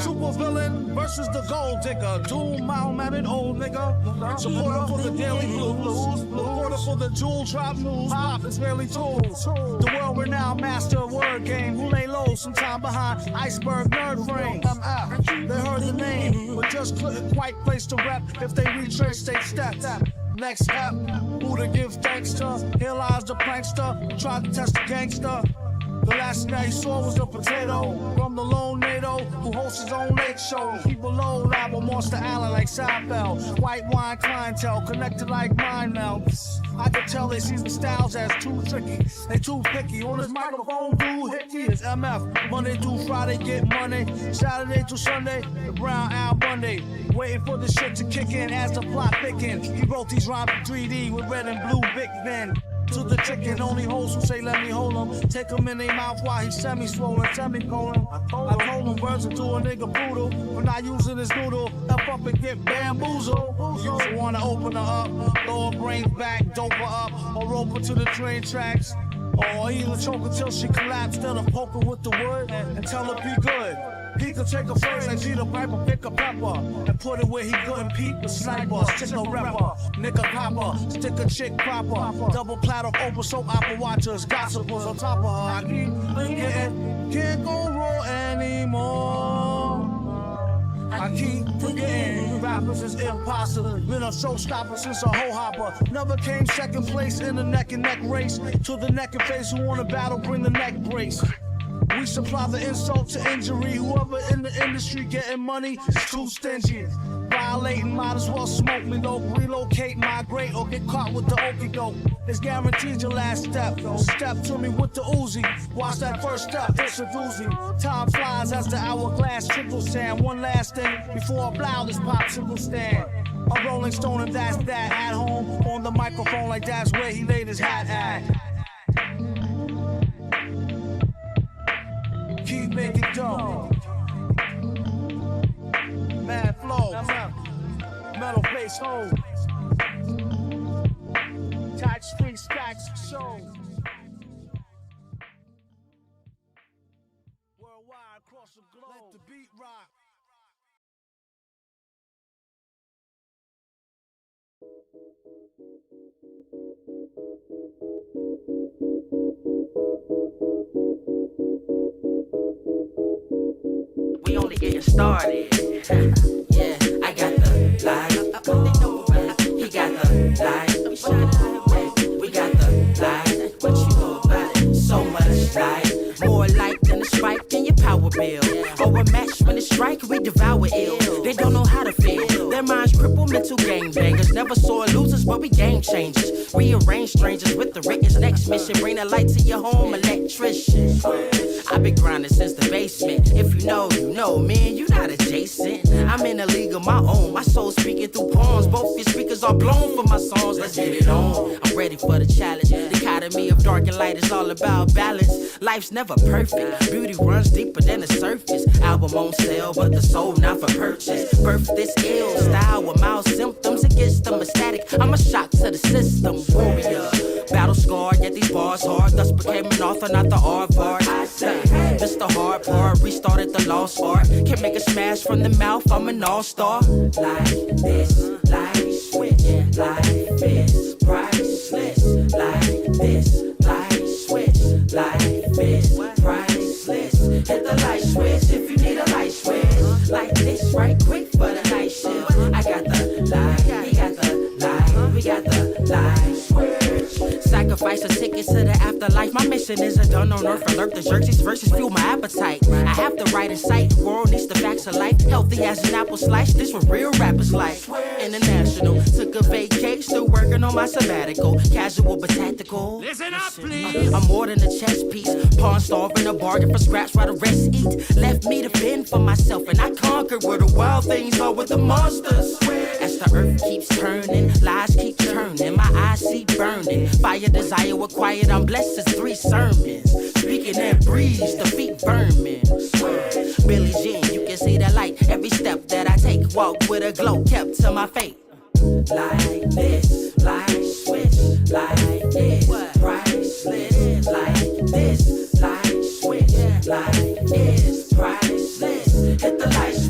Super villain versus the gold digger. Dual mounted old nigga. Supporter for the daily blues. Reporter for the jewel drop news. Pop is barely tools. The world renowned master of word game. Who lay low sometime behind iceberg nerd frames. They heard the name, but just couldn't quite place the rep if they retrace their steps. Next step, who to give thanks to? Here lies the prankster who tried to test the gangster. The last guy he saw was a potato from the lone NATO who hosts his own late show. He below lab on Monster Island like Seinfeld. White wine clientele connected like mind melts. I could tell they see the styles as too tricky. They too picky. On his microphone, dude hickey is MF. Monday through Friday, get money. Saturday through Sunday, the Brown Al Bundy. Waiting for the shit to kick in as the plot thickens. He wrote these rhymes in 3D with red and blue Big Ben. To the chicken, only hoes who say let me hold them. Take them in their mouth while he's semi-swollen, semicolon. I told him birds will do a nigga brutal. We're not using his noodle, up and get bamboozled. You just wanna open her up, throw her brains back, dope her up, or rope her to the train tracks. Or either choke her till she collapsed, instead of poke her with the wood and tell her be good. He could take a first and G the piper, pick a pepper, and put it where he couldn't peep the sniper, stick a rapper, nigga copper, stick a chick proper, double platter of open soap opera watchers, gossipers on top of her. I keep forgetting, can't go raw anymore. I keep forgetting, rappers is impossible. Been a showstopper since a hoe hopper. Never came second place in the neck and neck race. To the neck and face who wanna battle, bring the neck brace. We supply the insult to injury. Whoever in the industry getting money is too stingy. Violating, might as well smoke me though. Relocate, migrate, or get caught with the okey doke. It's guaranteed your last step. Step to me with the Uzi. Watch that first step, it's a doozy. Time flies as the hourglass trickles sand. One last thing before I blow this popsicle stand. A Rolling Stone and that's that. At home on the microphone like that's where he laid his hat at. Keep making dough. Mad flow. Metal face hole. Tax free stacks show. Worldwide across the globe. Let the beat rock. We only getting started. Yeah, I got the light. He got the light. We got the light. What you know about it? So much light. More light than a spike in your power bill. Or a match when it strike, we devour ill. They don't know how to feel. Their minds crippled, mental gangbangers. Never saw losers, but we game changers. Rearrange strangers with the Rickers. Next mission, bring the light to your home, electrician. I've been grinding since the basement. If you know, you know, man, you not adjacent. I'm in a league of my own. My soul speaking through poems. Both your speakers are blown for my songs. Let's get it on. I'm ready for the challenge. The dichotomy of dark and light is all about balance. Life's never perfect. Beauty runs deeper than the surface. Album on sale, but the soul not for purchase. Birth this ill style with mild symptoms. It gets them ecstatic. I'm a shock to the system. Warrior. Battle scarred, yet these bars hard. Thus became an author, not the art part. I say, this the hard part. Restarted the lost art. Can't make a smash from the mouth. I'm an all-star. Like this, light switch. Life is priceless. Like this, light switch. Life is priceless. Hit the light switch if you need a light switch. Like this, right quick for the night shift. I got the light, he got the light, we got the light switch. Sacrifice a ticket to the afterlife. My mission isn't done on earth. Alert the jerseys versus fuel my appetite. I have the right insight. The world needs the facts of life. Healthy as an apple slice. This what real rappers like. International. Took a vacation. Still working on my sabbatical. Casual but tactical. Listen up, please. I'm more than a chess piece. Pawn starving a bargain for scraps while the rest eat. Left me to fend for myself. And I conquered where the wild things are with the monsters. As the earth keeps turning. Lies keep turning. My eyes see burning. Fire desire acquired, I'm blessed as 3 sermons. Speaking that breeze, defeat vermin. Billie Jean, you can see the light. Every step that I take, walk with a glow, kept to my fate. Like this, light switch. Like this, priceless. Like this, light switch. Like this, priceless. Hit the light switch.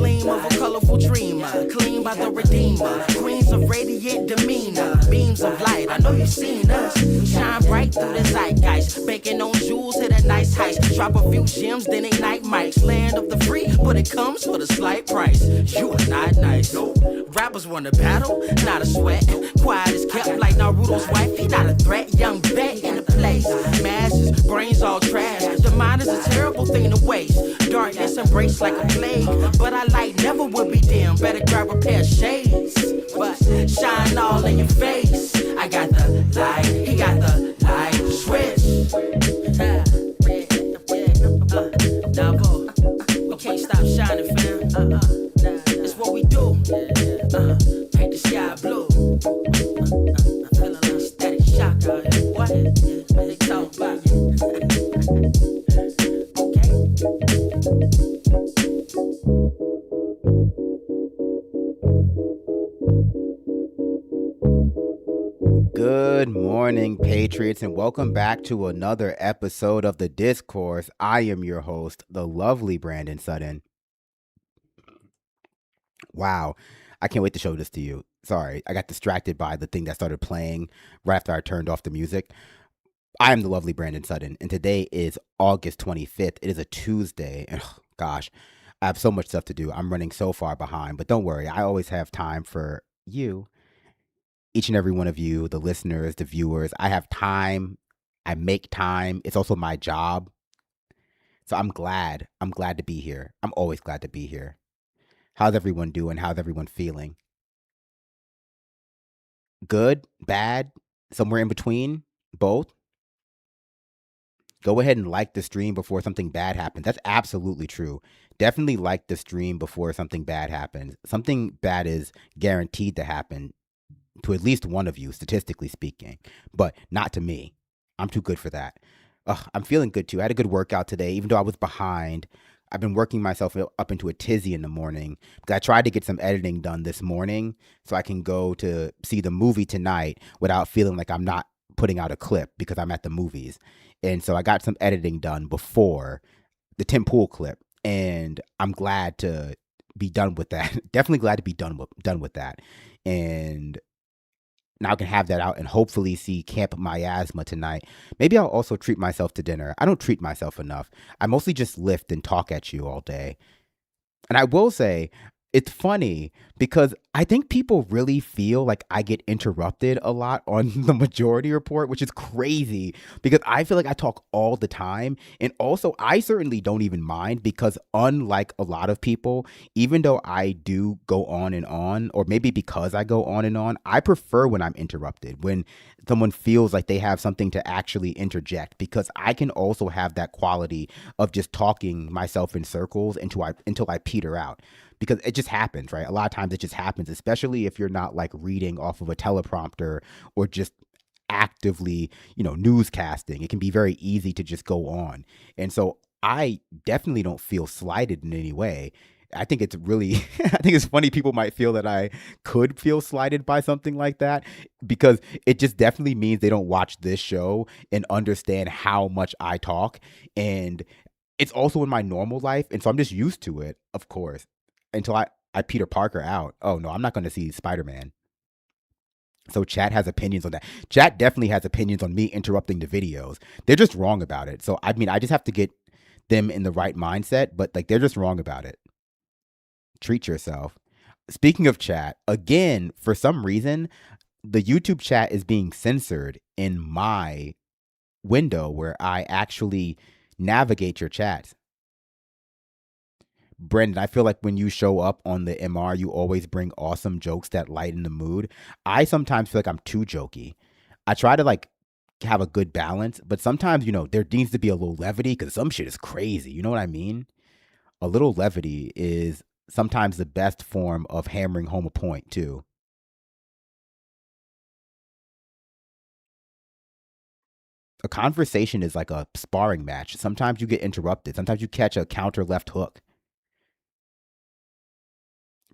gleam of a colorful dreamer, clean by the redeemer, queens of radiant demeanor, beams of light. I know you've seen us shine bright through the zeitgeist, banking on jewels, hit a nice heist, drop a few gems, then ignite mics. Land of the free, but it comes with a slight price. You are not nice. Rappers want to battle, not a sweat. Quiet is kept like Naruto's wife. He not a threat. Young vet in the place. Masses, brains all trash. The mind is a terrible thing to waste. Darkness embraced like a plague. But our light never would be dim. Better grab a pair of shades. But shine all in your face. I got the light. He got the light switch. Navo, we can't stop shining, fam. It's what we do. Paint the sky blue. Feeling like static shock out here. What? They talk about you. Good morning, Patriots, and welcome back to another episode of The Discourse. I am your host, the lovely Brandon Sutton. Wow, I can't wait to show this to you. Sorry, I got distracted by the thing that started playing right after I turned off the music. I am the lovely Brandon Sutton, and today is August 25th. It is a Tuesday, and gosh, I have so much stuff to do. I'm running so far behind, but don't worry, I always have time for you. Each and every one of you, the listeners, the viewers. I have time. I make time. It's also my job. So I'm glad. I'm glad to be here. I'm always glad to be here. How's everyone doing? How's everyone feeling? Good? Bad? Somewhere in between? Both? Go ahead and like the stream before something bad happens. That's absolutely true. Definitely like the stream before something bad happens. Something bad is guaranteed to happen to at least one of you, statistically speaking, but not to me. I'm too good for that. I'm feeling good too. I had a good workout today, even though I was behind. I've been working myself up into a tizzy in the morning because I tried to get some editing done this morning so I can go to see the movie tonight without feeling like I'm not putting out a clip because I'm at the movies. And so I got some editing done before the Tim Pool clip, and I'm glad to be done with that. Definitely glad to be done with that. And now I can have that out and hopefully see Camp Miasma tonight. Maybe I'll also treat myself to dinner. I don't treat myself enough. I mostly just lift and talk at you all day. And I will say, it's funny because I think people really feel like I get interrupted a lot on the Majority Report, which is crazy because I feel like I talk all the time. And also, I certainly don't even mind because unlike a lot of people, even though I do go on and on, or maybe because I go on and on, I prefer when I'm interrupted, when someone feels like they have something to actually interject, because I can also have that quality of just talking myself in circles until I peter out. Because it just happens, right? A lot of times it just happens, especially if you're not like reading off of a teleprompter or just actively, newscasting. It can be very easy to just go on. And so I definitely don't feel slighted in any way. I think it's really, I think it's funny people might feel that I could feel slighted by something like that, because it just definitely means they don't watch this show and understand how much I talk. And it's also in my normal life. And so I'm just used to it, of course, until I Peter Parker out. Oh no, I'm not going to see Spider-Man. So chat has opinions on that. Chat definitely has opinions on me interrupting the videos. They're just wrong about it. So I mean, I just have to get them in the right mindset, but like they're just wrong about it. Treat yourself. Speaking of chat, again, for some reason, the YouTube chat is being censored in my window where I actually navigate your chats. Brendan, I feel like when you show up on the MR, you always bring awesome jokes that lighten the mood. I sometimes feel like I'm too jokey. I try to like have a good balance, but sometimes, there needs to be a little levity because some shit is crazy. You know what I mean? A little levity is sometimes the best form of hammering home a point too. A conversation is like a sparring match. Sometimes you get interrupted. Sometimes you catch a counter left hook.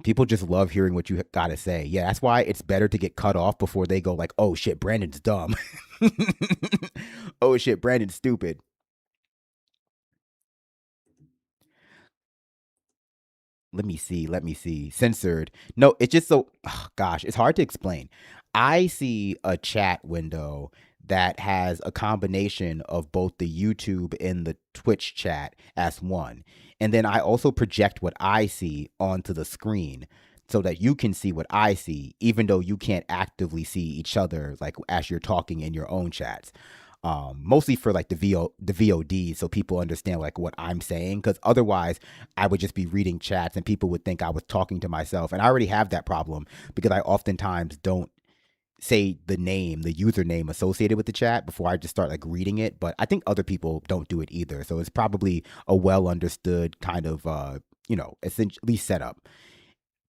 People just love hearing what you got to say. Yeah, that's why it's better to get cut off before they go like, oh shit, Brandon's dumb. Oh shit, Brandon's stupid. let me see. Censored. No, it's just so, oh, gosh, it's hard to explain. I see a chat window that has a combination of both the YouTube and the Twitch chat as one. And then I also project what I see onto the screen so that you can see what I see, even though you can't actively see each other, like as you're talking in your own chats. Mostly for like the VOD, so people understand like what I'm saying, because otherwise I would just be reading chats and people would think I was talking to myself, and I already have that problem because I oftentimes don't say the username associated with the chat before I just start like reading it. But I think other people don't do it either, so it's probably a well understood kind of essentially setup.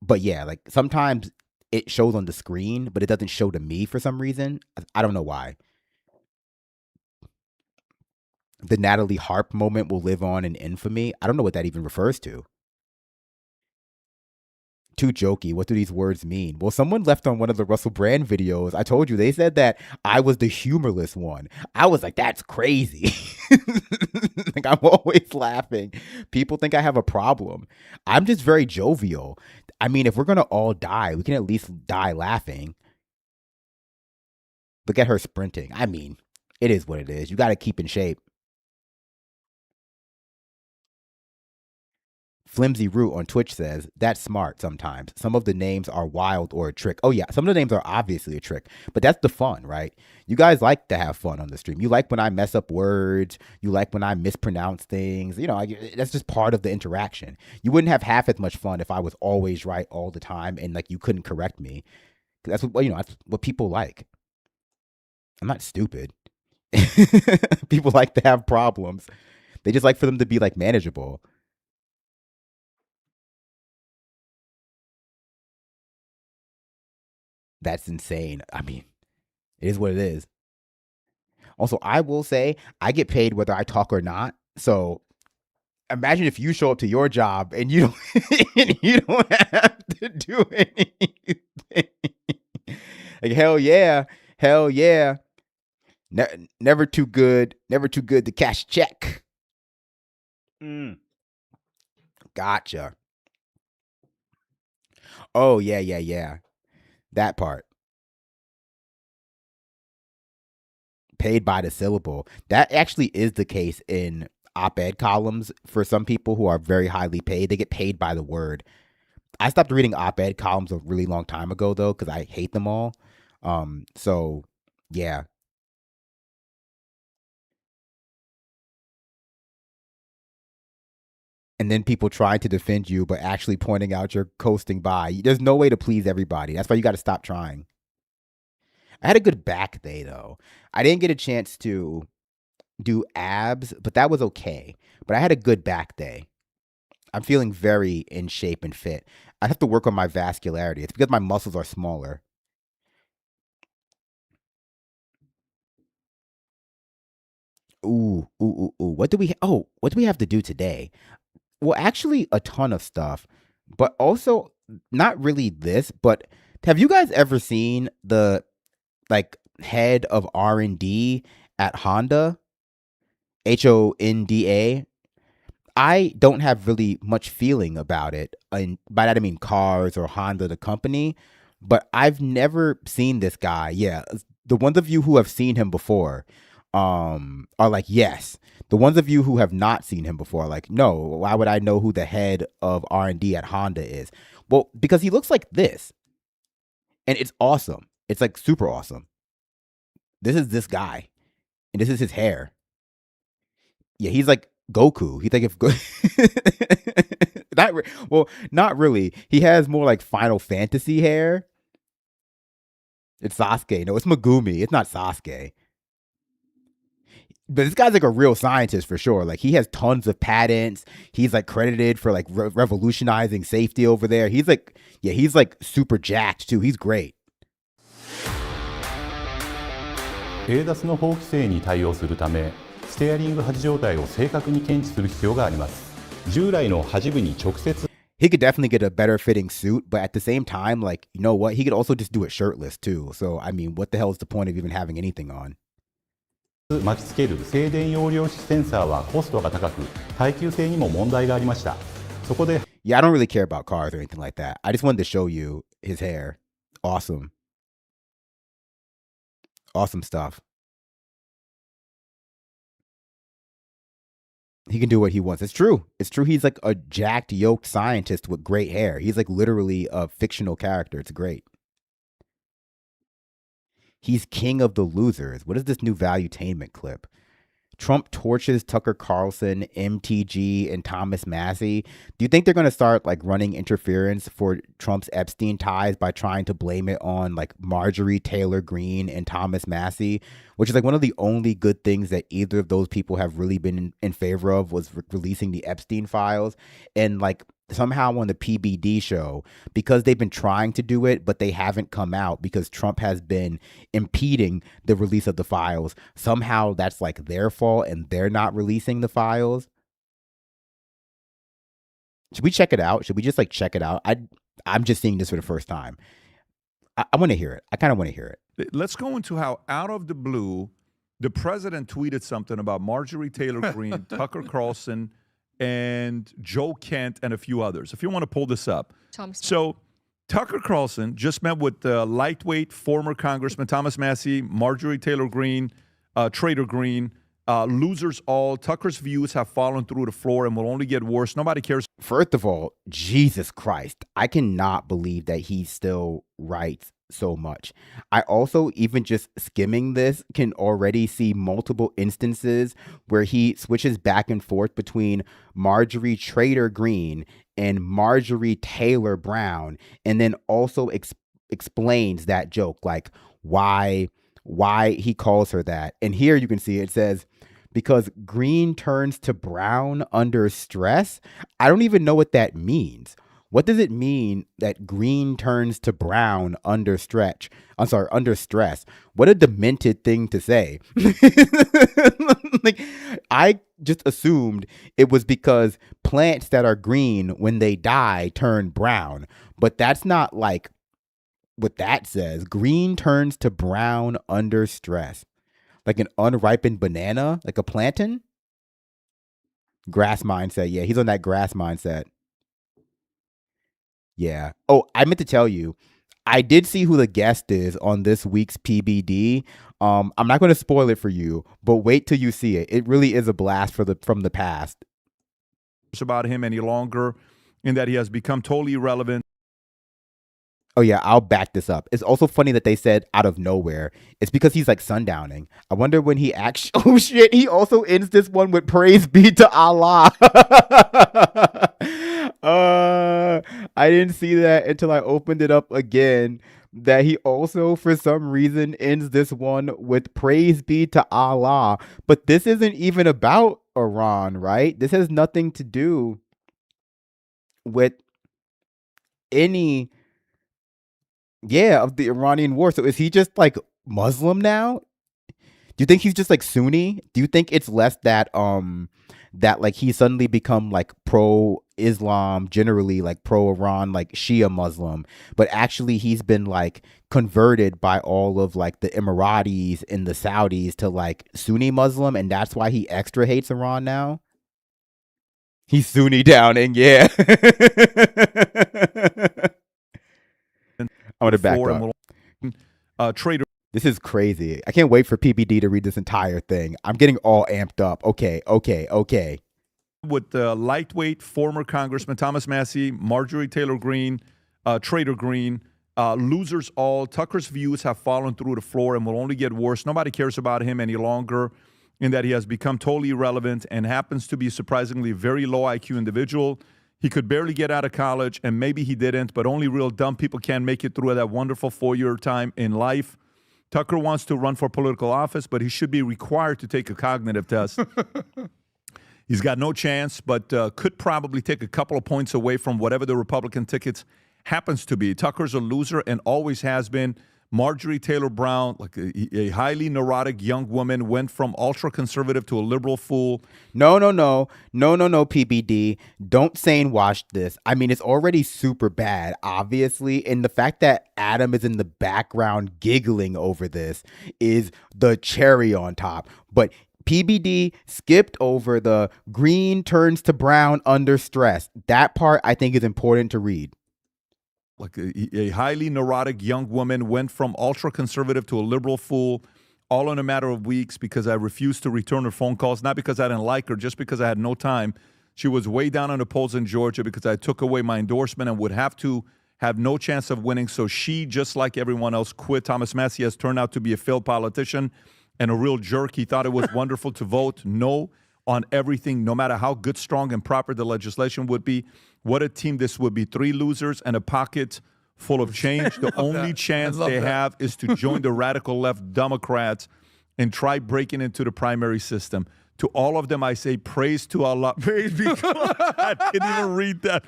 But yeah, like sometimes it shows on the screen but it doesn't show to me for some reason. I don't know why. The Natalie Harp moment will live on in infamy. I don't know what that even refers to. Too jokey. What do these words mean? Well, someone left on one of the Russell Brand videos. I told you, they said that I was the humorless one. I was like, that's crazy. Like, I'm always laughing. People think I have a problem. I'm just very jovial. I mean, if we're going to all die, we can at least die laughing. Look at her sprinting. I mean, it is what it is. You got to keep in shape. Flimsy Root on Twitch says, that's smart sometimes. Some of the names are wild or a trick. Oh, yeah. Some of the names are obviously a trick, but that's the fun, right? You guys like to have fun on the stream. You like when I mess up words. You like when I mispronounce things. You know, that's just part of the interaction. You wouldn't have half as much fun if I was always right all the time and like you couldn't correct me. That's what, that's what people like. I'm not stupid. People like to have problems. They just like for them to be like manageable. That's insane. I mean, it is what it is. Also, I will say I get paid whether I talk or not. So imagine if you show up to your job and you don't and you don't have to do anything. Like hell yeah. Never too good to cash a check. Gotcha. Oh yeah. That part. Paid by the syllable. That actually is the case in op-ed columns for some people who are very highly paid. They get paid by the word. I stopped reading op-ed columns a really long time ago though, because I hate them all. So yeah. And then people trying to defend you, but actually pointing out you're coasting by. There's no way to please everybody. That's why you got to stop trying. I had a good back day though. I didn't get a chance to do abs, but that was okay. But I had a good back day. I'm feeling very in shape and fit. I have to work on my vascularity. It's because my muscles are smaller. Ooh. What do we have to do today? Well, actually a ton of stuff, but also not really this, but have you guys ever seen the like head of R&D at Honda? Honda. I don't have really much feeling about it. And by that I mean cars or Honda the company, but I've never seen this guy. Yeah, the ones of you who have seen him before are like, yes. The ones of you who have not seen him before are like, no, why would I know who the head of R&D at Honda is? Well, because he looks like this. And it's awesome. It's like super awesome. This is this guy. And this is his hair. Yeah, he's like Goku. He think if not really. He has more like Final Fantasy hair. It's Sasuke. No, it's Megumi. It's not Sasuke. But this guy's like a real scientist for sure. Like he has tons of patents. He's like credited for like revolutionizing safety over there. He's like super jacked too. He's great. エーダスの法規制に対応するため、ステアリング端状態を正確に検知する必要があります。従来の端部に直接 He could definitely get a better fitting suit, but at the same time, like, you know what? He could also just do it shirtless too. So, I mean, what the hell is the point of even having anything on? 巻きつける静電容量子センサーはコストが高く、耐久性にも問題がありました。そこで Yeah, I don't really care about cars or anything like that. I just wanted to show you his hair. Awesome. Awesome stuff. He can do what he wants. It's true. It's true. He's like a jacked, yoked scientist with great hair. He's like literally a fictional character. It's great. He's king of the losers. What is this new valuetainment clip? Trump torches Tucker Carlson, MTG, and Thomas Massie. Do you think they're going to start like running interference for Trump's Epstein ties by trying to blame it on like Marjorie Taylor Greene and Thomas Massie, which is like one of the only good things that either of those people have really been in favor of was releasing the Epstein files. And like somehow on the PBD show, because they've been trying to do it, but they haven't come out because Trump has been impeding the release of the files. Somehow that's like their fault and they're not releasing the files. Should we check it out? Should we just like check it out? I'm just seeing this for the first time. I want to hear it. I kind of want to hear it. Let's go into how out of the blue, the president tweeted something about Marjorie Taylor Greene, Tucker Carlson, and Joe Kent, and a few others. If you want to pull this up. So Tucker Carlson just met with lightweight former Congressman Thomas Massie, Marjorie Taylor Greene, Trader Greene, losers all. Tucker's views have fallen through the floor and will only get worse. Nobody cares. First of all, Jesus Christ, I cannot believe that he still writes so much. I also, even just skimming this, can already see multiple instances where he switches back and forth between Marjorie Trader Greene and Marjorie Taylor Brown, and then also explains that joke, like why he calls her that. And here you can see it says, because Greene turns to brown under stress. I don't even know what that means. What does it mean that Greene turns to brown under stress? What a demented thing to say. Like, I just assumed it was because plants that are green when they die turn brown. But that's not like what that says. Greene turns to brown under stress. Like an unripened banana, like a plantain. Grass mindset. Yeah, he's on that grass mindset. Yeah. Oh, I meant to tell you, I did see who the guest is on this week's PBD. I'm not going to spoil it for you, but wait till you see it. It really is a blast from the past. About him any longer, in that he has become totally irrelevant. Oh yeah, I'll back this up. It's also funny that they said out of nowhere. It's because he's like sundowning. I wonder when he actually. Oh shit! He also ends this one with "Praise be to Allah." I didn't see that until I opened it up again. That he also, for some reason, ends this one with "Praise be to Allah." But this isn't even about Iran, right? This has nothing to do with any. Yeah, of the Iranian war. So is he just like Muslim now? Do you think he's just like Sunni? Do you think it's less that like he suddenly become like pro Islam, generally like pro Iran, like Shia Muslim, but actually he's been like converted by all of like the Emiratis and the Saudis to like Sunni Muslim, and that's why he extra hates Iran now? He's Sunni downing, yeah. I'm going to back up. Trader. This is crazy. I can't wait for PBD to read this entire thing. I'm getting all amped up. Okay. With lightweight former Congressman Thomas Massie, Marjorie Taylor Greene, Trader Greene, losers all. Tucker's views have fallen through the floor and will only get worse. Nobody cares about him any longer, in that he has become totally irrelevant and happens to be a surprisingly very low IQ individual. He could barely get out of college, and maybe he didn't, but only real dumb people can make it through that wonderful 4-year time in life. Tucker wants to run for political office, but he should be required to take a cognitive test. He's got no chance, but could probably take a couple of points away from whatever the Republican tickets happens to be. Tucker's a loser and always has been. Marjorie Taylor Brown, like a highly neurotic young woman, went from ultra-conservative to a liberal fool. No, PBD. Don't sane wash this. I mean, it's already super bad, obviously. And the fact that Adam is in the background giggling over this is the cherry on top. But PBD skipped over the green turns to brown under stress. That part I think is important to read. Like a highly neurotic young woman went from ultra conservative to a liberal fool all in a matter of weeks because I refused to return her phone calls, not because I didn't like her, just because I had no time. She was way down on the polls in Georgia because I took away my endorsement and would have to have no chance of winning. So she, just like everyone else, quit. Thomas Massie has turned out to be a failed politician and a real jerk. He thought it was wonderful to vote no on everything, no matter how good, strong, and proper the legislation would be. What a team this would be. 3 losers and a pocket full of change. The only chance they have is to join the radical left Democrats and try breaking into the primary system. To all of them, I say, praise to Allah. Praise be to Allah. I didn't even read that.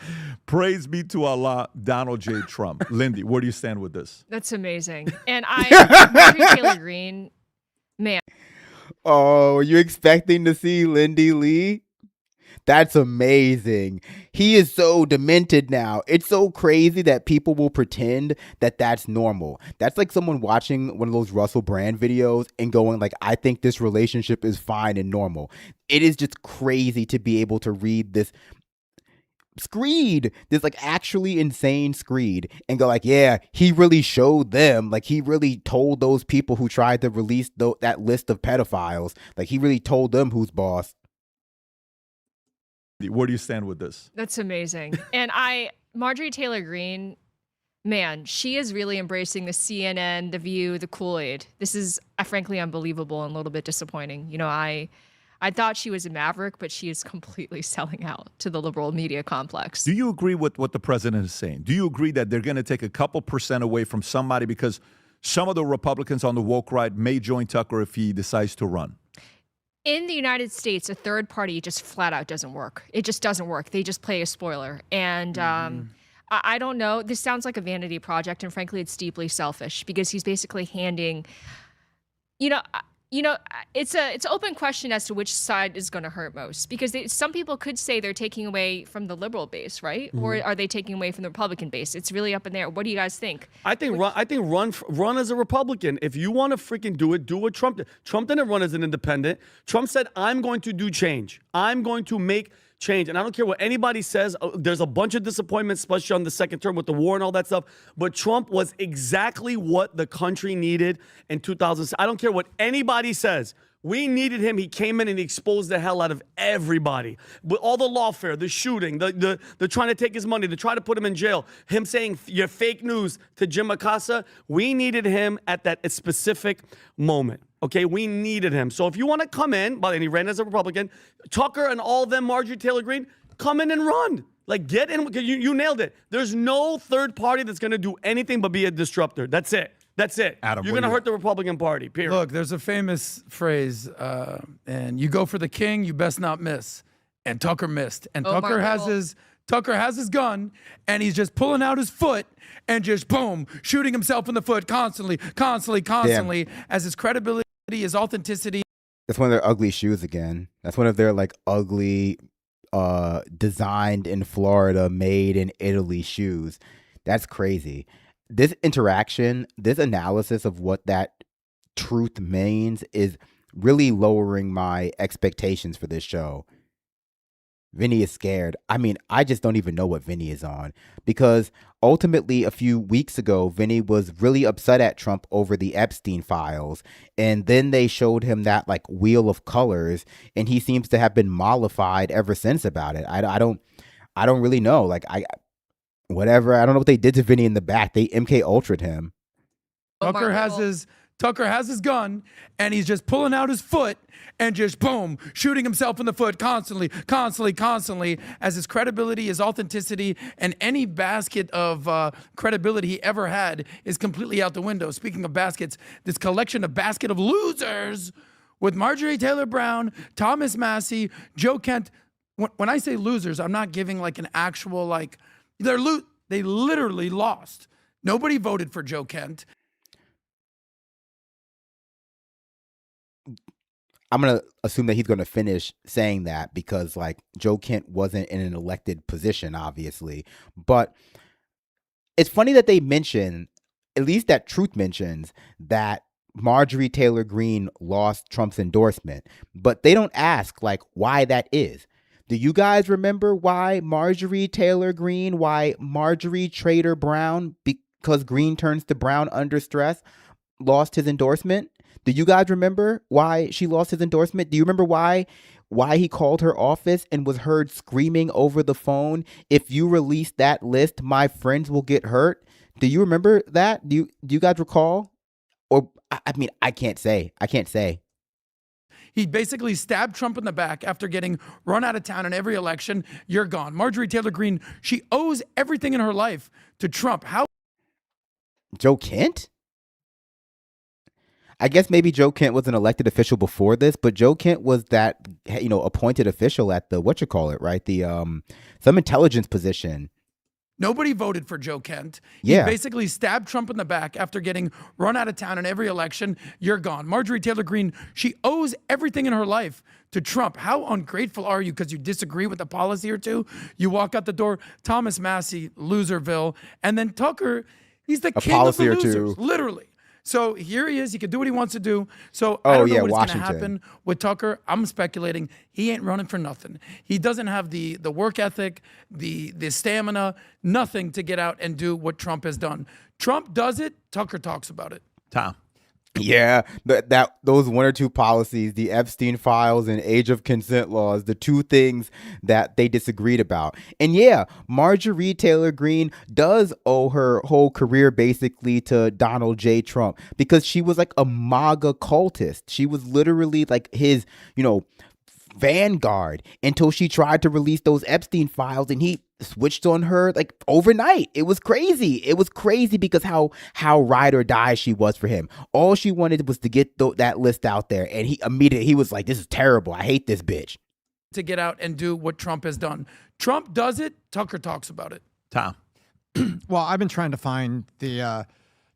Praise be to Allah, Donald J. Trump. Lindy, where do you stand with this? That's amazing. And Marjorie Taylor Greene, man. Oh, are you expecting to see Lindy Lee? That's amazing. He is so demented now. It's so crazy that people will pretend that that's normal. That's like someone watching one of those Russell Brand videos and going like, I think this relationship is fine and normal. It is just crazy to be able to read this screed, this like actually insane screed, and go like, yeah, he really showed them, like he really told those people who tried to release that list of pedophiles, like he really told them who's boss. Where do you stand with this? That's amazing. And Marjorie Taylor Greene, man, she is really embracing the CNN, The View, the Kool-Aid. This is frankly unbelievable and a little bit disappointing. You know, I thought she was a maverick, but she is completely selling out to the liberal media complex. Do you agree with what the president is saying? Do you agree that they're going to take a couple percent away from somebody because some of the Republicans on the woke right may join Tucker if he decides to run? In the United States, a third party just flat out doesn't work. It just doesn't work. They just play a spoiler. And I don't know. This sounds like a vanity project, and frankly, it's deeply selfish because he's basically handing, it's an open question as to which side is going to hurt most, because some people could say they're taking away from the liberal base, right? Mm-hmm. Or are they taking away from the Republican base? It's really up in there. What do you guys think? I think run as a Republican. If you want to freaking do what Trump did. Trump didn't run as an independent. Trump said, I'm going to do change. I'm going to make change. And I don't care what anybody says. There's a bunch of disappointments, especially on the second term with the war and all that stuff. But Trump was exactly what the country needed in 2006. I don't care what anybody says. We needed him. He came in and he exposed the hell out of everybody. With all the lawfare, the shooting, the trying to take his money, the trying to put him in jail, him saying you're fake news to Jim Acosta. We needed him at that specific moment. Okay, we needed him. So if you want to come in, and he ran as a Republican, Tucker and all of them, Marjorie Taylor Greene, come in and run. Like, get in. You nailed it. There's no third party that's going to do anything but be a disruptor. That's it. That's it. Adam, you're going to hurt the Republican Party, period. Look, there's a famous phrase, and you go for the king, you best not miss. And Tucker missed. And Tucker has his gun, and he's just pulling out his foot and just, boom, shooting himself in the foot constantly, as his credibility, his authenticity. That's one of their ugly shoes again. That's one of their like ugly, designed in Florida, made in Italy shoes. That's crazy. This interaction, this analysis of what that truth means is really lowering my expectations for this show. Vinny is scared. I mean, I just don't even know what Vinny is on, because ultimately a few weeks ago, Vinny was really upset at Trump over the Epstein files. And then they showed him that like wheel of colors, and he seems to have been mollified ever since about it. I don't really know. Like whatever. I don't know what they did to Vinny in the back. They MK Ultra'd him. Tucker has his gun, and he's just pulling out his foot and just, boom, shooting himself in the foot constantly, as his credibility, his authenticity, and any basket of credibility he ever had is completely out the window. Speaking of baskets, this basket of losers with Marjorie Taylor Brown, Thomas Massie, Joe Kent. When I say losers, I'm not giving like an actual, like, they literally lost. Nobody voted for Joe Kent. I'm going to assume that he's going to finish saying that because like Joe Kent wasn't in an elected position, obviously. But it's funny that they mention, at least that Truth mentions, that Marjorie Taylor Greene lost Trump's endorsement, but they don't ask like why that is. Do you guys remember why Marjorie Taylor Greene, why Marjorie Trader Brown, because Greene turns to brown under stress, lost his endorsement? Do you guys remember why she lost his endorsement? Do you remember why he called her office and was heard screaming over the phone, "If you release that list, my friends will get hurt"? Do you remember that? Do you guys recall? Or I mean, I can't say. He basically stabbed Trump in the back after getting run out of town in every election. You're gone. Marjorie Taylor Greene, she owes everything in her life to Trump. How? Joe Kent? I guess maybe Joe Kent was an elected official before this, but Joe Kent was that, appointed official at the, right? The, some intelligence position. Nobody voted for Joe Kent. Yeah. He basically stabbed Trump in the back after getting run out of town in every election. You're gone. Marjorie Taylor Greene, she owes everything in her life to Trump. How ungrateful are you because you disagree with a policy or two? You walk out the door, Thomas Massey, Loserville, and then Tucker, he's the king of the losers, literally. So here he is. He can do what he wants to do. So I don't know what's going to happen with Tucker. I'm speculating he ain't running for nothing. He doesn't have the work ethic, the stamina, nothing to get out and do what Trump has done. Trump does it. Tucker talks about it. Tom. Yeah, those one or two policies, the Epstein files and age of consent laws, the two things that they disagreed about. And yeah, Marjorie Taylor Greene does owe her whole career basically to Donald J. Trump because she was like a MAGA cultist. She was literally like his, vanguard until she tried to release those Epstein files and he switched on her like overnight. It was crazy. It was crazy because how ride or die she was for him. All she wanted was to get that list out there, and he was like, "This is terrible. I hate this bitch." To get out and do what Trump has done. Trump does it. Tucker talks about it. Tom. Well, I've been trying to find the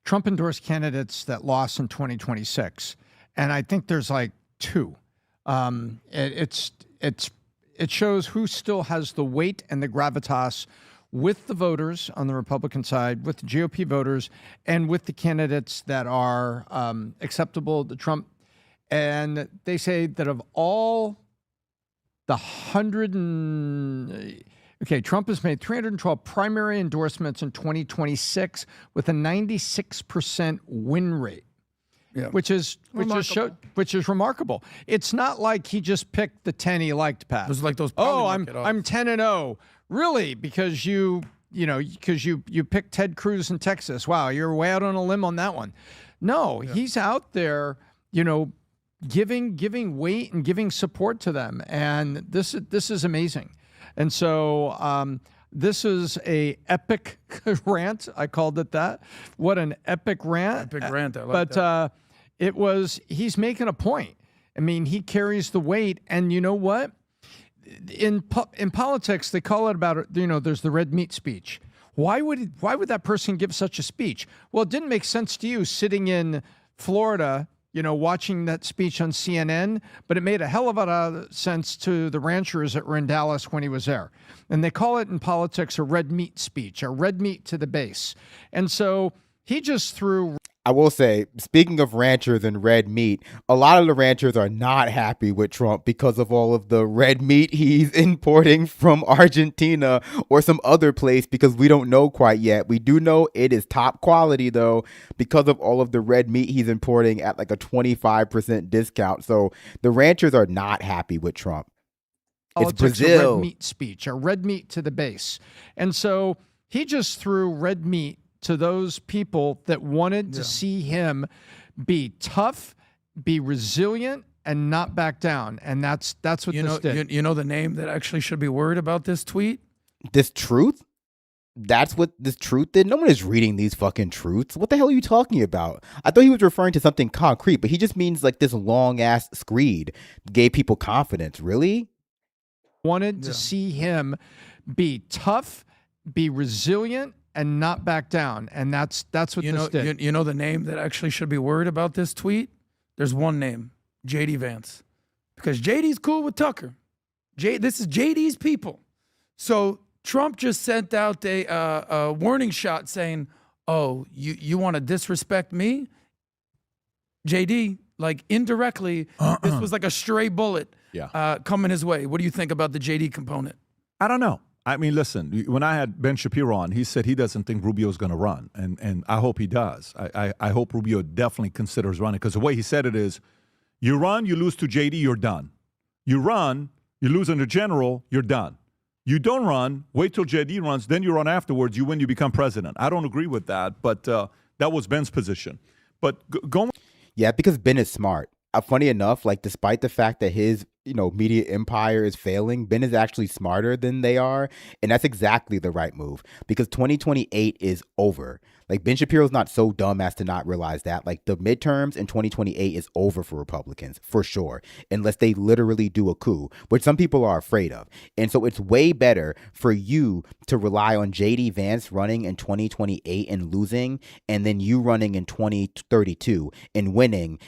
Trump endorsed candidates that lost in 2026, and I think there's like two. It shows who still has the weight and the gravitas with the voters on the Republican side, with the GOP voters, and with the candidates that are acceptable to Trump. And they say that of all the Trump has made 312 primary endorsements in 2026 with a 96% win rate. Yeah. Which is remarkable. It's not like he just picked the 10 he liked, Pat. It was like those. I'm 10-0, really, because you picked Ted Cruz in Texas. Wow, you're way out on a limb on that one. No, he's out there, giving weight and giving support to them, and this is amazing. And so this is a epic rant. I called it that. What an epic rant! Epic rant. I like that. He's making a point. I mean, he carries the weight, and you know what? In politics, they call it about, there's the red meat speech. Why would that person give such a speech? Well, it didn't make sense to you sitting in Florida, watching that speech on CNN, but it made a hell of a lot of sense to the ranchers that were in Dallas when he was there. And they call it in politics a red meat speech, a red meat to the base. And so he just threw. I will say, speaking of ranchers and red meat, a lot of the ranchers are not happy with Trump because of all of the red meat he's importing from Argentina or some other place, because we don't know quite yet. We do know it is top quality, though, because of all of the red meat he's importing at like a 25% discount. So the ranchers are not happy with Trump. It's Brazil. A red meat speech, a red meat to the base. And so he just threw red meat to those people that wanted to see him be tough, be resilient, and not back down. And that's what this did. You know the name that actually should be worried about this tweet? This truth? That's what this truth did? No one is reading these fucking truths. What the hell are you talking about? I thought he was referring to something concrete, but he just means like this long-ass screed gave people confidence. Really? Wanted to see him be tough, be resilient, and not back down. And that's what this did. You know the name that actually should be worried about this tweet? There's one name, JD Vance. Because JD's cool with Tucker. This is JD's people. So Trump just sent out a warning shot saying, oh, you want to disrespect me? JD, like indirectly, this was like a stray bullet coming his way. What do you think about the JD component? I don't know. I mean, listen, when I had Ben Shapiro on, he said he doesn't think Rubio's going to run. And I hope he does. I hope Rubio definitely considers running, because the way he said it is, you run, you lose to JD, you're done. You run, you lose in the general, you're done. You don't run, wait till JD runs, then you run afterwards, you win, you become president. I don't agree with that, but that was Ben's position. But going... Yeah, because Ben is smart. Funny enough, like despite the fact that his media empire is failing, Ben is actually smarter than they are, and that's exactly the right move, because 2028 is over. Like, Ben Shapiro's not so dumb as to not realize that. Like, the midterms in 2028 is over for Republicans, for sure, unless they literally do a coup, which some people are afraid of. And so it's way better for you to rely on JD Vance running in 2028 and losing, and then you running in 2032 and winning,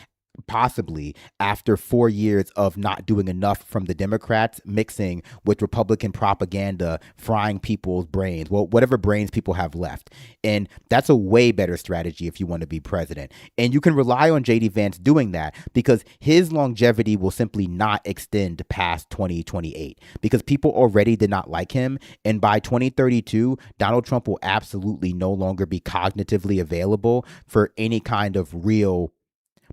possibly after 4 years of not doing enough from the Democrats, mixing with Republican propaganda, frying people's brains, well, whatever brains people have left. And that's a way better strategy if you want to be president. And you can rely on JD Vance doing that, because his longevity will simply not extend past 2028, because people already did not like him. And by 2032, Donald Trump will absolutely no longer be cognitively available for any kind of real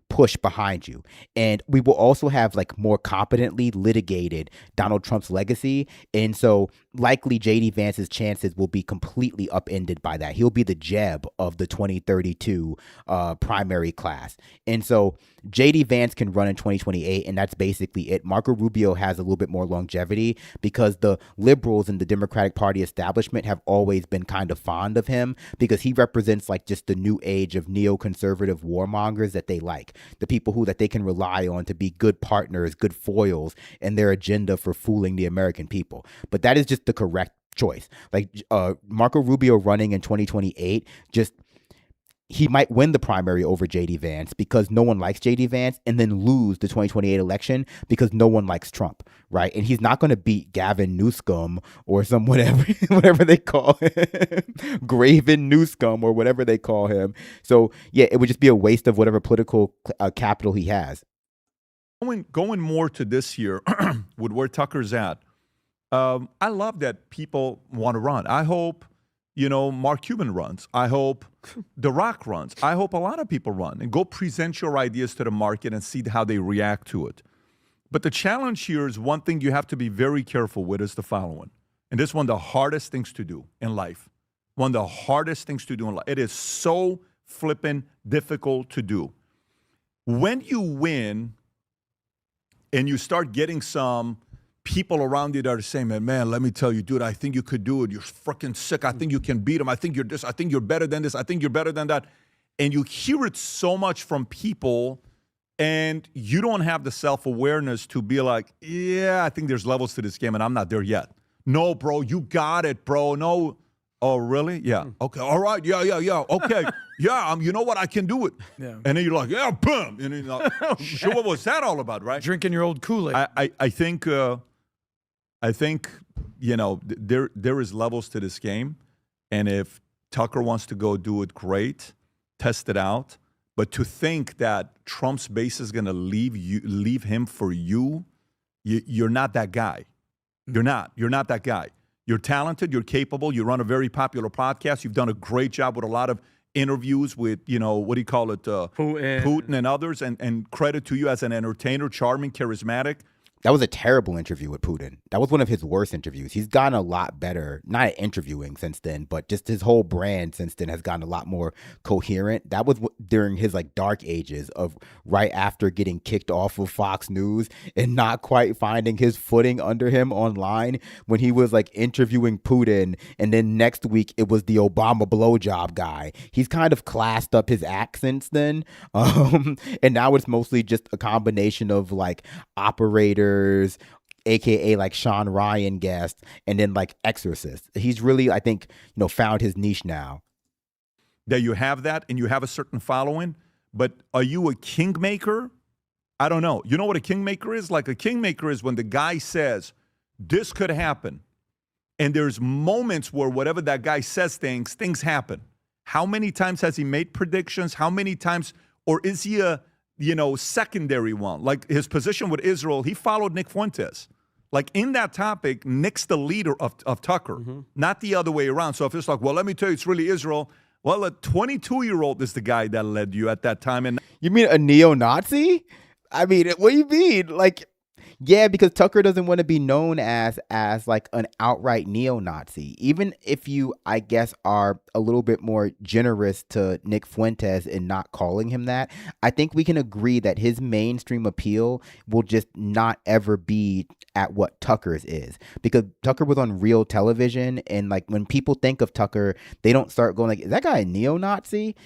push behind you. And we will also have like more competently litigated Donald Trump's legacy. And so likely JD Vance's chances will be completely upended by that. He'll be the Jeb of the 2032 primary class. And so JD Vance can run in 2028, and that's basically it. Marco Rubio has a little bit more longevity because the liberals in the Democratic Party establishment have always been kind of fond of him, because he represents like just the new age of neoconservative warmongers that they like. The people that they can rely on to be good partners, good foils in their agenda for fooling the American people. But that is just the correct choice. Like Marco Rubio running in 2028, he might win the primary over JD Vance because no one likes JD Vance, and then lose the 2028 election because no one likes Trump, right? And he's not going to beat Gavin Newsom or some whatever they call him, Graven Newscum or whatever they call him. So yeah, it would just be a waste of whatever political capital he has. Going more to this year with where Tucker's at, I love that people want to run. I hope Mark Cuban runs. I hope The Rock runs. I hope a lot of people run and go present your ideas to the market and see how they react to it. But the challenge here is one thing you have to be very careful with is the following. And this is one of the hardest things to do in life. One of the hardest things to do in life. It is so flippin' difficult to do. When you win and you start getting some people around you that are saying, man, let me tell you, dude, I think you could do it. You're freaking sick. I think you can beat him. I think you're this. I think you're better than this. I think you're better than that. And you hear it so much from people, and you don't have the self-awareness to be like, yeah, I think there's levels to this game, and I'm not there yet. No, bro, you got it, bro. No. Oh, really? Yeah. Okay. All right. Yeah. Okay. Yeah. You know what? I can do it. Yeah. And then you're like, yeah, boom. And then you're like, sure, what was that all about, right? Drinking your old Kool-Aid. I think, there is levels to this game. And if Tucker wants to go do it, great. Test it out. But to think that Trump's base is going to leave him for you're not that guy. You're not that guy. You're talented. You're capable. You run a very popular podcast. You've done a great job with a lot of interviews with, what do you call it? Putin and others. And credit to you as an entertainer, charming, charismatic. That was a terrible interview with Putin. That was one of his worst interviews. He's gotten a lot better, not at interviewing since then, but just his whole brand since then has gotten a lot more coherent. That was during his dark ages of right after getting kicked off of Fox News and not quite finding his footing under him online, when he was interviewing Putin, and then next week it was the Obama blowjob guy. He's kind of classed up his act since then. And now it's mostly just a combination of operators, aka Sean Ryan guest, and then exorcists. He's really, I think, found his niche now. That you have that and you have a certain following, but are you a kingmaker? I don't know. You know what a kingmaker is? A kingmaker is when the guy says, this could happen. And there's moments where whatever that guy says things happen. How many times has he made predictions? How many times, or is he a secondary one. Like his position with Israel, he followed Nick Fuentes. Like in that topic, Nick's the leader of Tucker, not the other way around. So if it's like, well, let me tell you, it's really Israel. Well, a 22-year-old is the guy that led you at that time. And You mean a neo-Nazi? I mean, what do you mean? Like, yeah, because Tucker doesn't want to be known as like an outright neo-Nazi. Even if you, I guess, are a little bit more generous to Nick Fuentes in not calling him that, I think we can agree that his mainstream appeal will just not ever be at what Tucker's is. Because Tucker was on real television, and like when people think of Tucker, they don't start going like, is that guy a neo-Nazi?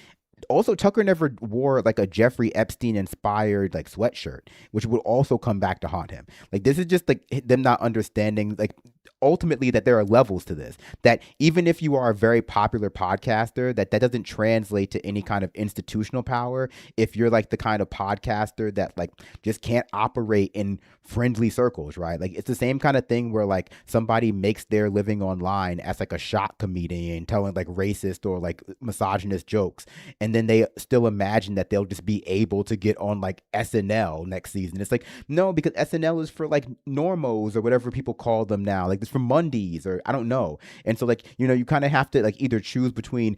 Also, Tucker never wore like a Jeffrey Epstein inspired like sweatshirt, which would also come back to haunt him. Like this is just like them not understanding like ultimately that there are levels to this, that even if you are a very popular podcaster, that doesn't translate to any kind of institutional power if you're like the kind of podcaster that like just can't operate in friendly circles, right? Like it's the same kind of thing where like somebody makes their living online as like a shock comedian telling like racist or like misogynist jokes, and then they still imagine that they'll just be able to get on like SNL next season. It's like, no, because SNL is for like normos or whatever people call them now. Like it's for Mondays or I don't know. And so like, you kind of have to like either choose between,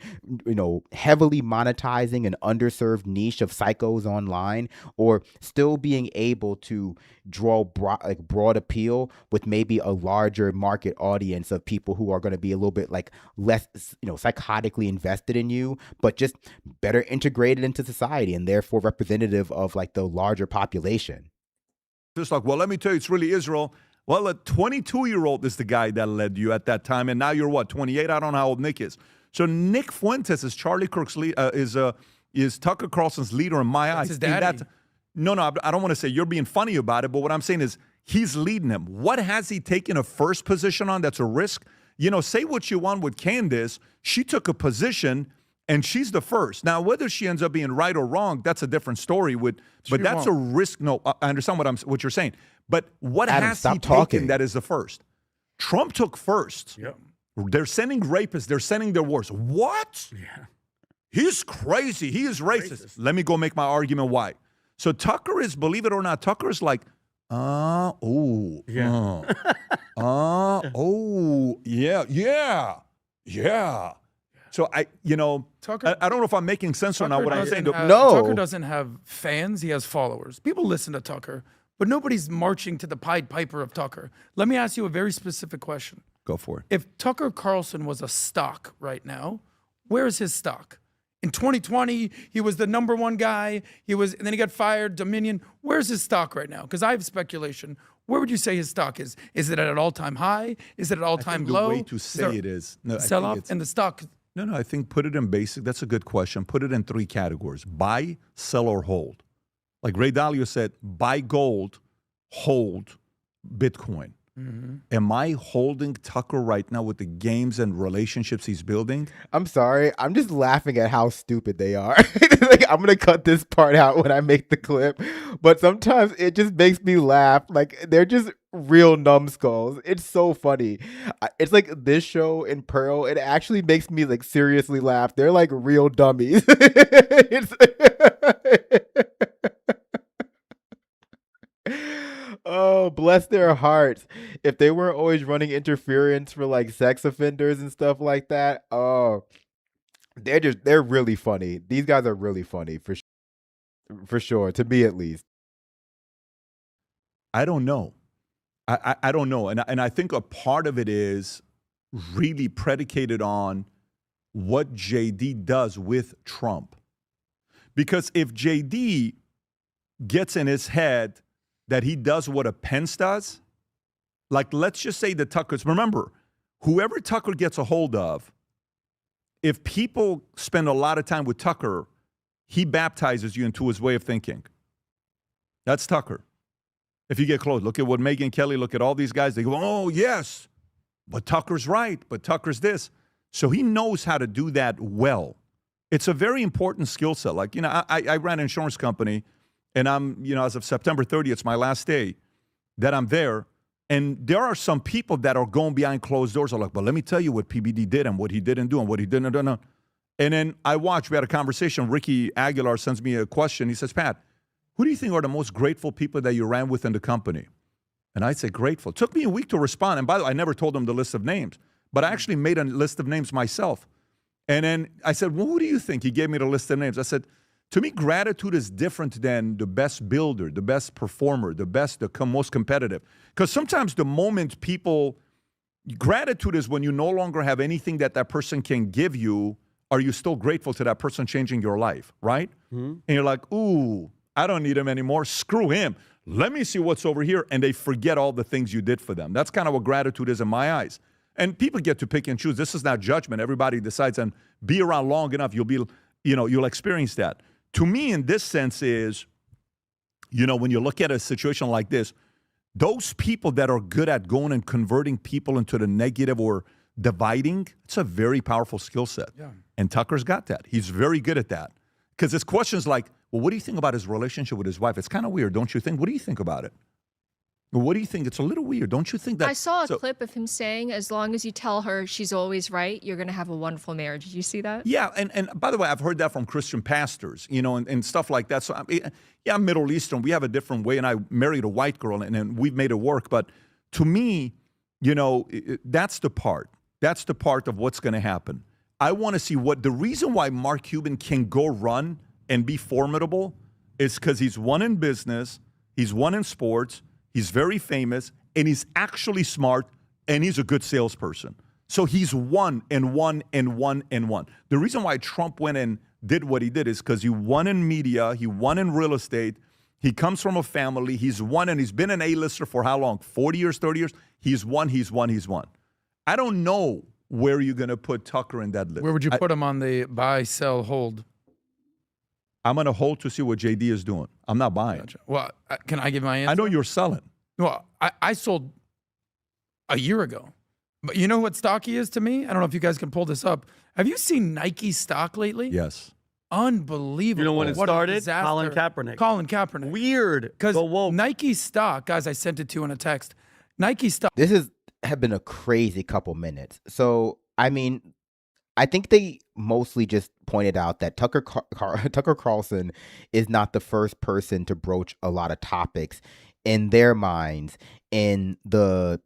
heavily monetizing an underserved niche of psychos online, or still being able to draw broad appeal with maybe a larger market audience of people who are going to be a little bit like less, psychotically invested in you, but just better integrated into society and therefore representative of like the larger population. Just like, well, let me tell you, it's really Israel. Well, a 22-year-old is the guy that led you at that time, and now you're what, 28? I don't know how old Nick is. So Nick Fuentes is Charlie Kirk's is Tucker Carlson's leader in my eyes. His daddy. No, I don't want to say you're being funny about it, but what I'm saying is he's leading him. What has he taken a first position on that's a risk? Say what you want with Candace. She took a position, and she's the first. Now, whether she ends up being right or wrong, that's a different story. But that's a risk. No, I understand what you're saying. But what Adam, has he taken that is the first? Trump took first. Yep. They're sending rapists. They're sending their wars. What? Yeah. He's crazy. He is racist. Let me go make my argument why. So Tucker is, believe it or not, Tucker is like, yeah. So Tucker, I don't know if I'm making sense or not Tucker what I'm doesn't saying. have- No. Tucker doesn't have fans. He has followers. People listen to Tucker, but nobody's marching to the Pied Piper of Tucker. Let me ask you a very specific question. Go for it. If Tucker Carlson was a stock right now, where is his stock? In 2020, he was the number one guy. And then he got fired, Dominion. Where's his stock right now? Because I have speculation. Where would you say his stock is? Is it at an all-time high? Is it at all-time low? The way to say it is sell off and the stock. No, I think put it in basic. That's a good question. Put it in three categories: buy, sell, or hold. Like Ray Dalio said, buy gold, hold Bitcoin. Mm-hmm. Am I holding Tucker right now with the games and relationships he's building? I'm sorry. I'm just laughing at how stupid they are. Like, I'm going to cut this part out when I make the clip. But sometimes it just makes me laugh. Like, they're just real numbskulls. It's so funny. It's like this show in Pearl, it actually makes me like seriously laugh. They're like real dummies. Oh, bless their hearts. If they weren't always running interference for like sex offenders and stuff like that, oh, they're really funny. These guys are really funny for sure, to me at least. I don't know. I don't know. And I think a part of it is really predicated on what JD does with Trump. Because if JD gets in his head that he does what a Pence does, like let's just say the Tuckers, remember, whoever Tucker gets a hold of, if people spend a lot of time with Tucker, he baptizes you into his way of thinking. That's Tucker. If you get close, look at what Megyn Kelly, look at all these guys, they go, oh, yes, but Tucker's right, but Tucker's this. So he knows how to do that well. It's a very important skill set. Like, I ran an insurance company, and I'm, as of September 30th, it's my last day that I'm there. And there are some people that are going behind closed doors. Are like, but let me tell you what PBD did and what he didn't do and what he didn't do. And then I watched, we had a conversation. Ricky Aguilar sends me a question. He says, Pat, who do you think are the most grateful people that you ran with in the company? And I'd say grateful. It took me a week to respond. And by the way, I never told them the list of names, but I actually made a list of names myself. And then I said, well, who do you think? He gave me the list of names. I said, to me, gratitude is different than the best builder, the best performer, the most competitive. Because sometimes the moment gratitude is when you no longer have anything that person can give you, are you still grateful to that person changing your life, right? And you're like, ooh, I don't need him anymore. Screw him. Let me see what's over here. And they forget all the things you did for them. That's kind of what gratitude is in my eyes. And people get to pick and choose. This is not judgment. Everybody decides, and be around long enough, you'll experience that. To me, in this sense is, when you look at a situation like this, those people that are good at going and converting people into the negative or dividing, it's a very powerful skill set. Yeah. And Tucker's got that. He's very good at that. Because his question's like, well, what do you think about his relationship with his wife? It's kind of weird, don't you think? What do you think about it? Well, what do you think? It's a little weird, don't you think? That I saw a clip of him saying, as long as you tell her she's always right, you're going to have a wonderful marriage. Did you see that? Yeah, and by the way, I've heard that from Christian pastors, and stuff like that. So, I'm Middle Eastern. We have a different way, and I married a white girl, and we've made it work. But to me, that's the part. That's the part of what's going to happen. I want to see the reason why Mark Cuban can go run and be formidable is because he's won in business, he's won in sports, he's very famous, and he's actually smart, and he's a good salesperson. So he's won and won and won and won. The reason why Trump went and did what he did is because he won in media, he won in real estate, he comes from a family, he's won, and he's been an A-lister for how long? 40 years, 30 years? He's won. I don't know where you're going to put Tucker in that list. Where would you put him on the buy, sell, hold? I'm going to hold to see what JD is doing. I'm not buying. Gotcha. Well, can I give my answer? I know you're selling. Well, I sold a year ago. But you know what stock he is to me? I don't know if you guys can pull this up. Have you seen Nike stock lately? Yes. Unbelievable. You know when it What a started? disaster. Colin Kaepernick. Colin Kaepernick. Weird. Because Go woke. Nike stock, guys, I sent it to you in a text. Nike stock. This have been a crazy couple minutes. So, I mean, I think they mostly just pointed out that Tucker Carlson is not the first person to broach a lot of topics in their minds in the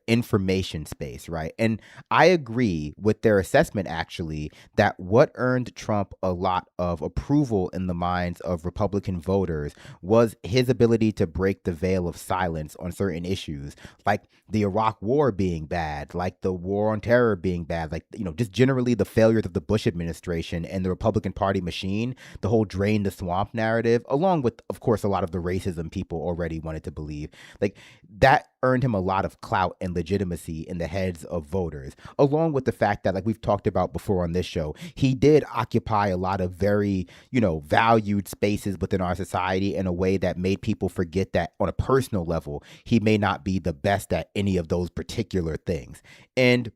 information space, right? And I agree with their assessment, actually, that what earned Trump a lot of approval in the minds of Republican voters was his ability to break the veil of silence on certain issues, like the Iraq War being bad, like the war on terror being bad, like, just generally the failures of the Bush administration and the Republican Party machine, the whole drain the swamp narrative, along with, of course, a lot of the racism people already wanted to believe. Like, that earned him a lot of clout and legitimacy in the heads of voters, along with the fact that, like we've talked about before on this show, he did occupy a lot of very, valued spaces within our society in a way that made people forget that on a personal level, he may not be the best at any of those particular things. And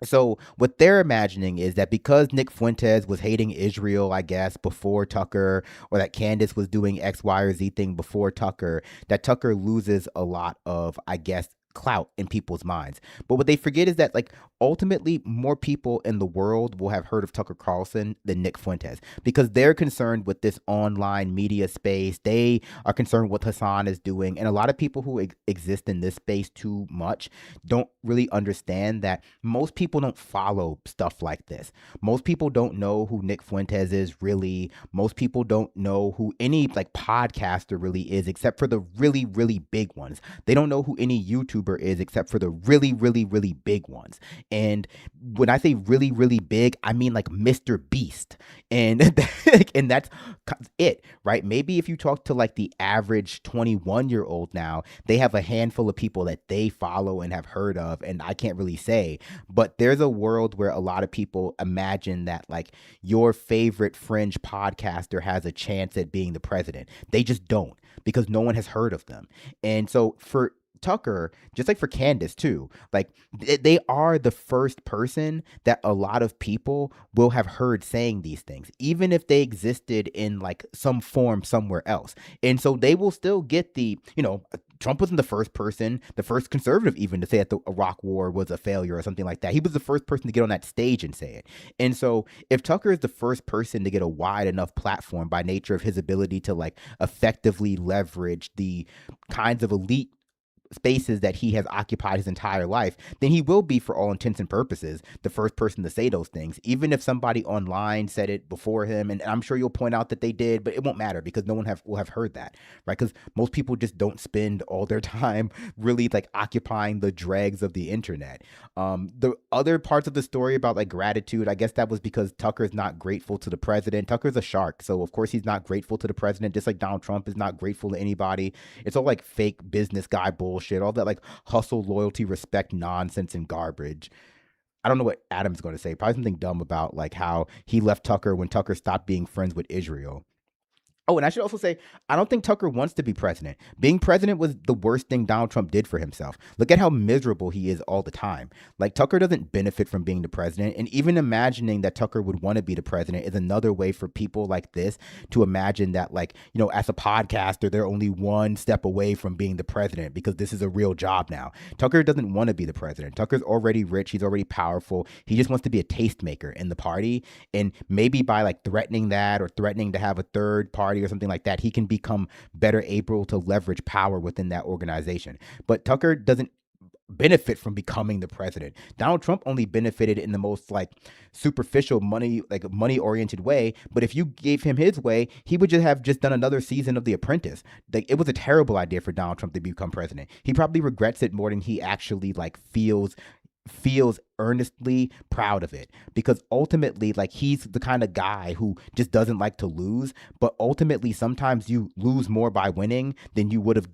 so what they're imagining is that because Nick Fuentes was hating Israel, I guess, before Tucker, or that Candace was doing X, Y, or Z thing before Tucker, that Tucker loses a lot of, I guess, clout in people's minds. But what they forget is that, like, ultimately more people in the world will have heard of Tucker Carlson than Nick Fuentes, because they're concerned with this online media space. They are concerned with what Hassan is doing. And a lot of people who exist in this space too much don't really understand that most people don't follow stuff like this. Most people don't know who Nick Fuentes is really. Most people don't know who any podcaster really is, except for the really, really big ones. They don't know who any YouTuber is except for the really, really, really big ones. And when I say really, really big, I mean like Mr. Beast. And that's it, right? Maybe if you talk to like the average 21-year-old now, they have a handful of people that they follow and have heard of, and I can't really say. But there's a world where a lot of people imagine that like your favorite fringe podcaster has a chance at being the president. They just don't, because no one has heard of them. And so for Tucker, just like for Candace too, like they are the first person that a lot of people will have heard saying these things, even if they existed in like some form somewhere else. And so they will still get the, Trump wasn't the first person, the first conservative even to say that the Iraq war was a failure or something like that. He was the first person to get on that stage and say it. And so if Tucker is the first person to get a wide enough platform by nature of his ability to like effectively leverage the kinds of elite spaces that he has occupied his entire life, then he will be, for all intents and purposes, the first person to say those things, even if somebody online said it before him. And I'm sure you'll point out that they did, but it won't matter because no one will have heard that, right? Because most people just don't spend all their time really like occupying the dregs of the internet. The other parts of the story about like gratitude, I guess that was because Tucker's not grateful to the president. Tucker's a shark, so of course he's not grateful to the president, just like Donald Trump is not grateful to anybody. It's all like fake business guy bullshit, all that like hustle, loyalty, respect nonsense and garbage. I don't know what Adam's going to say. Probably something dumb about like how he left Tucker when Tucker stopped being friends with Israel. Oh, and I should also say, I don't think Tucker wants to be president. Being president was the worst thing Donald Trump did for himself. Look at how miserable he is all the time. Like, Tucker doesn't benefit from being the president. And even imagining that Tucker would want to be the president is another way for people like this to imagine that, like, as a podcaster, they're only one step away from being the president because this is a real job now. Tucker doesn't want to be the president. Tucker's already rich. He's already powerful. He just wants to be a tastemaker in the party. And maybe by like threatening that or threatening to have a third party or something like that, he can become better able to leverage power within that organization. But Tucker doesn't benefit from becoming the president. Donald Trump only benefited in the most like superficial money oriented way. But if you gave him his way, he would just done another season of The Apprentice. Like, it was a terrible idea for Donald Trump to become president. He probably regrets it more than he actually like feels earnestly proud of it, because ultimately, like, he's the kind of guy who just doesn't like to lose. But ultimately, sometimes you lose more by winning than you would have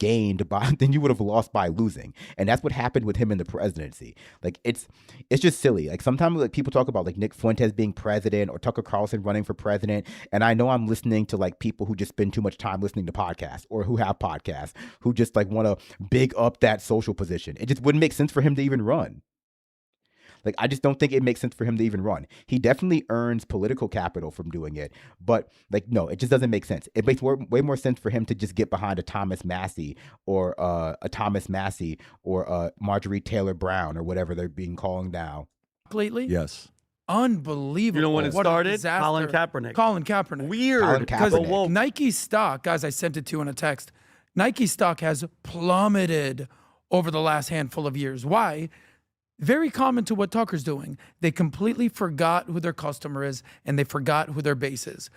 lost by losing. And that's what happened with him in the presidency. Like, it's just silly. Like, sometimes like people talk about like Nick Fuentes being president or Tucker Carlson running for president, and I know I'm listening to like people who just spend too much time listening to podcasts or who have podcasts who just like want to big up that social position. It just wouldn't make sense for him to even run. Like, I just don't think it makes sense for him to even run. He definitely earns political capital from doing it, but like, no, it just doesn't make sense. It makes way more sense for him to just get behind a Thomas Massey or Marjorie Taylor Brown or whatever they're being called now. Lately? Yes. Unbelievable. You know when it What a started? disaster. Colin Kaepernick. Colin Kaepernick. Weird. Colin Kaepernick. Because Nike stock, guys, I sent it to you in a text. Nike stock has plummeted over the last handful of years. Why? Very common to what Tucker's doing. They completely forgot who their customer is and they forgot who their base is.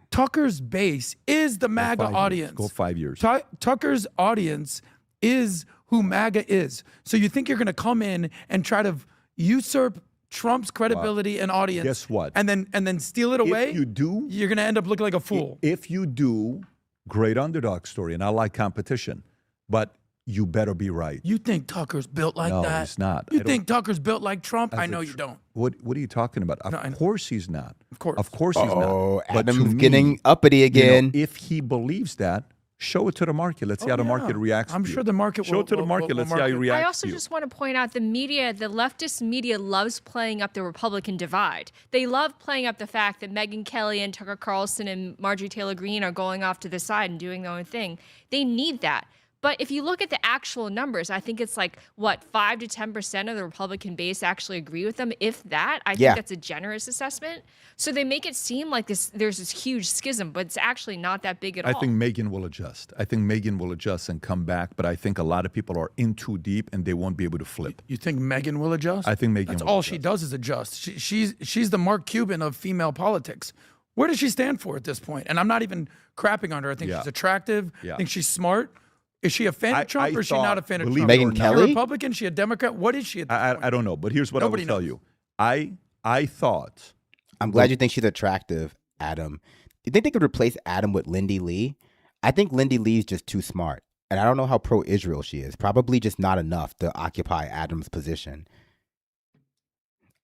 Tucker's base is the MAGA audience. Go 5 years. Tucker's audience is who MAGA is. So you think you're going to come in and try to usurp Trump's credibility and audience? Guess what? And then steal it away? If you do, you're going to end up looking like a fool. If you do, great underdog story, and I like competition, but you better be right. You think Tucker's built like that? No, he's not. You think Tucker's built like Trump? I know you don't. What are you talking about? Of course he's not. Of course. Of course he's not. Oh, But Adam's to getting me, uppity again. if he believes that, show it to the market. Let's see how the market reacts. I'm to sure you. the market show will. it to the market. Let's see how he reacts. I also to you. just want to point out the leftist media loves playing up the Republican divide. They love playing up the fact that Megyn Kelly and Tucker Carlson and Marjorie Taylor Greene are going off to the side and doing their own thing. They need that. But if you look at the actual numbers, I think it's like, 5 to 10% of the Republican base actually agree with them. If that, I think that's a generous assessment. So they make it seem like there's this huge schism, but it's actually not that big at all. I think Megyn will adjust. I think Megyn will adjust and come back. But I think a lot of people are in too deep and they won't be able to flip. You think Megyn will adjust? I think Megyn That's will all adjust. she does is adjust. She's the Mark Cuban of female politics. Where does she stand for at this point? And I'm not even crapping on her. I think she's attractive. I think she's smart. Is she a fan of Trump or is she not a fan of Trump? Megyn Kelly? Is she a Republican? Is she a Democrat? What is she at this point? I don't know. But here's what Nobody I will tell knows. you. I thought. I'm glad you think she's attractive, Adam. Do you think they could replace Adam with Lindy Lee? I think Lindy Lee's just too smart. And I don't know how pro-Israel she is. Probably just not enough to occupy Adam's position.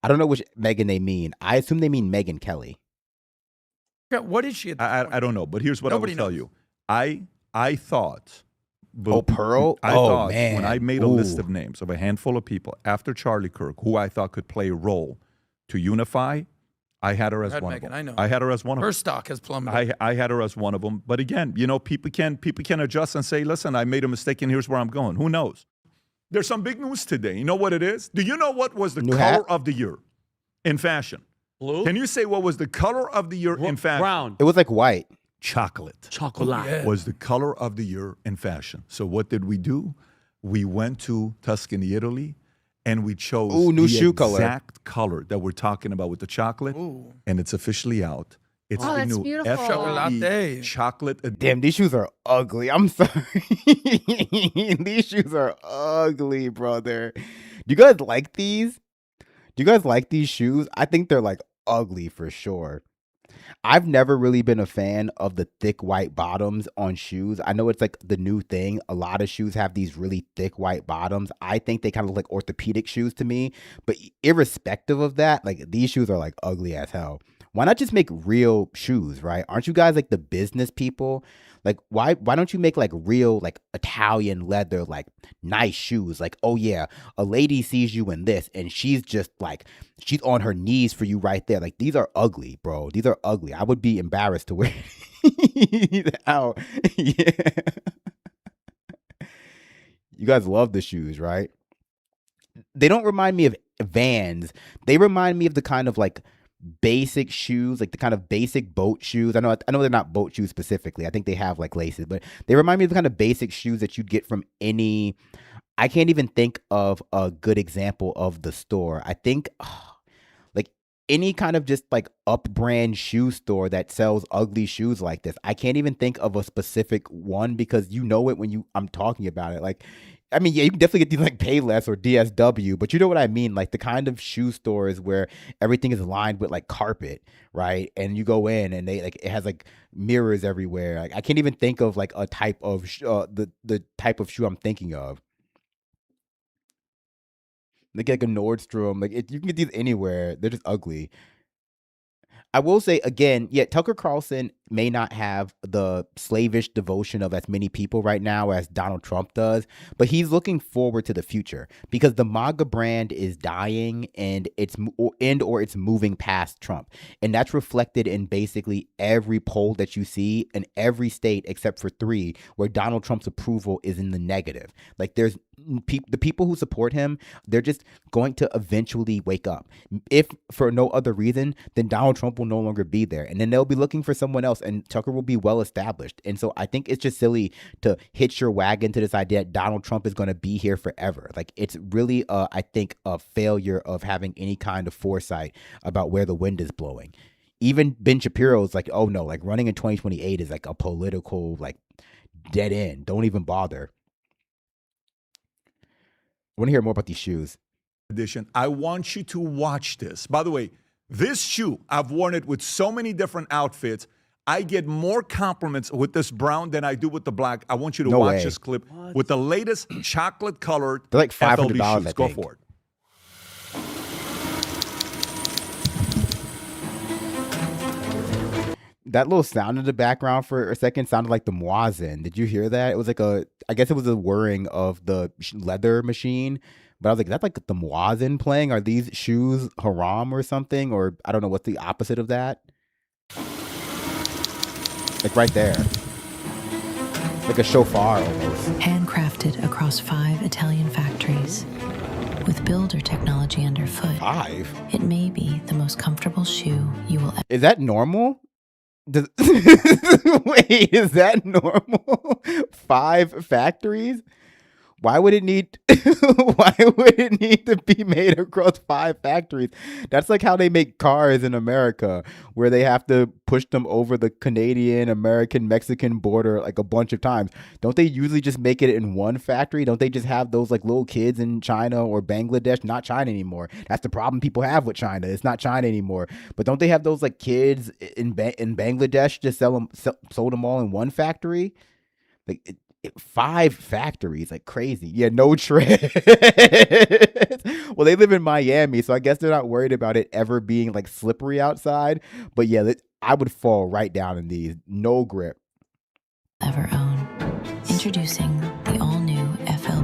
I don't know which Megyn they mean. I assume they mean Megyn Kelly. What is she at this point? I don't know. But here's what Nobody I will tell knows. you. I thought Oh, Pearl? I Oh, thought man. when I made a list Ooh. of names of a handful of people after Charlie Kirk who I thought could play a role to unify, I had her as Had one Megan, of them. I know. I had her as one of them. Her stock has plummeted. I had her as one of them. But again, you know, people can adjust and say, listen, I made a mistake and here's where I'm going. Who knows? There's some big news today. You know what it is? Do you know what was the New color hat? of the year in fashion? Blue? Can you say what was the color of the year in fashion? Brown. It was like white. Chocolate Chocolate. was the color of the year in fashion. So what did we do? We went to Tuscany, Italy, and we chose New the shoe color. exact color that we're talking about with the chocolate, and it's officially out. It's Oh, the that's new beautiful. Chocolate. chocolate. Damn, these shoes are ugly. I'm sorry. These shoes are ugly, brother. Do you guys like these? Do you guys like these shoes? I think they're like ugly for sure. I've never really been a fan of the thick white bottoms on shoes. I know it's like the new thing. A lot of shoes have these really thick white bottoms. I think they kind of look like orthopedic shoes to me. But irrespective of that, like these shoes are like ugly as hell. Why not just make real shoes, right? Aren't you guys like the business people? Like why don't you make like real like Italian leather like nice shoes? Like, oh yeah, a lady sees you in this and she's just like she's on her knees for you right there. Like these are ugly, bro. These are ugly. I would be embarrassed to wear these out. Yeah. You guys love the shoes, right? They don't remind me of Vans. They remind me of the kind of like basic shoes, like the kind of basic boat shoes. I know they're not boat shoes specifically. I think they have like laces, but they remind me of the kind of basic shoes that you'd get from any. I can't even think of a good example of the store. I think like any kind of just like up brand shoe store that sells ugly shoes like this. I can't even think of a specific one because you know it when I'm talking about it. Like, I mean, yeah, you can definitely get these like Payless or DSW, but you know what I mean? Like the kind of shoe stores where everything is lined with like carpet, right? And you go in and they like it has like mirrors everywhere. Like I can't even think of like a type of the type of shoe I'm thinking of. Like a Nordstrom, like you can get these anywhere. They're just ugly. I will say again, yeah, Tucker Carlson may not have the slavish devotion of as many people right now as Donald Trump does, but he's looking forward to the future because the MAGA brand is dying and it's moving past Trump. And that's reflected in basically every poll that you see in every state except for 3 where Donald Trump's approval is in the negative. Like there's the people who support him, they're just going to eventually wake up. If for no other reason, then Donald Trump will no longer be there. And then they'll be looking for someone else and Tucker will be well established. And so I think it's just silly to hitch your wagon to this idea that Donald Trump is going to be here forever. Like it's really, I think, a failure of having any kind of foresight about where the wind is blowing. Even Ben Shapiro is like, oh no, like running in 2028 is like a political, like dead end. Don't even bother. I want to hear more about these shoes. Edition. I want you to watch this. By the way, this shoe, I've worn it with so many different outfits. I get more compliments with this brown than I do with the black. I want you to No watch way. this clip with the latest chocolate colored They're like $500, FLB shoes. I Go think. for it. That little sound in the background for a second sounded like the Muazzin. Did you hear that? It was like I guess it was a whirring of the leather machine. But I was like, that's like the Muazzin playing? Are these shoes haram or something? Or I don't know, what's the opposite of that? Like right there. Like a shofar almost. Handcrafted across 5 Italian factories. With builder technology underfoot, 5? it may be the most comfortable shoe you will ever. Is that normal? Wait, is that normal? 5 factories? Why would it need to be made across 5 factories? That's like how they make cars in America, where they have to push them over the Canadian, American, Mexican border like a bunch of times. Don't they usually just make it in one factory? Don't they just have those like little kids in China or Bangladesh? Not China anymore. That's the problem people have with China. It's not China anymore. But don't they have those like kids in Bangladesh just sold them all in one factory? Like 5 factories, like crazy. Yeah, no tread. Well, they live in Miami, so I guess they're not worried about it ever being like slippery outside. But yeah, I would fall right down in these. No grip. Ever own. Introducing the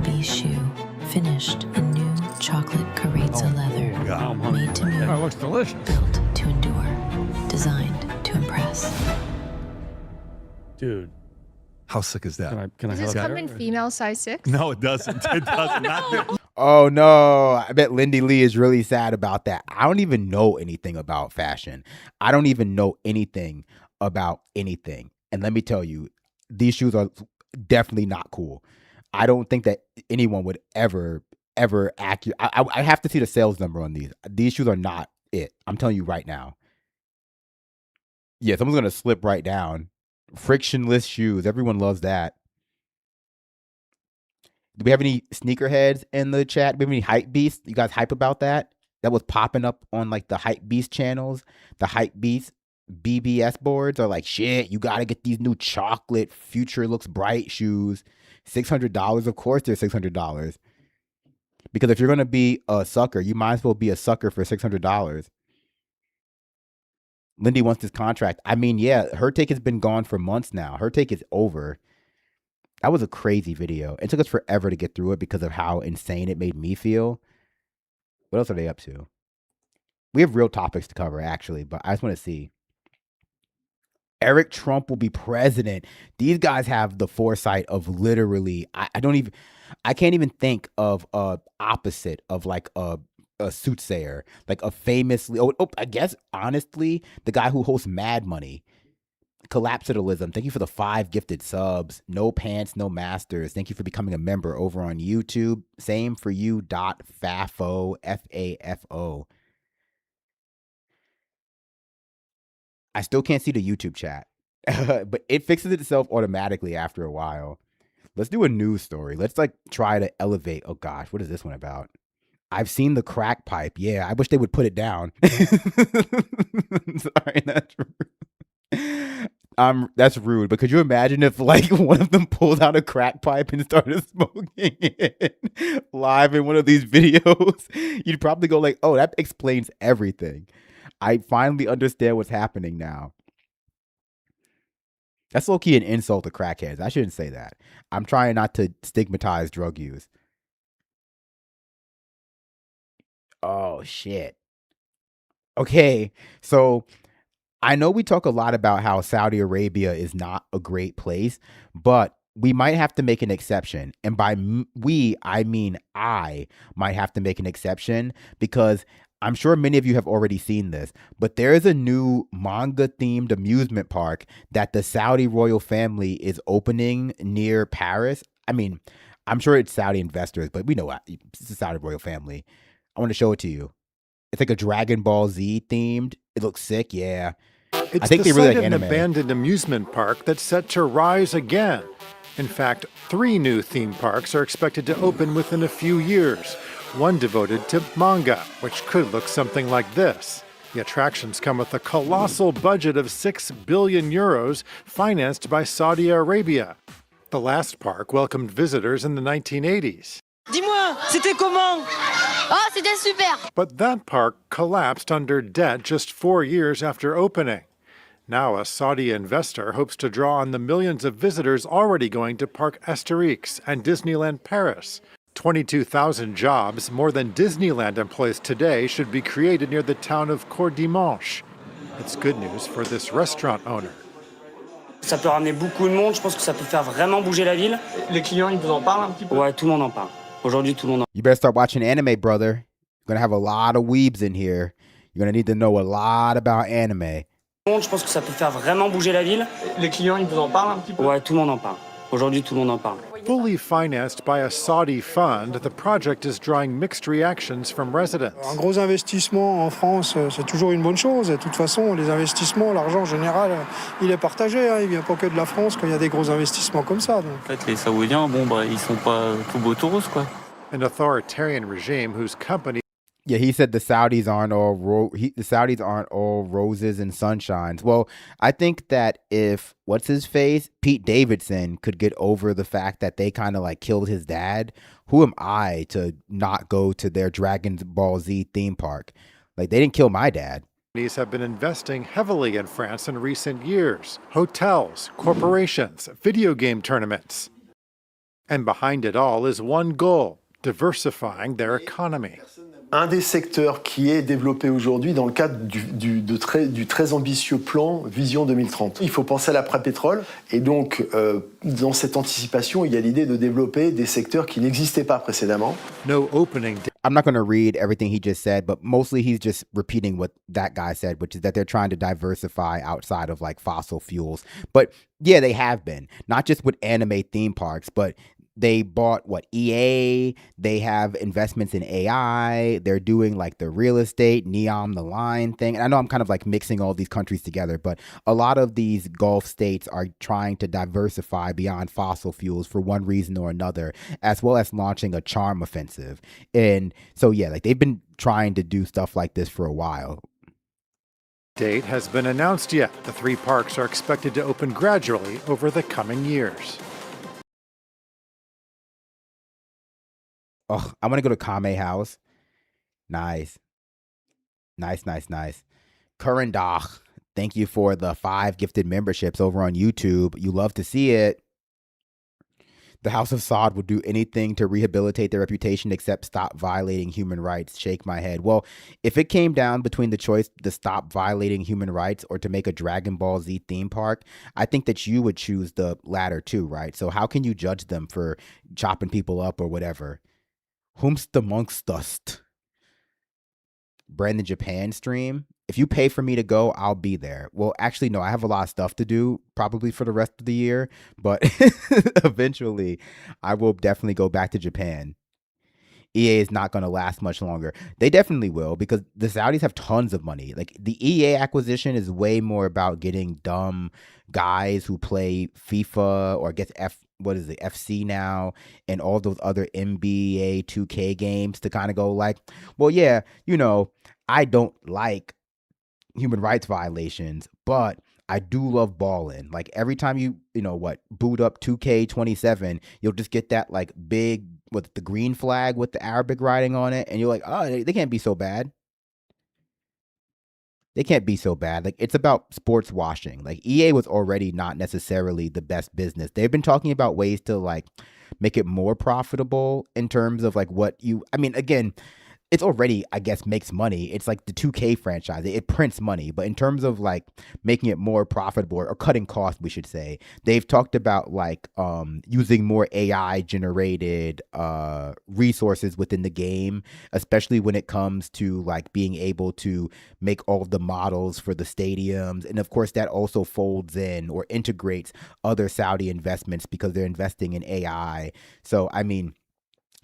bee shoe, finished in new chocolate Carezza leather, made to move, Oh, it looks delicious. built to endure, designed to impress. Dude, How sick is that? can I Does have this a come pair? in female size 6? No, it doesn't. It doesn't. Not this. Oh no, I bet Lindy Lee is really sad about that. I don't even know anything about fashion. I don't even know anything about anything. And let me tell you, these shoes are definitely not cool. I don't think that anyone would ever accurate. I have to see the sales number on these. These shoes are not it. I'm telling you right now. Yeah, someone's gonna slip right down. Frictionless shoes. Everyone loves that. Do we have any sneakerheads in the chat? Do we have any hype beasts? You guys hype about that? That was popping up on like the hype beast channels. The hype beast BBS boards are like, shit, you gotta get these new chocolate future looks bright shoes. $600. Of course they're $600. Because if you're gonna be a sucker, you might as well be a sucker for $600. Lindy wants this contract. I mean, yeah, her take has been gone for months now. Her take is over. That was a crazy video. It took us forever to get through it because of how insane it made me feel. What else are they up to? We have real topics to cover, actually, but I just want to see. Eric Trump will be president. These guys have the foresight of literally, I can't even think of a opposite of like a soothsayer, like a famously, I guess, honestly, the guy who hosts Mad Money. Collapsitalism, thank you for the 5 gifted subs. No Pants, No Masters, thank you for becoming a member over on YouTube. Same for you, .fafo, F-A-F-O. I still can't see the YouTube chat, but it fixes itself automatically after a while. Let's do a news story. Let's like try to elevate. Oh gosh, what is this one about? I've seen the crack pipe. Yeah, I wish they would put it down. Sorry, that's rude. That's rude, but could you imagine if like one of them pulled out a crack pipe and started smoking it live in one of these videos? You'd probably go like, oh, that explains everything. I finally understand what's happening now. That's low-key an insult to crackheads. I shouldn't say that. I'm trying not to stigmatize drug use. Oh, shit. Okay, so I know we talk a lot about how Saudi Arabia is not a great place, but we might have to make an exception. And by we, I mean I might have to make an exception because I'm sure many of you have already seen this, but there is a new manga-themed amusement park that the Saudi royal family is opening near Paris. I mean, I'm sure it's Saudi investors, but we know it's the Saudi royal family. I want to show it to you. It's like a Dragon Ball Z themed. It looks sick, yeah. It's I think the they really site like of an anime. abandoned amusement park that's set to rise again. In fact, 3 new theme parks are expected to open within a few years. One devoted to manga, which could look something like this. The attractions come with a colossal budget of 6 billion euros, financed by Saudi Arabia. The last park welcomed visitors in the 1980s. Dis-moi, c'était comment? Oh, c'était super! But that park collapsed under debt just 4 years after opening. Now a Saudi investor hopes to draw on the millions of visitors already going to Parc Asterix and Disneyland Paris. 22,000 jobs, more than Disneyland employs today, should be created near the town of Courdimanche. It's good news for this restaurant owner. Ça peut ramener beaucoup de monde, je pense que ça peut faire vraiment bouger la ville. Les clients, ils vous en parlent un petit peu? Ouais, tout le monde en parle. Aujourd'hui, tout le monde en parle. You better start watching anime, brother. You're gonna have a lot of weebs in here. You're gonna need to know a lot about anime. Je pense que ça peut faire vraiment bouger la ville. Les clients, ils vous en parlent un petit peu? Ouais, tout le monde en parle. Aujourd'hui, tout le monde en parle. Fully financed by a Saudi fund, the project is drawing mixed reactions from residents. Un gros investissement en France, c'est toujours une bonne chose. Et de toute façon, les investissements, l'argent en général, il est partagé. Hein. Il ne vient pas que de la France quand il y a des gros investissements comme ça. Donc. En fait, les Saoudiens, bon, bah, ils sont pas tout beau tout rose, quoi. An authoritarian regime whose company. Yeah, he said the Saudis aren't all roses and sunshines. Well, I think that if what's his face, Pete Davidson, could get over the fact that they kind of like killed his dad, who am I to not go to their Dragon Ball Z theme park? Like they didn't kill my dad. Have been investing heavily in France in recent years. Hotels, corporations, video game tournaments. And behind it all is one goal: diversifying their economy. Un des secteurs qui est développé aujourd'hui dans le cadre du très ambitieux plan Vision 2030. Il faut penser à l'après-pétrole et donc dans cette anticipation, il y a l'idée de développer des secteurs qui n'existaient pas précédemment. No opening. I'm not going to read everything he just said, but mostly he's just repeating what that guy said, which is that they're trying to diversify outside of like fossil fuels. But yeah, they have been, not just with anime theme parks, but they bought EA, they have investments in AI, they're doing like the real estate, Neon the Line thing. And I know I'm kind of like mixing all these countries together, but a lot of these Gulf states are trying to diversify beyond fossil fuels for one reason or another, as well as launching a charm offensive. And so, yeah, like they've been trying to do stuff like this for a while. Date has been announced yet. The 3 parks are expected to open gradually over the coming years. Oh, I want to go to Kame House. Nice. Nice. Kurendach, thank you for the 5 gifted memberships over on YouTube. You love to see it. The House of Saud will do anything to rehabilitate their reputation except stop violating human rights. Shake my head. Well, if it came down between the choice to stop violating human rights or to make a Dragon Ball Z theme park, I think that you would choose the latter too, right? So how can you judge them for chopping people up or whatever? Whomst amongst us? Brandon Japan stream. If you pay for me to go, I'll be there. Well, actually, no, I have a lot of stuff to do probably for the rest of the year, but eventually I will definitely go back to Japan. EA is not going to last much longer. They definitely will because the Saudis have tons of money. Like the EA acquisition is way more about getting dumb guys who play FIFA or gets FC now and all those other NBA 2K games to kind of go like, well, yeah, I don't like human rights violations, but I do love balling. Like every time you boot up 2K27, you'll just get that like big with the green flag with the Arabic writing on it, and you're like, oh, they can't be so bad. They can't be so bad. Like it's about sports washing. Like EA was already not necessarily the best business. They've been talking about ways to like make it more profitable in terms of like again, it's already, I guess, makes money. It's like the 2K franchise. It prints money. But in terms of like making it more profitable or cutting costs, we should say, they've talked about like using more AI generated resources within the game, especially when it comes to like being able to make all of the models for the stadiums. And of course, that also folds in or integrates other Saudi investments because they're investing in AI. So, I mean,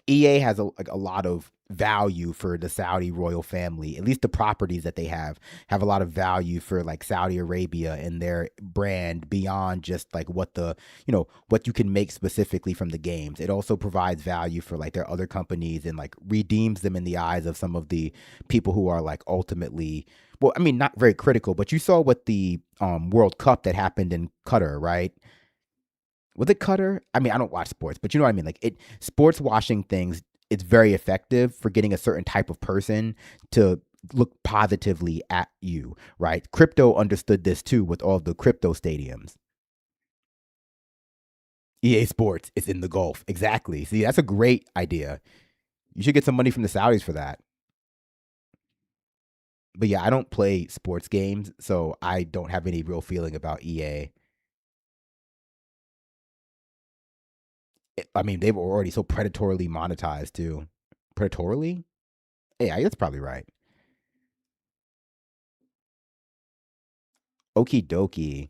EA has a lot of value for the Saudi royal family. At least the properties that they have a lot of value for like Saudi Arabia and their brand beyond just like what what you can make specifically from the games. It also provides value for like their other companies and like redeems them in the eyes of some of the people who are like ultimately, well, I mean, not very critical, but you saw what the World Cup that happened in Qatar, right? Was it Qatar? I mean, I don't watch sports, but you know what I mean? Like sports washing things, it's very effective for getting a certain type of person to look positively at you, right? Crypto understood this too with all the crypto stadiums. EA Sports is in the Gulf. Exactly. See, that's a great idea. You should get some money from the Saudis for that. But yeah, I don't play sports games, so I don't have any real feeling about EA. I mean, they were already so predatorily monetized too. Predatorily? Yeah, that's probably right. Okie dokie.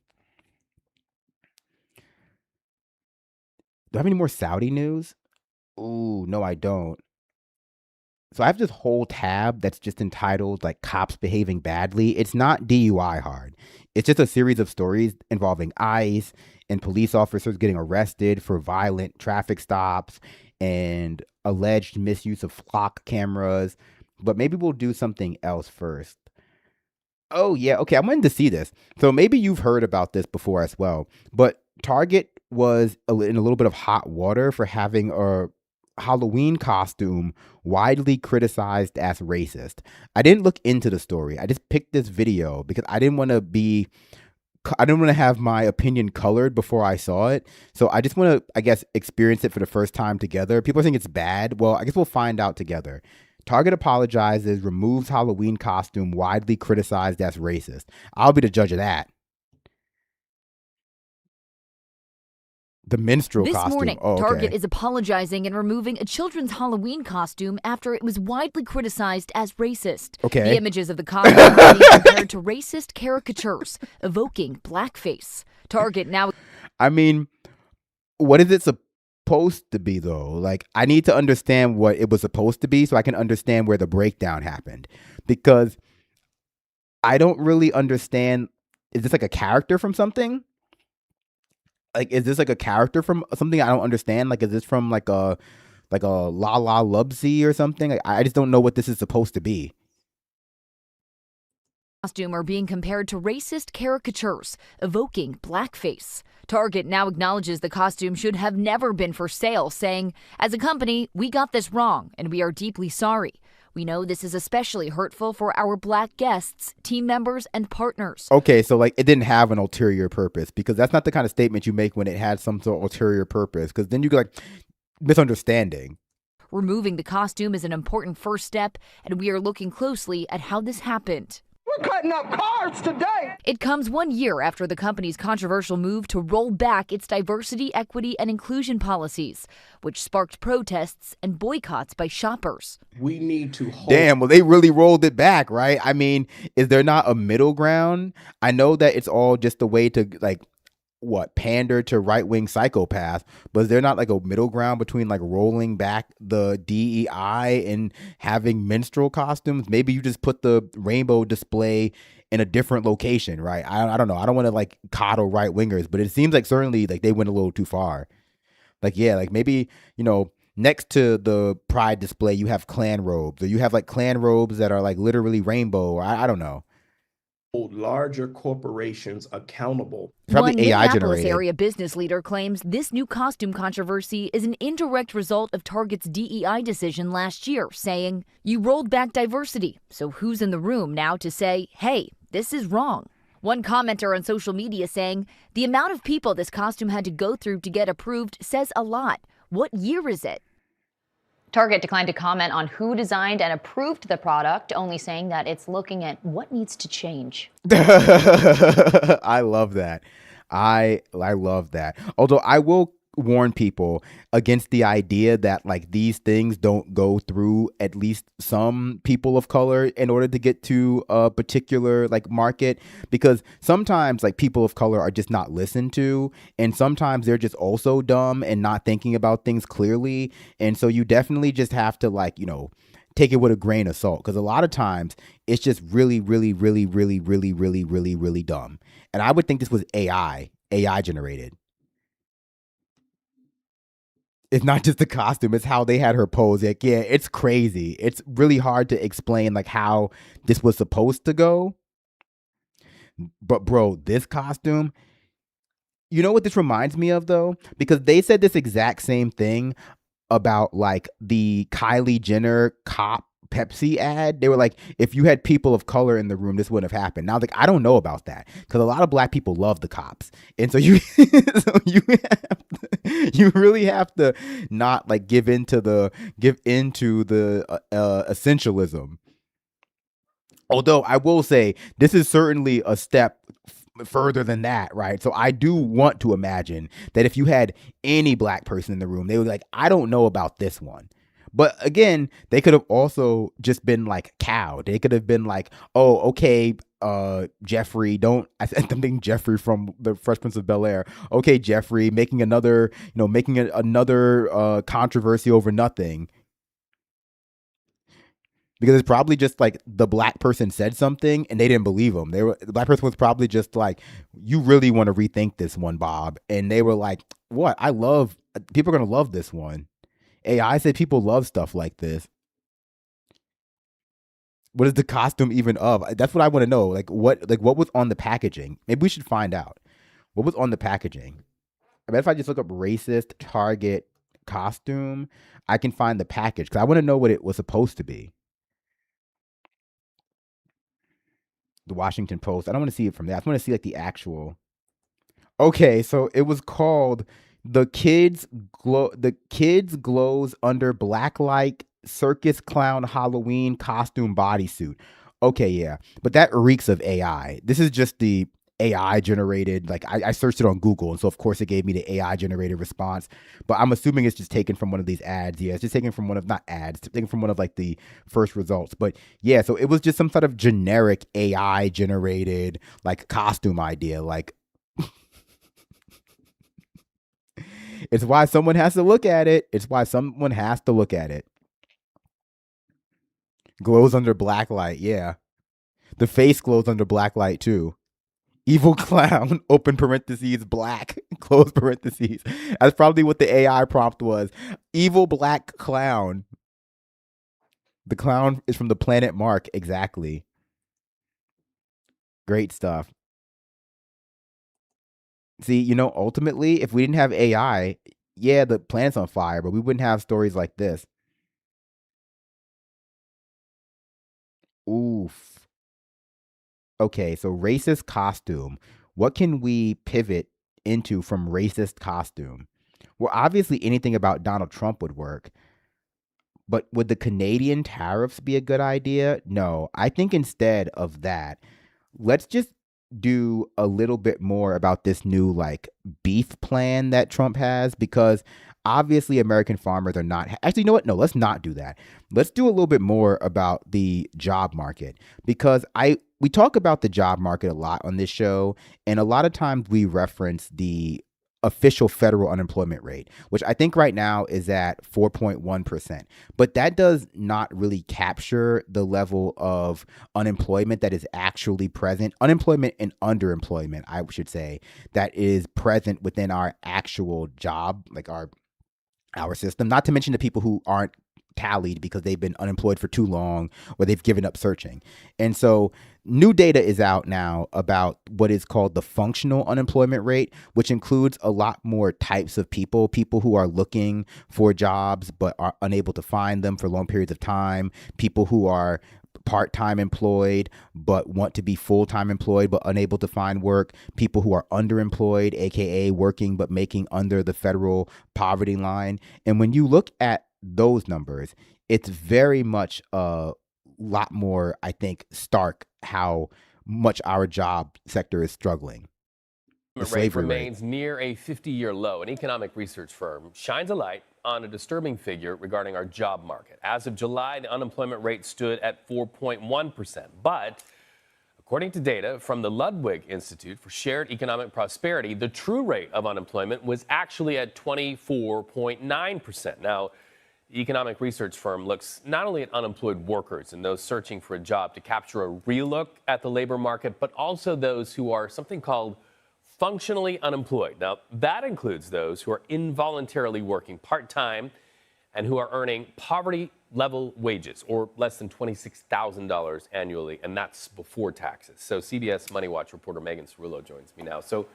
Do I have any more Saudi news? Ooh, no, I don't. So I have this whole tab that's just entitled like cops behaving badly. It's not DUI hard. It's just a series of stories involving ICE and police officers getting arrested for violent traffic stops and alleged misuse of flock cameras. But maybe we'll do something else first. Oh, yeah. Okay, I wanted to see this. So maybe you've heard about this before as well. But Target was in a little bit of hot water for having a Halloween costume widely criticized as racist. I didn't look into the story. I just picked this video because I didn't want to be I didn't want to have my opinion colored before I saw it. So I just want to, I guess, experience it for the first time together. People think it's bad. Well, I guess we'll find out together. Target apologizes, removes Halloween costume widely criticized as racist. I'll be the judge of that. The minstrel this costume. morning, Oh, okay. Target is apologizing and removing a children's Halloween costume after it was widely criticized as racist. Okay. The images of the costume are being compared to racist caricatures, evoking blackface. Target now... I mean, what is it supposed to be, though? Like, I need to understand what it was supposed to be so I can understand where the breakdown happened. Because I don't really understand. Is this like a character from something? Like, is this like a character from something I don't understand? Like, is this from like a La La Lubsy or something? Like, I just don't know what this is supposed to be. Costume are being compared to racist caricatures, evoking blackface. Target now acknowledges the costume should have never been for sale, saying, "As a company, we got this wrong, and we are deeply sorry. We know this is especially hurtful for our Black guests, team members, and partners." Okay, so like it didn't have an ulterior purpose, because that's not the kind of statement you make when it had some sort of ulterior purpose, because then you go like misunderstanding. Removing the costume is an important first step, and we are looking closely at how this happened. We're cutting up cards today. It comes 1 year after the company's controversial move to roll back its diversity, equity, and inclusion policies, which sparked protests and boycotts by shoppers. We need to hold. Damn, well, they really rolled it back, right? I mean, is there not a middle ground? I know that it's all just a way to like pander to right-wing psychopaths, but is there not like a middle ground between like rolling back the DEI and having minstrel costumes? Maybe you just put the rainbow display in a different location, right? I don't know. I don't want to like coddle right-wingers, but it seems like certainly like they went a little too far. Like, yeah, like maybe, you know, next to the pride display, you have Klan robes, or you have like Klan robes that are like literally rainbow, or I don't know. Hold larger corporations accountable. Probably One AI Minneapolis generated. area business leader claims this new costume controversy is an indirect result of Target's DEI decision last year, saying, "You rolled back diversity, so who's in the room now to say, hey, this is wrong?" One commenter on social media saying, "The amount of people this costume had to go through to get approved says a lot. What year is it?" Target declined to comment on who designed and approved the product, only saying that it's looking at what needs to change. I love that. I love that. Although I will warn people against the idea that like these things don't go through at least some people of color in order to get to a particular like market, because sometimes like people of color are just not listened to, and sometimes they're just also dumb and not thinking about things clearly. And so you definitely just have to like, you know, take it with a grain of salt, because a lot of times it's just really dumb. And I would think this was AI generated. It's not just the costume, it's how they had her pose. Like, yeah, it's crazy. It's really hard to explain like how this was supposed to go. But bro, this costume, you know what this reminds me of though? Because they said this exact same thing about like the Kylie Jenner cop Pepsi ad. They were like, if you had people of color in the room, this wouldn't have happened. Now, like, I don't know about that, because a lot of black people love the cops, and so you you really have to not like give into the essentialism. Although I will say this is certainly a step further than that, right? So I do want to imagine that if you had any black person in the room, they would be like, I don't know about this one. But again, they could have also just been like cowed. They could have been like, oh, okay, Jeffrey, I'm thinking Jeffrey from the Fresh Prince of Bel-Air. Okay, Jeffrey, making another controversy over nothing. Because it's probably just like the black person said something and they didn't believe him. The black person was probably just like, you really want to rethink this one, Bob. And they were like, what? People are going to love this one. AI said people love stuff like this. What is the costume even of? That's what I want to know. Like what was on the packaging? Maybe we should find out. What was on the packaging? I bet if I just look up racist Target costume, I can find the package, because I want to know what it was supposed to be. The Washington Post. I don't want to see it from there. I want to see like the actual. Okay, so it was called The Kids Glows Under Blacklight Circus Clown Halloween Costume Bodysuit. Okay, yeah. But that reeks of AI. This is just the AI generated, like I searched it on Google, and so of course it gave me the AI generated response. But I'm assuming it's just taken from one of these ads. Yeah, it's just taken from one of, not ads, taken from one of like the first results. But yeah, so it was just some sort of generic AI generated like costume idea. Like it's why someone has to look at it. It's why someone has to look at it. Glows under black light, yeah. The face glows under black light too. Evil clown, open parentheses, black, close parentheses. That's probably what the AI prompt was. Evil black clown. The clown is from the planet Mark, exactly. Great stuff. See, you know, ultimately, if we didn't have AI, yeah, the planet's on fire, but we wouldn't have stories like this. Oof. Okay, so racist costume. What can we pivot into from racist costume? Well, obviously anything about Donald Trump would work. But would the Canadian tariffs be a good idea? No. I think instead of that, let's just do a little bit more about this new like beef plan that Trump has, because obviously American farmers are not actually, you know what? No, let's not do that. Let's do a little bit more about the job market, because we talk about the job market a lot on this show, and a lot of times we reference the official federal unemployment rate, which I think right now is at 4.1%. But that does not really capture the level of unemployment that is actually present, unemployment and underemployment, I should say, that is present within our actual job, like our system, not to mention the people who aren't tallied because they've been unemployed for too long or they've given up searching. And so new data is out now about what is called the functional unemployment rate, which includes a lot more types of people who are looking for jobs but are unable to find them for long periods of time, people who are part-time employed but want to be full-time employed but unable to find work, people who are underemployed, aka working but making under the federal poverty line. And when you look at those numbers, it's very much a lot more, I think, stark how much our job sector is struggling. The slavery rate remains near a 50-year low. An economic research firm shines a light on a disturbing figure regarding our job market. As of July, the unemployment rate stood at 4.1%. But according to data from the Ludwig Institute for Shared Economic Prosperity, the true rate of unemployment was actually at 24.9%. Now, the economic research firm looks not only at unemployed workers and those searching for a job to capture a real look at the labor market, but also those who are something called functionally unemployed. Now, that includes those who are involuntarily working part-time and who are earning poverty-level wages, or less than $26,000 annually, and that's before taxes. So CBS Money Watch reporter Megan Cerullo joins me now. So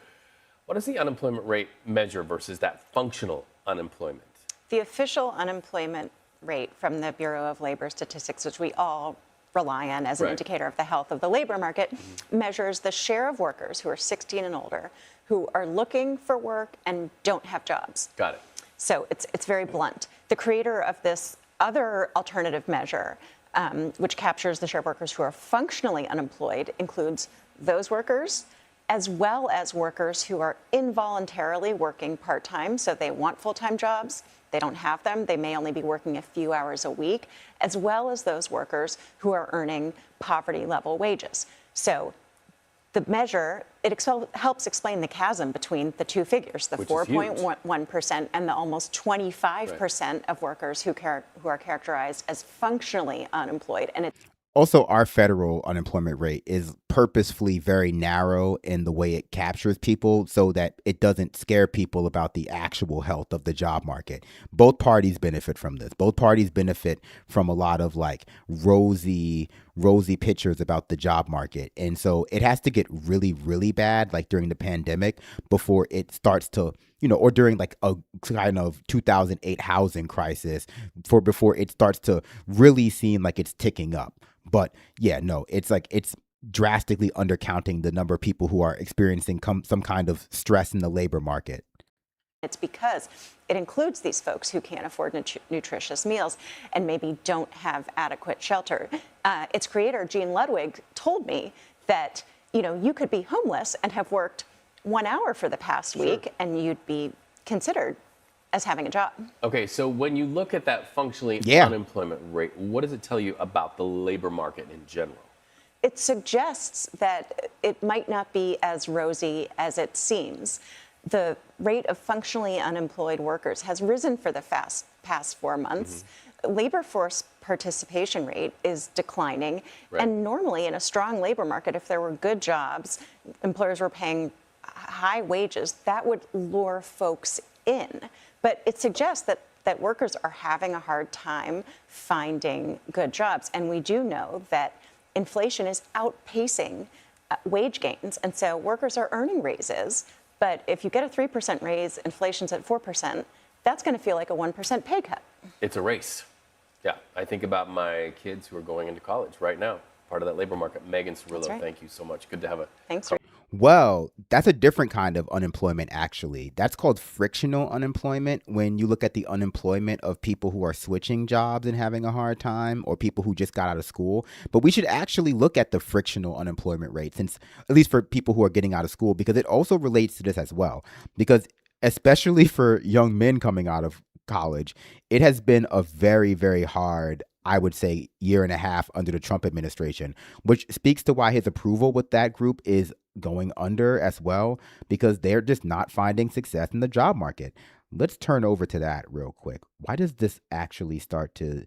what does the unemployment rate measure versus that functional unemployment? The official unemployment rate from the Bureau of Labor Statistics, which we all rely on as an indicator of the health of the labor market, measures the share of workers who are 16 and older who are looking for work and don't have jobs. Got it. So it's very blunt. The creator of this other alternative measure, which captures the share of workers who are functionally unemployed, includes those workers as well as workers who are involuntarily working part-time, so they want full-time jobs. They don't have them. They may only be working a few hours a week, as well as those workers who are earning poverty-level wages. So the measure, it helps explain the chasm between the two figures, the 4.1% and the almost 25% of workers who are characterized as functionally unemployed. And it's also, our federal unemployment rate is purposefully very narrow in the way it captures people so that it doesn't scare people about the actual health of the job market. Both parties benefit from this. Both parties benefit from a lot of like rosy pictures about the job market. And so it has to get really, really bad, like during the pandemic, before it starts to, or during like a kind of 2008 housing crisis, before it starts to really seem like it's ticking up. But yeah, no, it's drastically undercounting the number of people who are experiencing some kind of stress in the labor market. It's because it includes these folks who can't afford nutritious meals and maybe don't have adequate shelter. Its creator, Gene Ludwig, told me that, you could be homeless and have worked 1 hour for the past week and you'd be considered as having a job. Okay, so when you look at that functionally unemployment rate, what does it tell you about the labor market in general? It suggests that it might not be as rosy as it seems. The rate of functionally unemployed workers has risen for the past 4 months. Labor force participation rate is declining. Right. And normally in a strong labor market, if there were good jobs, employers were paying high wages, that would lure folks in. But it suggests that workers are having a hard time finding good jobs. And we do know that inflation is outpacing wage gains. And so workers are earning raises. But if you get a 3% raise, inflation's at 4%, that's going to feel like a 1% pay cut. It's a race. Yeah, I think about my kids who are going into college right now, part of that labor market. Megan Cirillo, right. Thank you so much. Good to have a Thanks. Well, that's a different kind of unemployment, actually. That's called frictional unemployment, when you look at the unemployment of people who are switching jobs and having a hard time, or people who just got out of school. But we should actually look at the frictional unemployment rate, since, at least for people who are getting out of school, because it also relates to this as well. Because especially for young men coming out of college, it has been a very, very hard, I would say, year and a half under the Trump administration, which speaks to why his approval with that group is going under as well, because they're just not finding success in the job market. Let's turn over to that real quick. Why does this actually start to...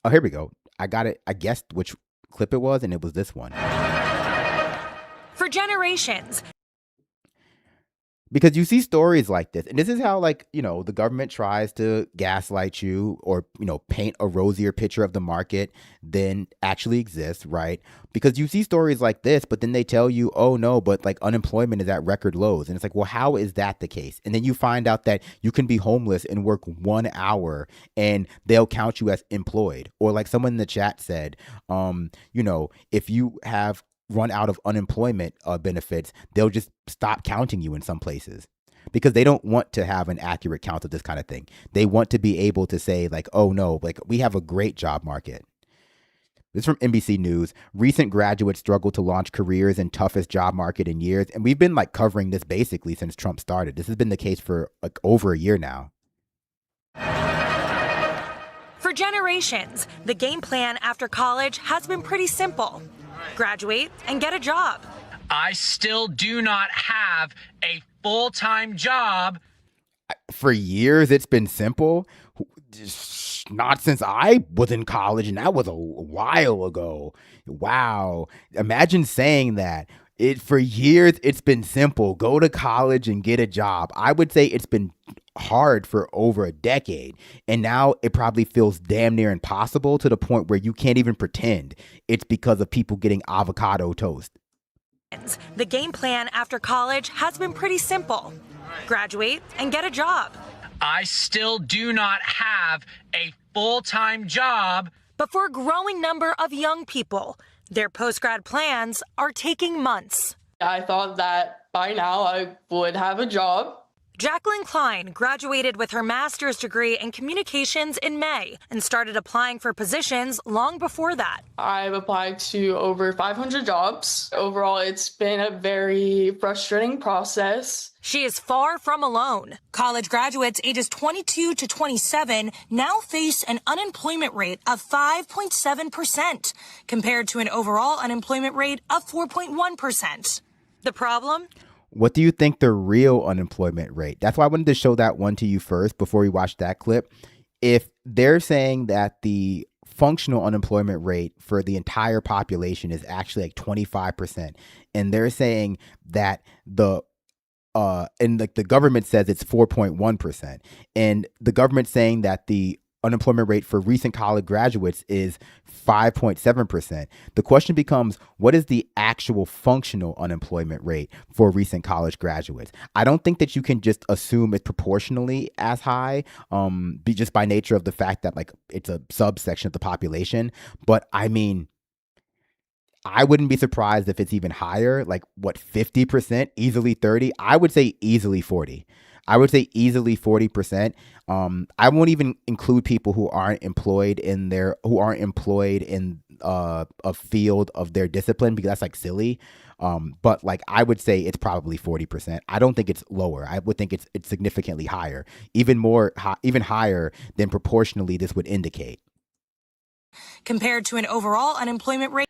Oh, here we go. I got it. I guessed which clip it was, and it was this one. For generations. Because you see stories like this, and this is how, the government tries to gaslight you or, paint a rosier picture of the market than actually exists, right? Because you see stories like this, but then they tell you, oh no, but unemployment is at record lows. And it's like, well, how is that the case? And then you find out that you can be homeless and work 1 hour and they'll count you as employed. Or like someone in the chat said, if you have run out of unemployment benefits, they'll just stop counting you in some places, because they don't want to have an accurate count of this kind of thing. They want to be able to say oh no, we have a great job market. This is from NBC News. Recent graduates struggle to launch careers in toughest job market in years. And we've been covering this basically since Trump started. This has been the case for over a year now. For generations, the game plan after college has been pretty simple. Graduate and get a job. I still do not have a full-time job. For years, it's been simple. Not since I was in college, and that was a while ago. Wow. Imagine saying that. For years, it's been simple. Go to college and get a job. I would say it's been hard for over a decade. And now it probably feels damn near impossible, to the point where you can't even pretend it's because of people getting avocado toast. The game plan after college has been pretty simple. Graduate and get a job. I still do not have a full-time job. But for a growing number of young people, their post-grad plans are taking months. I thought that by now I would have a job. Jacqueline Klein graduated with her master's degree in communications in May and started applying for positions long before that. I've applied to over 500 jobs. Overall, it's been a very frustrating process. She is far from alone. College graduates ages 22 to 27 now face an unemployment rate of 5.7% compared to an overall unemployment rate of 4.1%. The problem? What do you think the real unemployment rate? That's why I wanted to show that one to you first before we watch that clip. If they're saying that the functional unemployment rate for the entire population is actually 25%, and they're saying that the government says it's 4.1%, and the government saying that the unemployment rate for recent college graduates is 5.7%. The question becomes, what is the actual functional unemployment rate for recent college graduates? I don't think that you can just assume it's proportionally as high, just by nature of the fact that it's a subsection of the population. But I mean, I wouldn't be surprised if it's even higher, like what, 50%, easily 30. I would say easily 40. I would say easily 40%. I won't even include people who aren't employed in a field of their discipline, because that's like silly. But like I would say it's probably 40%. I don't think it's lower. I would think it's significantly higher, even higher than proportionally this would indicate. Compared to an overall unemployment rate.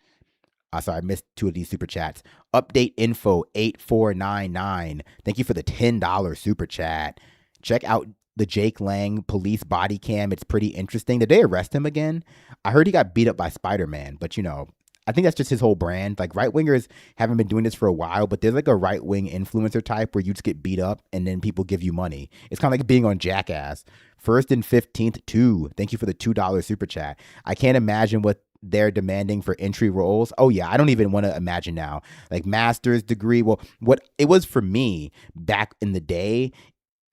Sorry, I missed 2 of these super chats. Update info 8499. Thank you for the $10 super chat. Check out the Jake Lang police body cam. It's pretty interesting. Did they arrest him again? I heard he got beat up by Spider-Man, but I think that's just his whole brand. Like, right wingers haven't been doing this for a while, but there's like a right wing influencer type where you just get beat up and then people give you money. It's kind of like being on Jackass. First and 15th 2. Thank you for the $2 super chat. I can't imagine what they're demanding for entry roles. Oh yeah, I don't even want to imagine now. Like master's degree. Well, what it was for me back in the day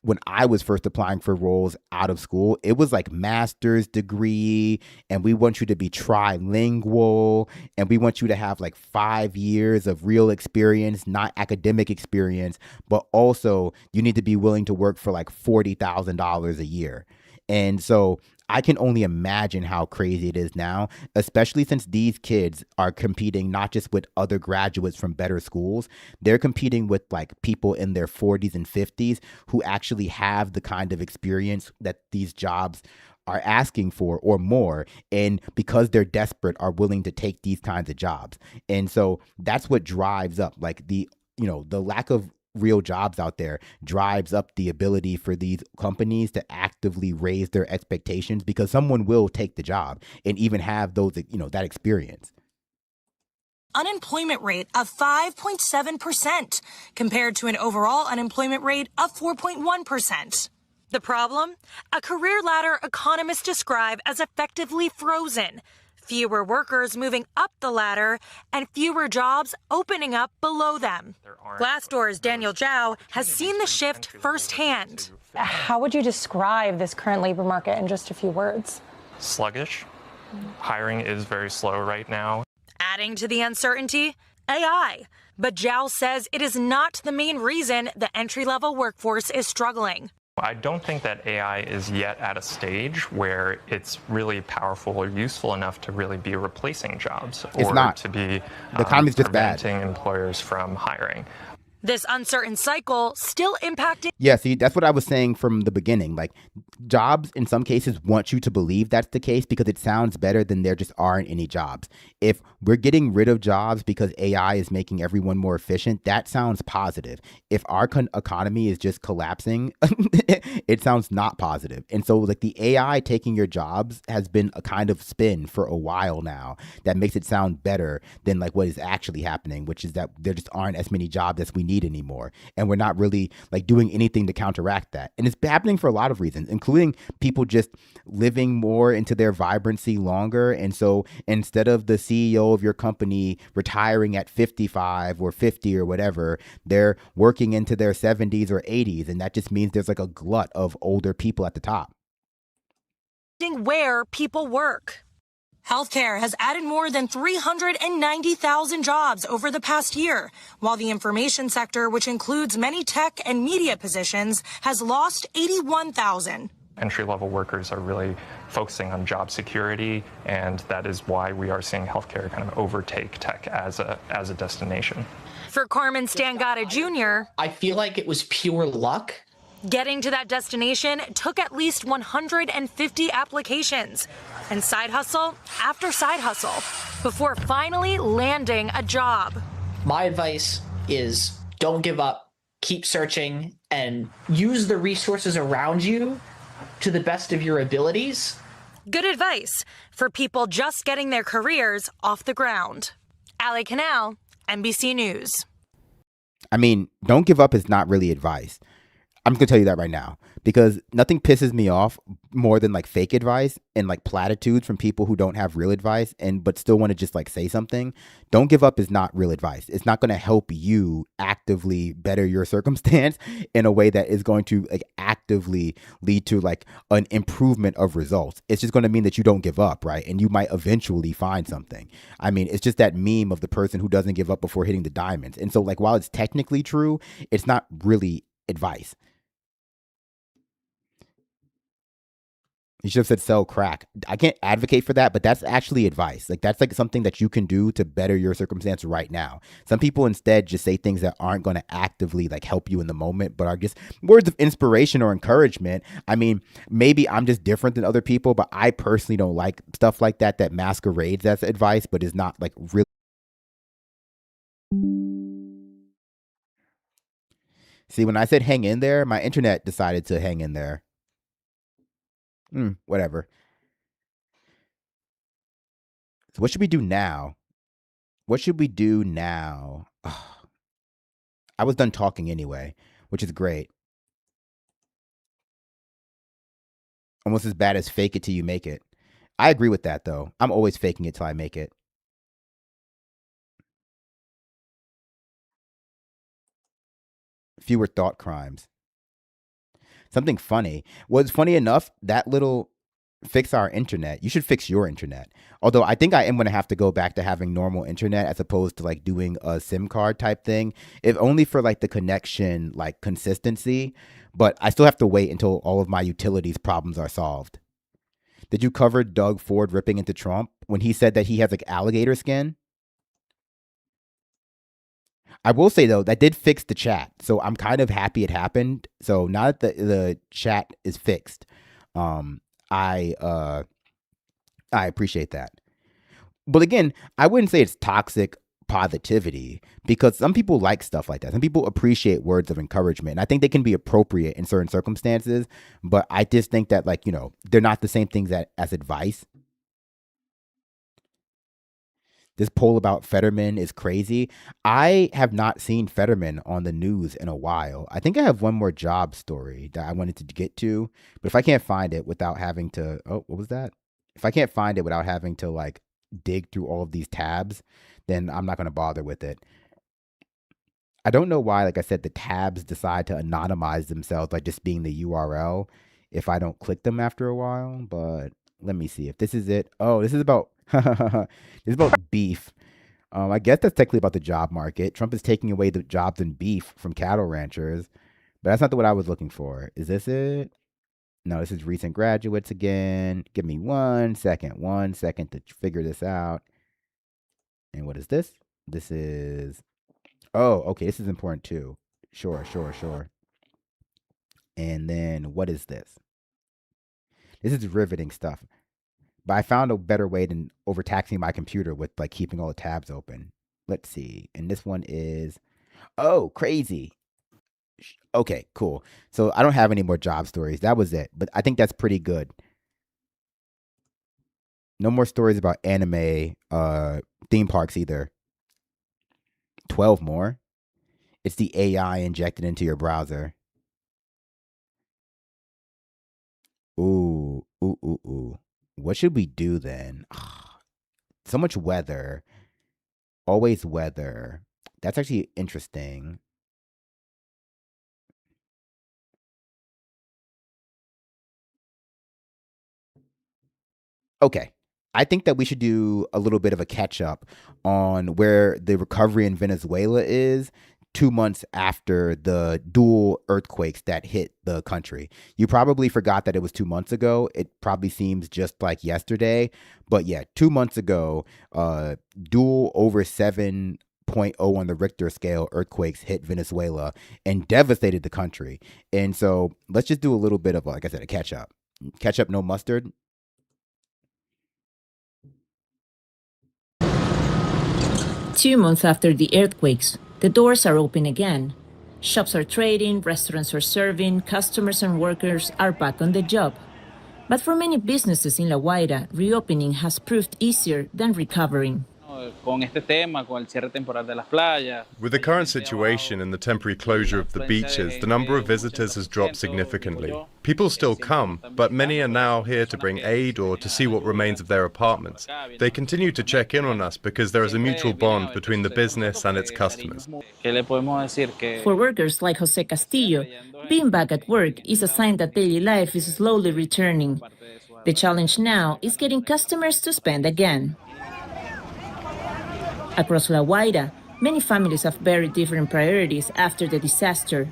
when I was first applying for roles out of school, it was like master's degree, and we want you to be trilingual, and we want you to have like 5 years of real experience, not academic experience, but also you need to be willing to work for like $40,000 a year. And so I can only imagine how crazy it is now, especially since these kids are competing not just with other graduates from better schools. They're competing with like people in their 40s and 50s who actually have the kind of experience that these jobs are asking for or more. And because they're desperate, are willing to take these kinds of jobs. And so that's what drives up like the lack of real jobs out there drives up the ability for these companies to actively raise their expectations, because someone will take the job and even have those, that experience. Unemployment rate of 5.7% compared to an overall unemployment rate of 4.1%. The problem? A career ladder economists describe as effectively frozen. Fewer workers moving up the ladder and fewer jobs opening up below them. Glassdoor's Daniel Zhao has seen the shift firsthand. How would you describe this current labor market in just a few words? Sluggish. Hiring is very slow right now. Adding to the uncertainty, AI. But Zhao says it is not the main reason the entry-level workforce is struggling. I don't think that AI is yet at a stage where it's really powerful or useful enough to really be replacing jobs or to be the economy's just preventing employers from hiring. This uncertain cycle still impacting. Yeah, see, that's what I was saying from the beginning. Like, jobs in some cases want you to believe that's the case because it sounds better than there just aren't any jobs. If we're getting rid of jobs because AI is making everyone more efficient, that sounds positive. If our economy is just collapsing, it sounds not positive. And so, like, the AI taking your jobs has been a kind of spin for a while now that makes it sound better than like what is actually happening, which is that there just aren't as many jobs as we need anymore, and we're not really like doing anything to counteract that. And it's happening for a lot of reasons, including people just living more into their vibrancy longer. And so instead of the CEO of your company retiring at 55 or 50 or whatever, they're working into their 70s or 80s, and that just means there's like a glut of older people at the top. Where people work. Healthcare has added more than 390,000 jobs over the past year, while the information sector, which includes many tech and media positions, has lost 81,000. Entry-level workers are really focusing on job security, and that is why we are seeing healthcare kind of overtake tech as a destination. For Carmen Stangata Jr., I feel like it was pure luck. Getting to that destination took at least 150 applications and side hustle after side hustle before finally landing a job. My advice is don't give up, keep searching, and use the resources around you to the best of your abilities. Good advice for people just getting their careers off the ground. Allie Canal, NBC News. I mean, don't give up is not really advice. I'm gonna tell you that right now, because nothing pisses me off more than like fake advice and like platitudes from people who don't have real advice but still want to just like say something. Don't give up is not real advice. It's not gonna help you actively better your circumstance in a way that is going to like actively lead to like an improvement of results. It's just gonna mean that you don't give up, right? And you might eventually find something. I mean, it's just that meme of the person who doesn't give up before hitting the diamonds. And so like while it's technically true, it's not really advice. You should have said sell crack. I can't advocate for that, but that's actually advice. Like that's like something that you can do to better your circumstance right now. Some people instead just say things that aren't going to actively like help you in the moment, but are just words of inspiration or encouragement. I mean, maybe I'm just different than other people, but I personally don't like stuff like that masquerades as advice, but is not like really. See, when I said hang in there, my internet decided to hang in there. Whatever. So what should we do now? What should we do now? I was done talking anyway, which is great. Almost as bad as fake it till you make it. I agree with that, though. I'm always faking it till I make it. Fewer thought crimes. Something funny. Was funny enough, that little fix our internet. You should fix your internet. Although I think I am going to have to go back to having normal internet as opposed to like doing a SIM card type thing. If only for like the connection, like consistency. But I still have to wait until all of my utilities problems are solved. Did you cover Doug Ford ripping into Trump when he said that he has like alligator skin? I will say though, that did fix the chat. So I'm kind of happy it happened. So now that the chat is fixed, I appreciate that. But again, I wouldn't say it's toxic positivity because some people like stuff like that. Some people appreciate words of encouragement. And I think they can be appropriate in certain circumstances. But I just think that like, they're not the same things as advice. This poll about Fetterman is crazy. I have not seen Fetterman on the news in a while. I think I have one more job story that I wanted to get to, but if I can't find it without having to, what was that? If I can't find it without having to like dig through all of these tabs, then I'm not going to bother with it. I don't know why, like I said, the tabs decide to anonymize themselves by just being the URL if I don't click them after a while, but let me see if this is it. Oh, this is about this is about beef. I guess that's technically about the job market. Trump is taking away the jobs in beef from cattle ranchers, but that's not what I was looking for. Is this it? No, this is recent graduates again. Give me 1 second to figure this out. And what is this? This is, okay, this is important too. Sure. And then what is this? This is riveting stuff. But I found a better way than overtaxing my computer with like keeping all the tabs open. Let's see. And this one is, crazy. Okay, cool. So I don't have any more job stories. That was it. But I think that's pretty good. No more stories about anime theme parks either. 12 more? It's the AI injected into your browser. Ooh. What should we do then? So much weather. Always weather. That's actually interesting. Okay. I think that we should do a little bit of a catch up on where the recovery in Venezuela is 2 months after the dual earthquakes that hit the country. You probably forgot that it was 2 months ago. It probably seems just like yesterday. But yeah, 2 months ago, dual over 7.0 on the Richter scale earthquakes hit Venezuela and devastated the country. And so let's just do a little bit of, like I said, a catch up. Catch up, no mustard. Two months after the earthquakes, the doors are open again. Shops are trading, restaurants are serving, customers and workers are back on the job. But for many businesses in La Guaira, reopening has proved easier than recovering. With the current situation and the temporary closure of the beaches, the number of visitors has dropped significantly. People still come, but many are now here to bring aid or to see what remains of their apartments. They continue to check in on us because there is a mutual bond between the business and its customers. For workers like Jose Castillo, being back at work is a sign that daily life is slowly returning. The challenge now is getting customers to spend again. Across La Guaira, many families have very different priorities after the disaster.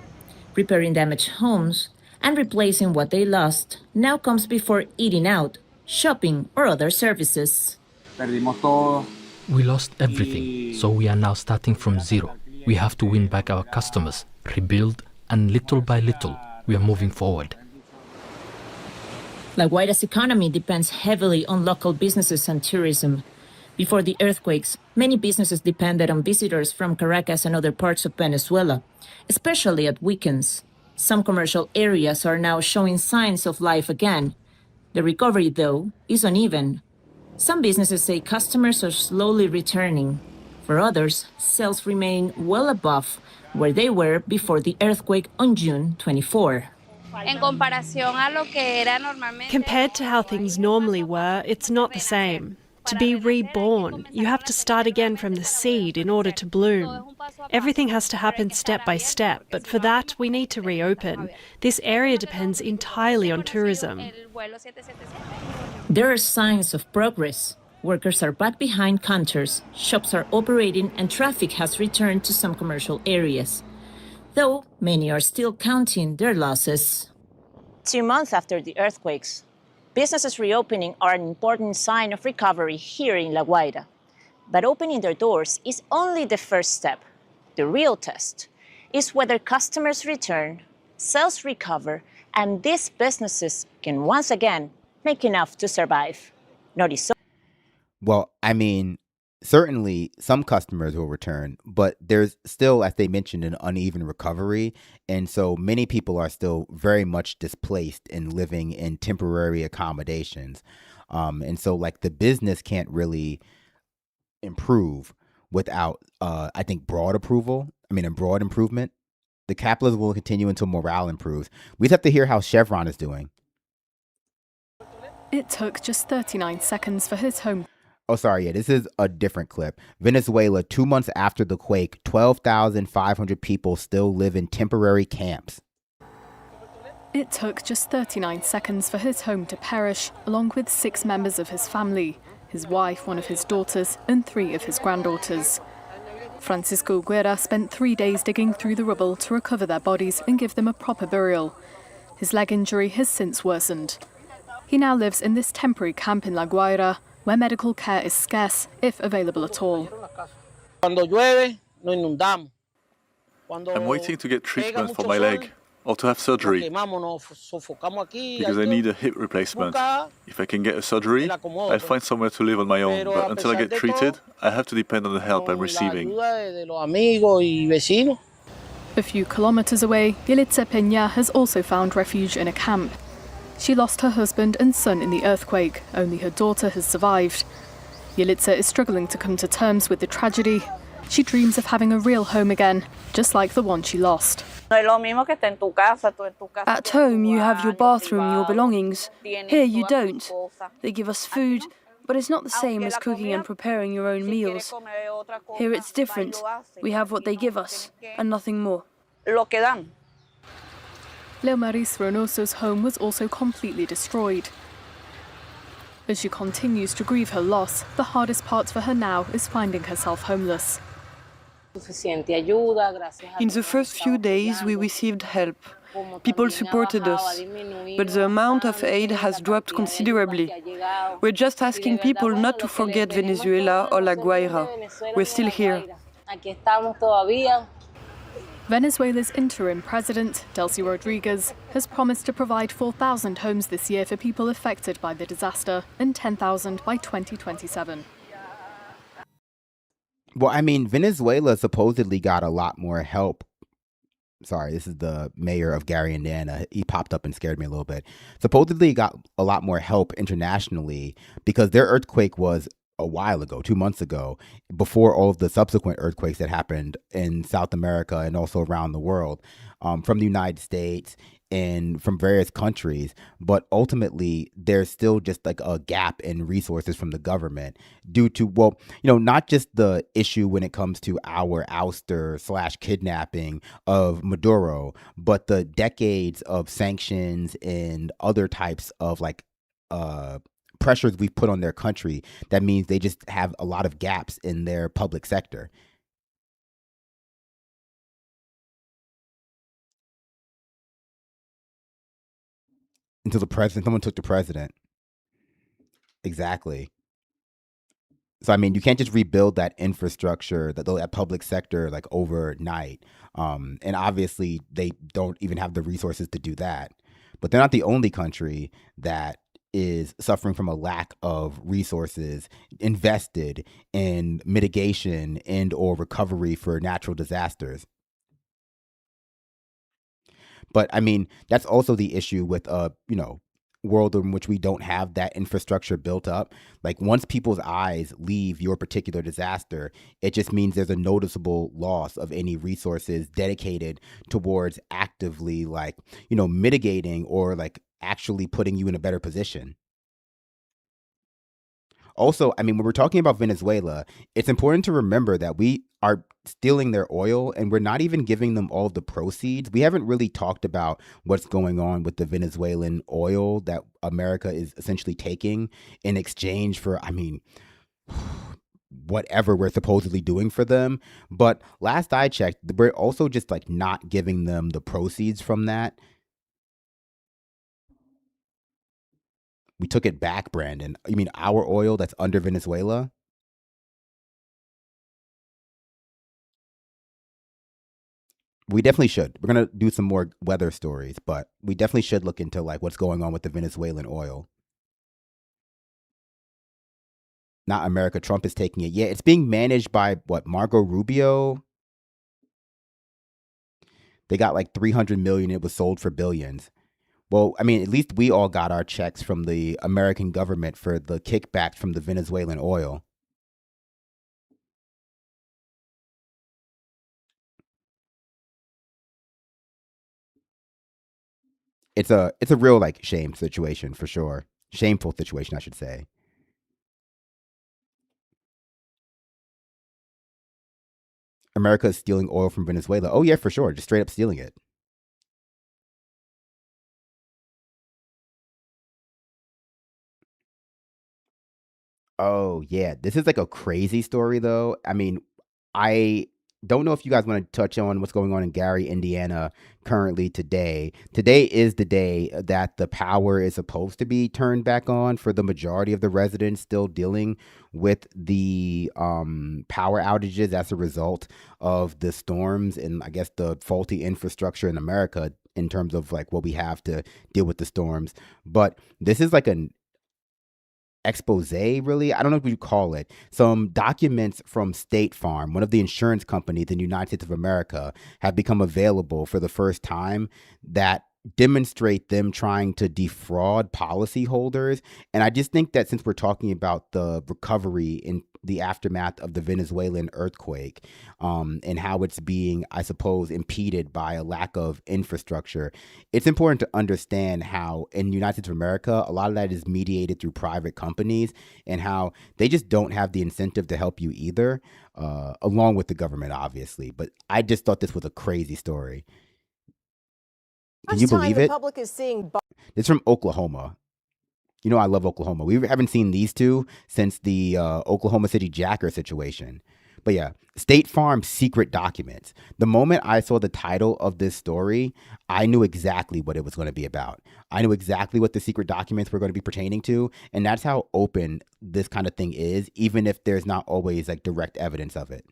Repairing damaged homes and replacing what they lost now comes before eating out, shopping, or other services. We lost everything, so we are now starting from zero. We have to win back our customers, rebuild, and little by little, we are moving forward. La Guaira's economy depends heavily on local businesses and tourism. Before the earthquakes, many businesses depended on visitors from Caracas and other parts of Venezuela, especially at weekends. Some commercial areas are now showing signs of life again. The recovery, though, is uneven. Some businesses say customers are slowly returning. For others, sales remain well above where they were before the earthquake on June 24. Compared to how things normally were, it's not the same. To be reborn, you have to start again from the seed in order to bloom. Everything has to happen step by step, but for that, we need to reopen. This area depends entirely on tourism. There are signs of progress. Workers are back behind counters, shops are operating, and traffic has returned to some commercial areas. Though many are still counting their losses. 2 months after the earthquakes, businesses reopening are an important sign of recovery here in La Guaira. But opening their doors is only the first step. The real test is whether customers return, sales recover, and these businesses can once again make enough to survive. Well, I mean, certainly some customers will return, but there's still, as they mentioned, an uneven recovery. And so many people are still very much displaced and living in temporary accommodations. And so like the business can't really improve without, I think, broad improvement. The capitalism will continue until morale improves. We just have to hear how Chevron is doing. It took just 39 seconds for his home. Oh, sorry. Yeah, this is a different clip. Venezuela, 2 months after the quake, 12,500 people still live in temporary camps. It took just 39 seconds for his home to perish, along with 6 members of his family, his wife, one of his daughters, and 3 of his granddaughters. Francisco Guerra spent 3 days digging through the rubble to recover their bodies and give them a proper burial. His leg injury has since worsened. He now lives in this temporary camp in La Guaira, where medical care is scarce, if available at all. I'm waiting to get treatment for my leg, or to have surgery, because I need a hip replacement. If I can get a surgery, I'll find somewhere to live on my own, but until I get treated, I have to depend on the help I'm receiving. A few kilometers away, Yelitza Peña has also found refuge in a camp. She lost her husband and son in the earthquake. Only her daughter has survived. Yelitza is struggling to come to terms with the tragedy. She dreams of having a real home again, just like the one she lost. At home, you have your bathroom, your belongings. Here, you don't. They give us food, but it's not the same as cooking and preparing your own meals. Here, it's different. We have what they give us, and nothing more. Leomaris Reynoso's home was also completely destroyed. As she continues to grieve her loss, the hardest part for her now is finding herself homeless. In the first few days, we received help. People supported us, but the amount of aid has dropped considerably. We're just asking people not to forget Venezuela or La Guaira. We're still here. Venezuela's interim president, Delcy Rodriguez, has promised to provide 4,000 homes this year for people affected by the disaster and 10,000 by 2027. Well, I mean, Venezuela supposedly got a lot more help. Sorry, this is the mayor of Gary, Indiana. He popped up and scared me a little bit. Supposedly got a lot more help internationally because their earthquake was a while ago, 2 months ago, before all of the subsequent earthquakes that happened in South America and also around the world, from the United States and from various countries. But ultimately, there's still just like a gap in resources from the government due to, well, not just the issue when it comes to our ouster / kidnapping of Maduro, but the decades of sanctions and other types of pressures we've put on their country. That means they just have a lot of gaps in their public sector. Until someone took the president. Exactly. So, I mean, you can't just rebuild that infrastructure, that public sector, like overnight. And obviously, they don't even have the resources to do that. But they're not the only country that is suffering from a lack of resources invested in mitigation and or recovery for natural disasters. But I mean, that's also the issue with world in which we don't have that infrastructure built up. Like once people's eyes leave your particular disaster, it just means there's a noticeable loss of any resources dedicated towards actively mitigating or actually putting you in a better position. Also, I mean, when we're talking about Venezuela, it's important to remember that we are stealing their oil and we're not even giving them all the proceeds. We haven't really talked about what's going on with the Venezuelan oil that America is essentially taking in exchange for, I mean, whatever we're supposedly doing for them. But last I checked, we're also just not giving them the proceeds from that. We took it back, Brandon. You mean our oil that's under Venezuela? We definitely should. We're going to do some more weather stories, but we definitely should look into what's going on with the Venezuelan oil. Not America. Trump is taking it. Yeah, it's being managed by Marco Rubio. They got 300 million. It was sold for billions. Well, I mean, at least we all got our checks from the American government for the kickbacks from the Venezuelan oil. It's a real shame situation for sure. Shameful situation, I should say. America is stealing oil from Venezuela. Oh yeah, for sure. Just straight up stealing it. Oh yeah, this is a crazy story though. I mean, I don't know if you guys want to touch on what's going on in Gary, Indiana currently today. Today is the day that the power is supposed to be turned back on for the majority of the residents still dealing with the power outages as a result of the storms and I guess the faulty infrastructure in America in terms of what we have to deal with the storms. But this is an expose, really. I don't know what you call it. Some documents from State Farm, one of the insurance companies in the United States of America, have become available for the first time that demonstrate them trying to defraud policyholders. And I just think that since we're talking about the recovery in the aftermath of the Venezuelan earthquake, and how it's being, I suppose, impeded by a lack of infrastructure, it's important to understand how in the United States of America, a lot of that is mediated through private companies and how they just don't have the incentive to help you either, along with the government, obviously. But I just thought this was a crazy story. Can you believe it? Public is seeing It's from Oklahoma. You know I love Oklahoma. We haven't seen these two since the Oklahoma City Jacker situation. But yeah, State Farm secret documents. The moment I saw the title of this story, I knew exactly what it was going to be about. I knew exactly what the secret documents were going to be pertaining to. And that's how open this kind of thing is, even if there's not always direct evidence of it.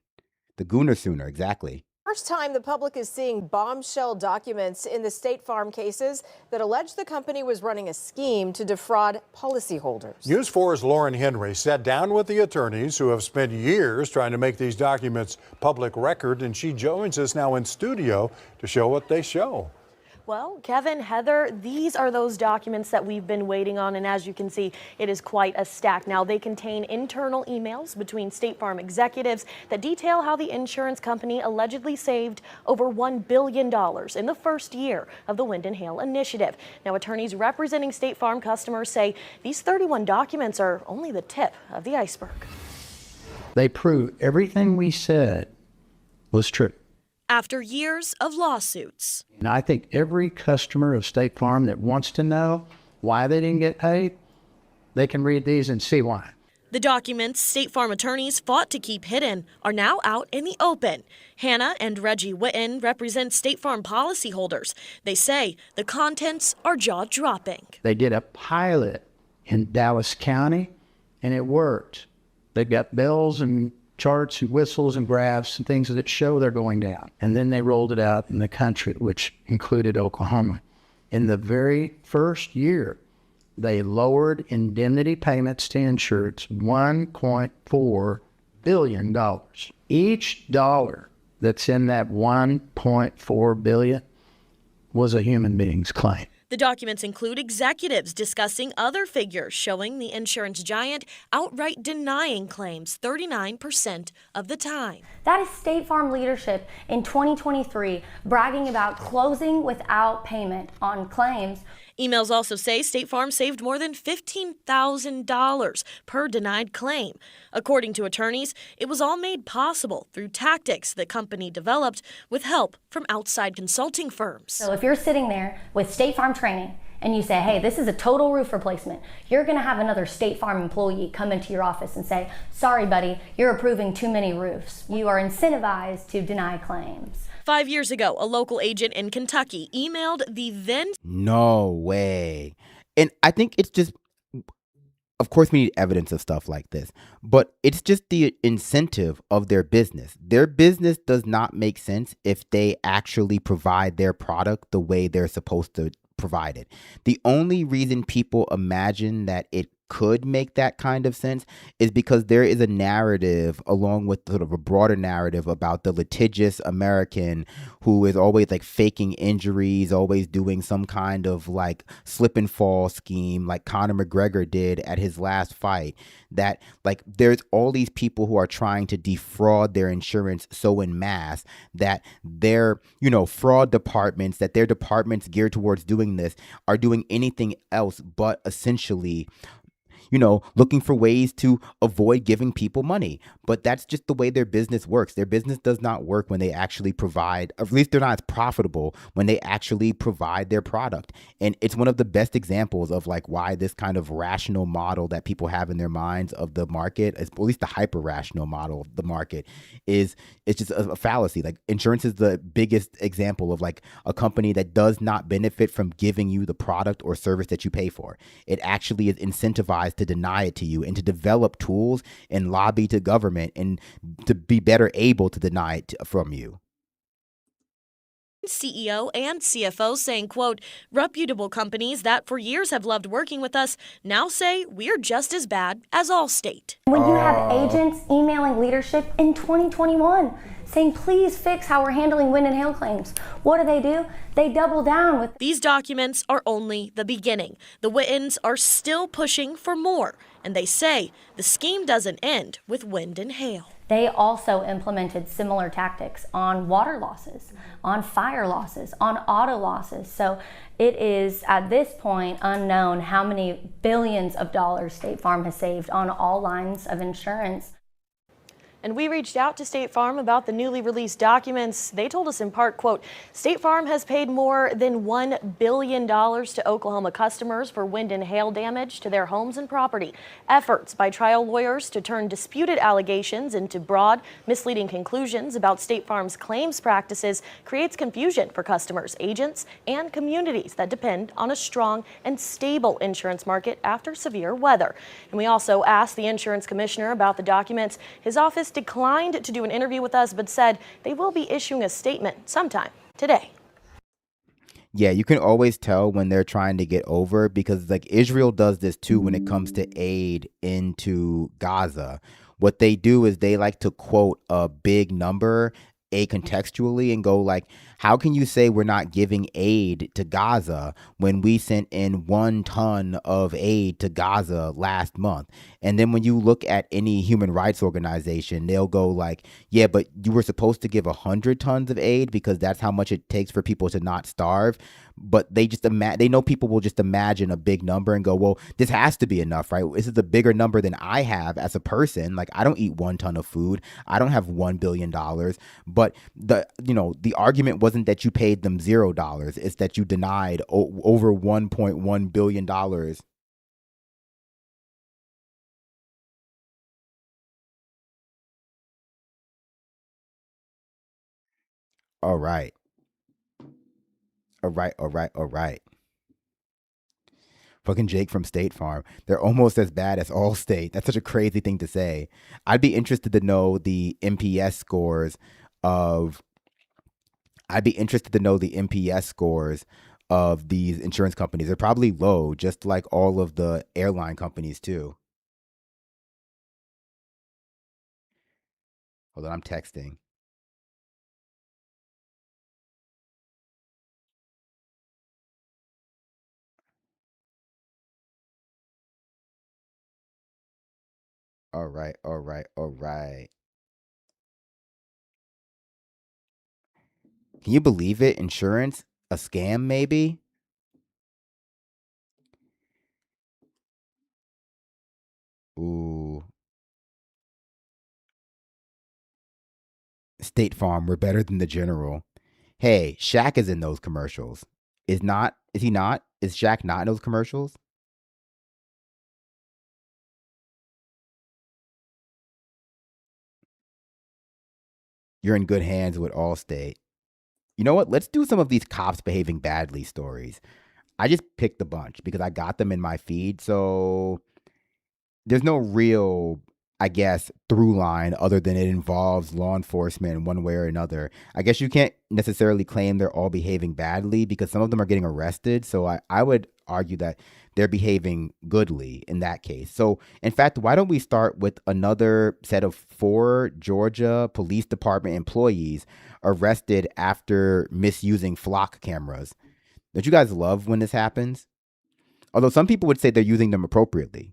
The Gooner Sooner, exactly. First time the public is seeing bombshell documents in the State Farm cases that allege the company was running a scheme to defraud policyholders. News 4's Lauren Henry sat down with the attorneys who have spent years trying to make these documents public record, and she joins us now in studio to show what they show. Well, Kevin, Heather, these are those documents that we've been waiting on, and as you can see, it is quite a stack. Now, they contain internal emails between State Farm executives that detail how the insurance company allegedly saved over $1 billion in the first year of the Wind and Hail initiative. Now, attorneys representing State Farm customers say these 31 documents are only the tip of the iceberg. They prove everything we said was true. After years of lawsuits. And I think every customer of State Farm that wants to know why they didn't get paid, they can read these and see why. The documents State Farm attorneys fought to keep hidden are now out in the open. Hannah and Reggie Witten represent State Farm policyholders. They say the contents are jaw-dropping. They did a pilot in Dallas County, and it worked. They've got bells and charts and whistles and graphs and things that show they're going down. And then they rolled it out in the country, which included Oklahoma. In the very first year, they lowered indemnity payments to insureds $1.4 billion. Each dollar that's in that $1.4 billion was a human being's claim. The documents include executives discussing other figures showing the insurance giant outright denying claims 39% of the time. That is State Farm leadership in 2023 bragging about closing without payment on claims. Emails also say State Farm saved more than $15,000 per denied claim. According to attorneys, it was all made possible through tactics the company developed with help from outside consulting firms. So if you're sitting there with State Farm training and you say, hey, this is a total roof replacement, you're going to have another State Farm employee come into your office and say, sorry, buddy, you're approving too many roofs. You are incentivized to deny claims. 5 years ago, a local agent in Kentucky emailed the then... No way. And I think it's just, of course, we need evidence of stuff like this, but it's just the incentive of their business. Their business does not make sense if they actually provide their product the way they're supposed to provide it. The only reason people imagine that it could make that kind of sense is because there is a narrative along with sort of a broader narrative about the litigious American who is always like faking injuries, always doing some kind of like slip and fall scheme like Conor McGregor did at his last fight. That like there's all these people who are trying to defraud their insurance so en masse that their, fraud departments, that their departments geared towards doing this are doing anything else but essentially looking for ways to avoid giving people money. But that's just the way their business works. Their business does not work when they actually provide, or at least they're not as profitable when they actually provide their product. And it's one of the best examples of like why this kind of rational model that people have in their minds of the market, at least the hyper rational model of the market, it's just a fallacy. Like insurance is the biggest example of like a company that does not benefit from giving you the product or service that you pay for. It actually is incentivized to deny it to you and to develop tools and lobby to government and to be better able to deny it from you. CEO and CFO saying, quote, reputable companies that for years have loved working with us now say we're just as bad as Allstate. When you have agents emailing leadership in 2021 saying, please fix how we're handling wind and hail claims, what do? They double down with... These documents are only the beginning. The Wittens are still pushing for more, and they say the scheme doesn't end with wind and hail. They also implemented similar tactics on water losses, on fire losses, on auto losses. So it is, at this point, unknown how many billions of dollars State Farm has saved on all lines of insurance. And we reached out to State Farm about the newly released documents. They told us in part, quote, State Farm has paid more than $1 billion to Oklahoma customers for wind and hail damage to their homes and property. Efforts by trial lawyers to turn disputed allegations into broad, misleading conclusions about State Farm's claims practices creates confusion for customers, agents, and communities that depend on a strong and stable insurance market after severe weather. And we also asked the insurance commissioner about the documents. His office declined to do an interview with us, but said they will be issuing a statement sometime today. Yeah, you can always tell when they're trying to get over, because like Israel does this too when it comes to aid into Gaza. What they do is they like to quote a big number acontextually and go like, How can you say we're not giving aid to Gaza when we sent in 1 ton of aid to Gaza last month? And then when you look at any human rights organization, they'll go like, yeah, but you were supposed to give 100 tons of aid because that's how much it takes for people to not starve. But they just they know people will just imagine a big number and go, well, this has to be enough, right? This is a bigger number than I have as a person. Like, I don't eat 1 ton of food. I don't have $1 billion. But the argument wasn't that you paid them $0. It's that you denied over $1.1 billion. All right. All right. All right. All right. Fucking Jake from State Farm. They're almost as bad as Allstate. That's such a crazy thing to say. I'd be interested to know the NPS scores of these insurance companies. They're probably low, just like all of the airline companies too. Hold on, I'm texting. All right, all right, all right. Can you believe it? Insurance? A scam, maybe? Ooh. State Farm, we're better than the General. Hey, Shaq is in those commercials. Is he not? Is Shaq not in those commercials? You're in good hands with Allstate. You know what? Let's do some of these cops behaving badly stories. I just picked a bunch because I got them in my feed. So there's no real, I guess, through line other than it involves law enforcement in one way or another. I guess you can't necessarily claim they're all behaving badly because some of them are getting arrested. So I would argue that they're behaving goodly in that case. So, in fact, why don't we start with another set of 4 Georgia Police Department employees arrested after misusing flock cameras? Don't you guys love when this happens? Although some people would say they're using them appropriately.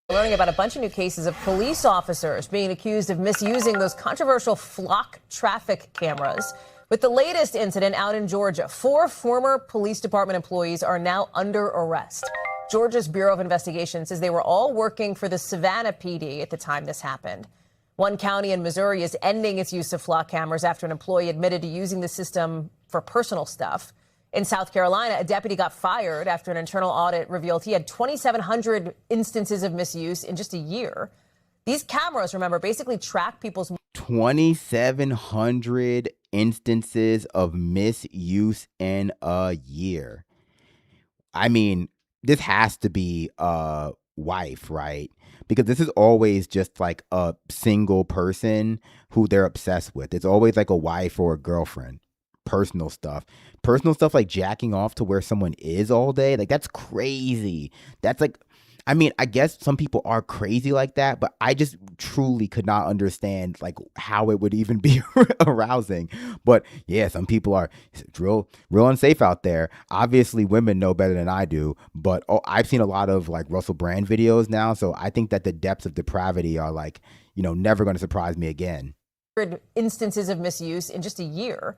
Learning about a bunch of new cases of police officers being accused of misusing those controversial flock traffic cameras. With the latest incident out in Georgia, 4 former police department employees are now under arrest. Georgia's Bureau of Investigation says they were all working for the Savannah PD at the time this happened. One county in Missouri is ending its use of flock cameras after an employee admitted to using the system for personal stuff. In South Carolina, a deputy got fired after an internal audit revealed he had 2,700 instances of misuse in just a year. These cameras, remember, basically track people's 2,700 instances of misuse in a year. I mean, this has to be a wife, right? Because this is always just like a single person who they're obsessed with. It's always like a wife or a girlfriend. Personal stuff like jacking off to where someone is all day. Like, that's crazy. That's like, I mean, I guess some people are crazy like that, but I just truly could not understand like how it would even be arousing. But yeah, some people are real unsafe out there. Obviously, women know better than I do, but I've seen a lot of like Russell Brand videos now. So I think that the depths of depravity are like, never going to surprise me again. Instances of misuse in just a year.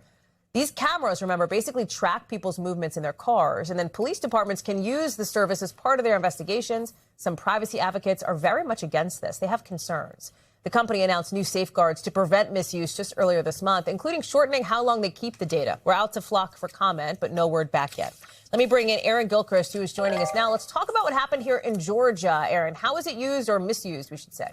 These cameras, remember, basically track people's movements in their cars, and then police departments can use the service as part of their investigations. Some privacy advocates are very much against this. They have concerns. The company announced new safeguards to prevent misuse just earlier this month, including shortening how long they keep the data. We're out to Flock for comment, but no word back yet. Let me bring in Aaron Gilchrist, who is joining us now. Let's talk about what happened here in Georgia. Aaron, how is it used or misused, we should say?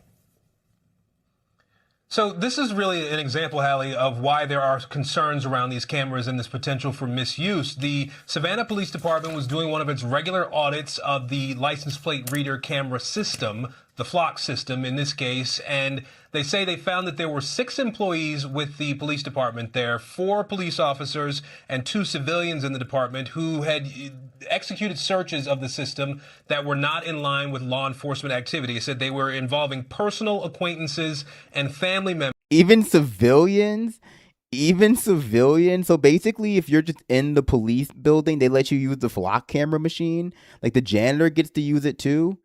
So this is really an example, Hallie, of why there are concerns around these cameras and this potential for misuse. The Savannah Police Department was doing one of its regular audits of the license plate reader camera system, the Flock system in this case, and they say they found that there were 6 employees with the police department there, 4 police officers and 2 civilians in the department who had executed searches of the system that were not in line with law enforcement activity. It said they were involving personal acquaintances and family members. Even civilians? Even civilians. So basically, if you're just in the police building, they let you use the flock camera machine. Like the janitor gets to use it too.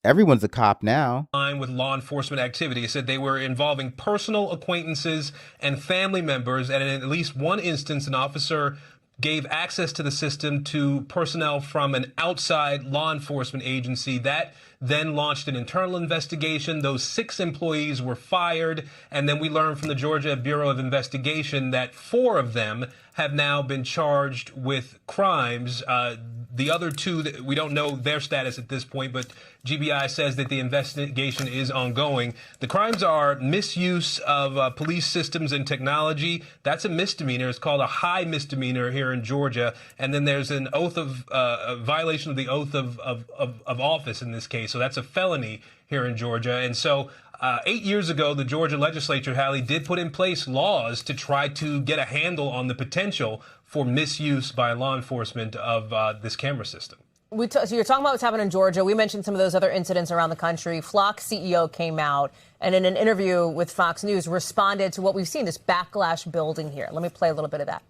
Everyone's a cop now. With law enforcement activity. It said they were involving personal acquaintances and family members, and in at least one instance, an officer gave access to the system to personnel from an outside law enforcement agency. That then launched an internal investigation. Those 6 employees were fired. And then we learned from the Georgia Bureau of Investigation that 4 of them have now been charged with crimes. The other 2, we don't know their status at this point, but GBI says that the investigation is ongoing. The crimes are misuse of police systems and technology. That's a misdemeanor. It's called a high misdemeanor here in Georgia. And then there's an oath of a violation of the oath of office in this case. So that's a felony here in Georgia. And so 8 years ago, the Georgia legislature, Hallie, did put in place laws to try to get a handle on the potential for misuse by law enforcement of this camera system. So you're talking about what's happened in Georgia. We mentioned some of those other incidents around the country. Flock CEO came out and in an interview with Fox News responded to what we've seen, this backlash building here. Let me play a little bit of that.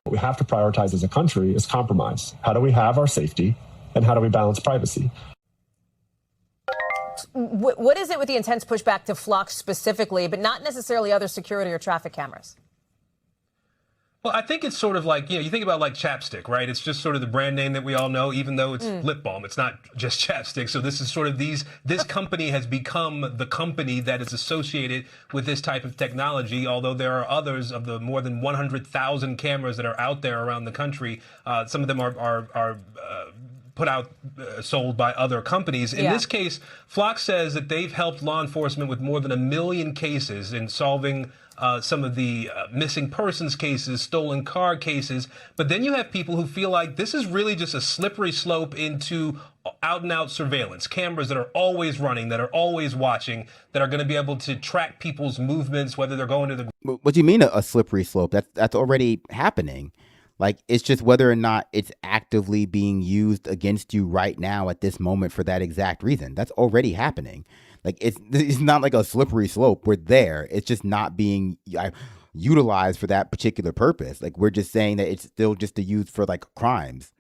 What we have to prioritize as a country is compromise. How do we have our safety and how do we balance privacy? What is it with the intense pushback to Flock specifically, but not necessarily other security or traffic cameras? Well, I think it's sort of like, you think about like chapstick, right? It's just sort of the brand name that we all know, even though it's lip balm. It's not just chapstick. So this is sort of this company has become the company that is associated with this type of technology, although there are others of the more than 100,000 cameras that are out there around the country. Some of them are put out, sold by other companies. In this case, Flock says that they've helped law enforcement with more than 1 million cases in solving some of the missing persons cases, stolen car cases. But then you have people who feel like this is really just a slippery slope into out-and-out surveillance, cameras that are always running, that are always watching, that are going to be able to track people's movements, whether they're going to the... What do you mean a slippery slope? That's already happening. Like, it's just whether or not it's actively being used against you right now at this moment for that exact reason. That's already happening. Like, it's not like a slippery slope. We're there. It's just not being utilized for that particular purpose. Like, we're just saying that it's still just to use for, like, crimes.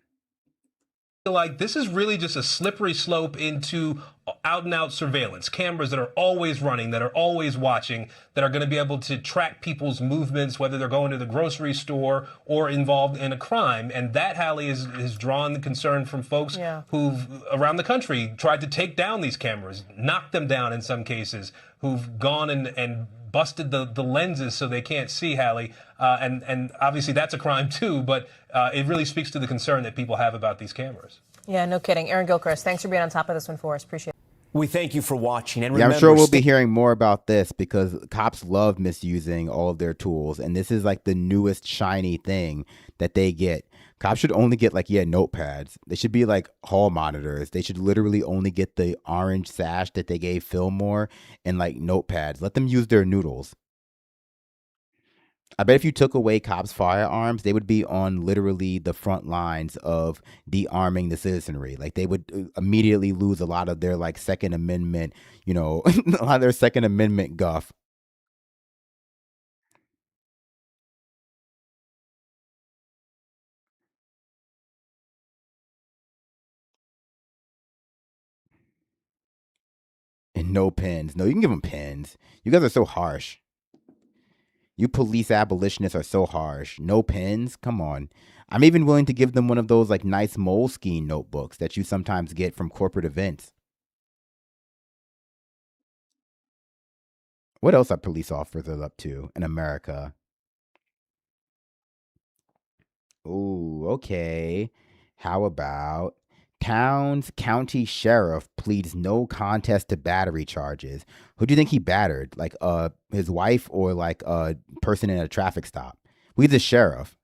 Like, this is really just a slippery slope into out-and-out surveillance, cameras that are always running, that are always watching, that are going to be able to track people's movements, whether they're going to the grocery store or involved in a crime. And that, Hallie, has drawn the concern from folks who've, around the country, tried to take down these cameras, knock them down in some cases, who've gone and busted the lenses so they can't see, Hallie. And obviously that's a crime too, but it really speaks to the concern that people have about these cameras. Yeah, no kidding. Aaron Gilchrist, thanks for being on top of this one for us. Appreciate it. We thank you for watching. And I'm sure we'll be hearing more about this because cops love misusing all of their tools. And this is like the newest shiny thing that they get. Cops should only get notepads. They should be like hall monitors. They should literally only get the orange sash that they gave Fillmore and like notepads. Let them use their noodles. I bet if you took away cops' firearms, they would be on literally the front lines of de-arming the citizenry. Like they would immediately lose a lot of their like Second Amendment, a lot of their Second Amendment guff. And no pens. No, you can give them pens. You guys are so harsh. You police abolitionists are so harsh. No pens? Come on. I'm even willing to give them one of those like nice Moleskine notebooks that you sometimes get from corporate events. What else are police officers up to in America? Ooh, okay. How about Towns County Sheriff pleads no contest to battery charges. Who do you think he battered? Like his wife or like a person in a traffic stop? We the sheriff.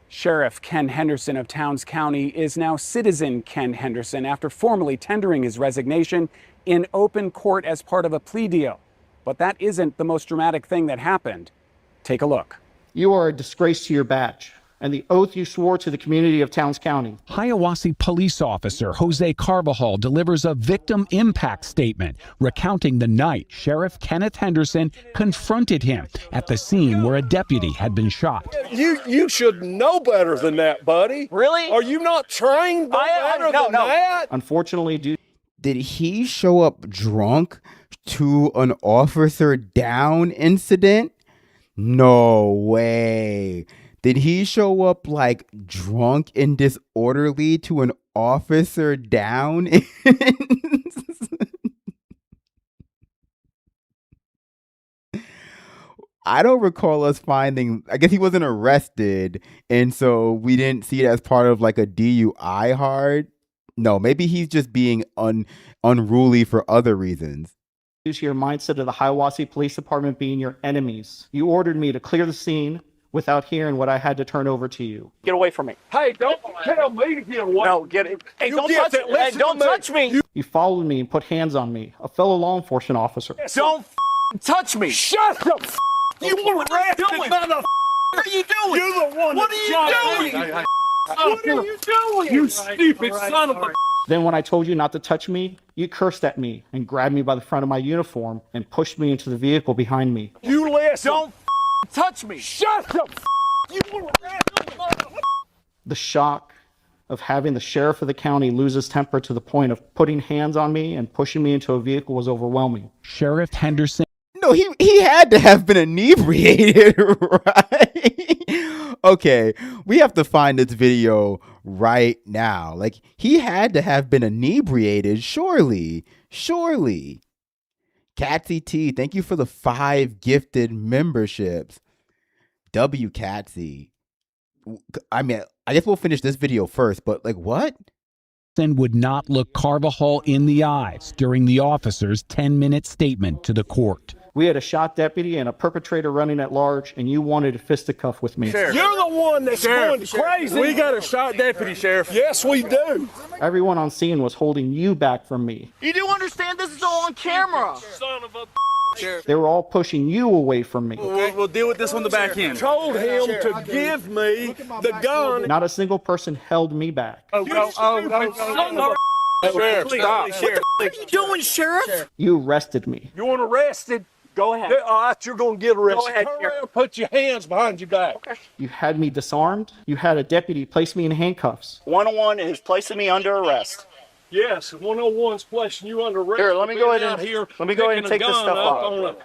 Sheriff Ken Henderson of Towns County is now Citizen Ken Henderson after formally tendering his resignation in open court as part of a plea deal. But that isn't the most dramatic thing that happened. Take a look. You are a disgrace to your badge. and the oath you swore to the community of Towns County. Hiawassee police officer Jose Carvajal delivers a victim impact statement recounting the night Sheriff Kenneth Henderson confronted him at the scene where a deputy had been shot. You should know better than that, buddy. Really? Are you not trained better than that? Unfortunately, did he show up drunk to an officer down incident? No way. Did he show up like drunk and disorderly to an officer down? I don't recall us finding, I guess he wasn't arrested, and so we didn't see it as part of like a DUI hard. No, maybe he's just being unruly for other reasons. due to your mindset of the Hiawassee Police Department being your enemies. You ordered me to clear the scene without hearing what I had to turn over to you. Get away from me. Hey, don't tell me to get away. No, get it. Hey, don't touch me. You followed me and put hands on me, a fellow law enforcement officer. Don't touch me. Shut up. You want arrested, mother. What are you doing? You're the one. What are you doing? What are you doing? You stupid son of a. Then when I told you not to touch me, you cursed at me and grabbed me by the front of my uniform and pushed me into the vehicle behind me. You listen. Don't touch me. Shut up. You want arrested, mother. The shock of having the sheriff of the county lose his temper to the point of putting hands on me and pushing me into a vehicle was overwhelming. Sheriff Henderson. No, he had to have been inebriated, right? Okay, we have to find this video right now. Like, he had to have been inebriated, surely. Catsy T, thank you for the 5 gifted memberships. W Catsy. I mean, I guess we'll finish this video first, but like, what? Would not look Carvajal in the eyes during the officer's 10-minute statement to the court. We had a shot deputy and a perpetrator running at large, and you wanted a fisticuff with me. Sheriff. You're the one that's going crazy. We got a shot deputy, Sheriff. Yes, we do. Everyone on scene was holding you back from me. You do understand this is all on camera. Son of a Sheriff. They were all pushing you away from me. We'll deal with this on the back end. Told him to give me the gun. Not a single person held me back. No. Sheriff, stop. What are you doing, Sheriff? You arrested me. You want arrested? Go ahead. All right, you're going to get arrested. Go ahead, Turn around, put your hands behind your back. Okay. You had me disarmed. You had a deputy place me in handcuffs. 101 is placing me under arrest. Yes, 101's placing you under arrest. Here, let me go ahead and take this stuff off.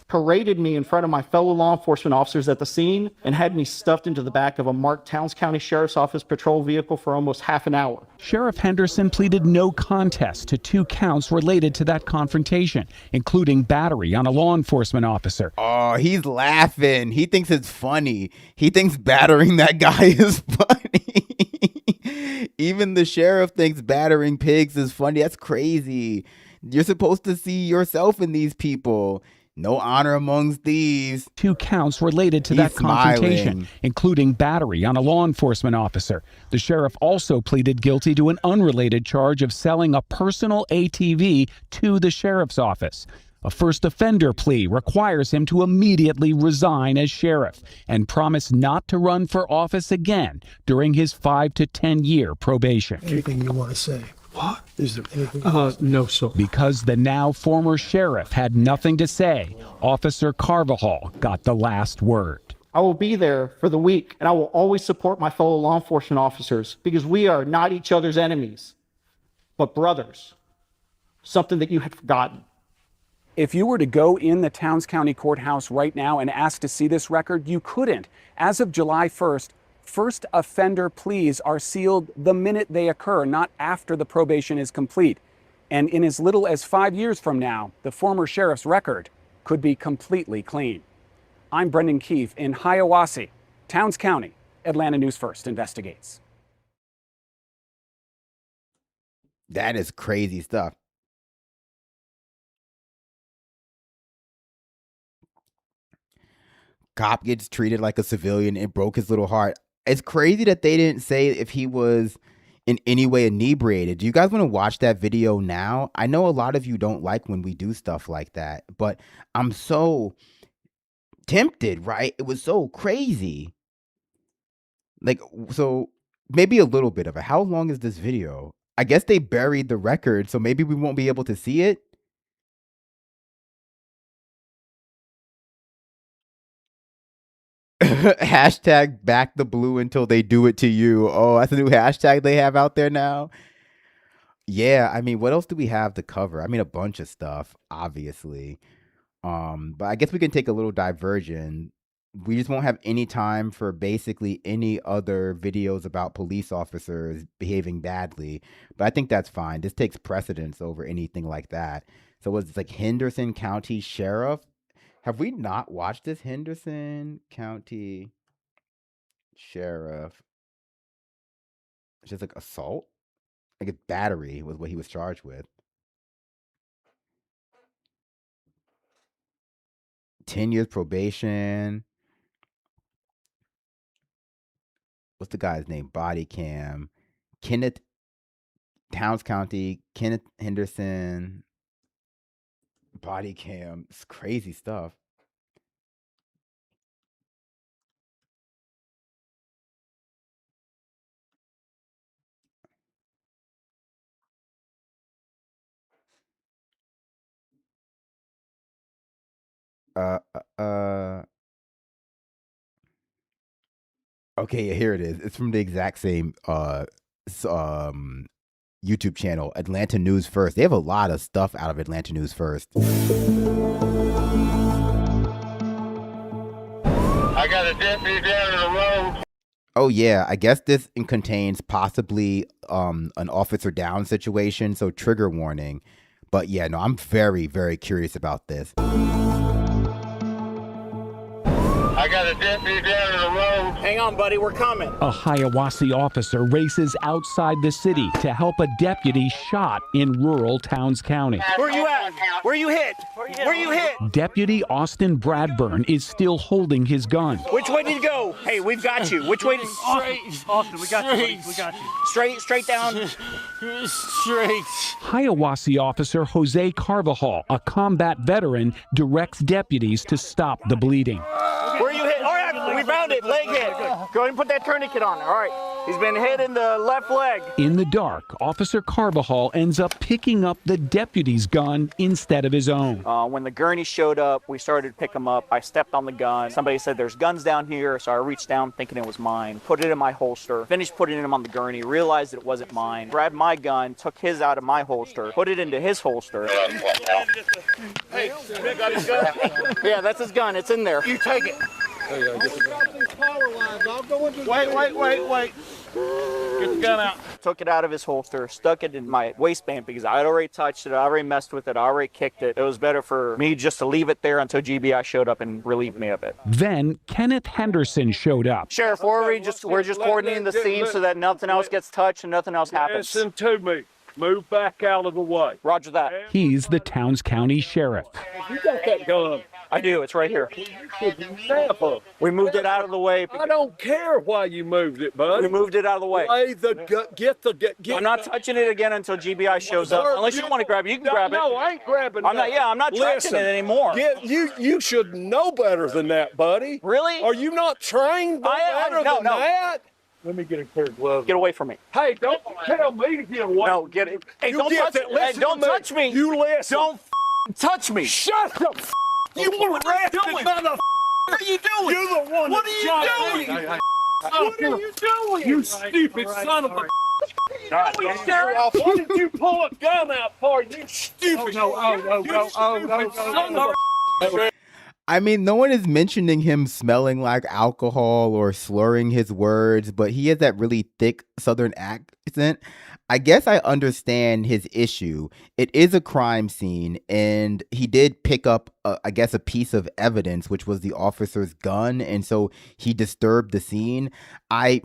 Paraded me in front of my fellow law enforcement officers at the scene and had me stuffed into the back of a marked Towns County Sheriff's Office patrol vehicle for almost half an hour. Sheriff Henderson pleaded no contest to 2 counts related to that confrontation, including battery on a law enforcement officer. Oh, he's laughing. He thinks it's funny. He thinks battering that guy is funny. Even the sheriff thinks battering pigs is funny. That's crazy. You're supposed to see yourself in these people. No honor amongst thieves. 2 counts related to that confrontation, including battery on a law enforcement officer. The sheriff also pleaded guilty to an unrelated charge of selling a personal ATV to the sheriff's office. A first offender plea requires him to immediately resign as sheriff and promise not to run for office again during his 5 to 10 year probation. Anything you want to say? What? Is there anything? No, sir. Because the now former sheriff had nothing to say, Officer Carvajal got the last word. I will be there for the week, and I will always support my fellow law enforcement officers because we are not each other's enemies, but brothers. Something that you had forgotten. If you were to go in the Towns County Courthouse right now and ask to see this record, you couldn't. As of July 1st, first offender pleas are sealed the minute they occur, not after the probation is complete. And in as little as 5 years from now, the former sheriff's record could be completely clean. I'm Brendan Keefe in Hiawassee, Towns County. Atlanta News First investigates. That is crazy stuff. Cop gets treated like a civilian. It broke his little heart. It's crazy that they didn't say if he was in any way inebriated. Do you guys want to watch that video now? I know a lot of you don't like when we do stuff like that, but I'm so tempted, right? It was so crazy. Like, so maybe a little bit of it. How long is this video? I guess they buried the record, so maybe we won't be able to see it. Hashtag back the blue until they do it to you. Oh, that's a new hashtag they have out there now. Yeah, I mean, what else do we have to cover? I mean, a bunch of stuff, obviously. But I guess we can take a little diversion. We just won't have any time for basically any other videos about police officers behaving badly. But I think that's fine. This takes precedence over anything like that. So it's like Henderson County Sheriff. Have we not watched this? Henderson County Sheriff. It's just like assault? Like it's battery was what he was charged with. 10 years probation. What's the guy's name? Body cam. Kenneth Towns County, Kenneth Henderson, body cam. It's crazy stuff. Uh, uh, uh. Okay, yeah, here it is. It's from the exact same YouTube channel, Atlanta News First. They have a lot of stuff out of Atlanta News First. I got a deputy down in the road. Oh yeah, I guess this contains possibly an officer down situation, so trigger warning. But yeah, no, I'm very, very curious about this. I got a deputy down in the road. Hang on, buddy, we're coming. A Hiawassee officer races outside the city to help a deputy shot in rural Towns County. Where you at? Where you hit? Where you hit? Deputy Austin Bradburn is still holding his gun. Which way did you go? Hey, we've got you. Which way did Austin, we got you, buddy. We got you. Straight down. Straight. Hiawassee officer Jose Carvajal, a combat veteran, directs deputies to stop the bleeding. Where you hit? All right, we found it. Leg hit. Go ahead and put that tourniquet on. All right. He's been hit in the left leg. In the dark, Officer Carvajal ends up picking up the deputy's gun instead of his own. When the gurney showed up, we started to pick him up. I stepped on the gun. Somebody said, there's guns down here, so I reached down thinking it was mine. Put it in my holster. Finished putting him on the gurney. Realized that it wasn't mine. Grabbed my gun, took his out of my holster, put it into his holster. Hey, you got his gun? Yeah, that's his gun. It's in there. You take it. Wait. Get the gun out. Took it out of his holster, stuck it in my waistband because I had already touched it, I already messed with it, I already kicked it. It was better for me just to leave it there until GBI showed up and relieved me of it. Then Kenneth Henderson showed up. Sheriff, we're just coordinating the scene so that nothing else gets touched and nothing else happens. Listen to me. Move back out of the way. Roger that. He's the Towns County Sheriff. You got that gun. I do. It's right here. You should never. We moved it out of the way. I don't care why you moved it, bud. We moved it out of the way. Get I'm not touching it again until GBI shows up. Unless you want to grab it, you can grab it. No, I ain't grabbing it. I'm not touching it anymore. You should know better than that, buddy. Really? Are you not trained better than that? Let me get a pair of gloves. Get away from me. Hey, don't tell me to get away. No, get it. Hey, You don't get touch that. me. Hey, Listen don't to me. touch me. You listen. Don't touch me. Shut the You arrested, mother. What are you doing? You're the one. What are you doing? What are you doing? You stupid son of a. Why did you pull a gun out for? You stupid. No. Son of a. I mean, no one is mentioning him smelling like alcohol or slurring his words, but he has that really thick Southern accent. I guess I understand his issue. It is a crime scene, and he did pick up, I guess, a piece of evidence, which was the officer's gun, and so he disturbed the scene. I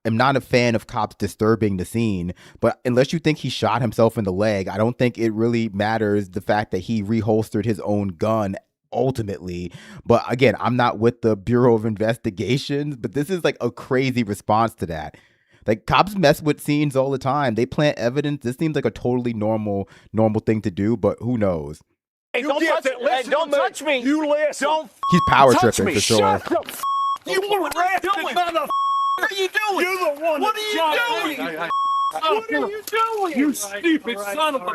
am not a fan of cops disturbing the scene, but unless you think he shot himself in the leg, I don't think it really matters the fact that he reholstered his own gun ultimately. But again, I'm not with the Bureau of Investigations, but this is like a crazy response to that. Like, cops mess with scenes all the time. They plant evidence. This seems like a totally normal thing to do, but who knows? Hey, You don't get touch that. me. Listen Hey, don't to me. touch me. You listen. Don't He's power touch tripping me. for sure. Shut the You want arrested, motherfucker. What are you doing? You're the one What that are shot you doing? me. What are you doing? You stupid son of a...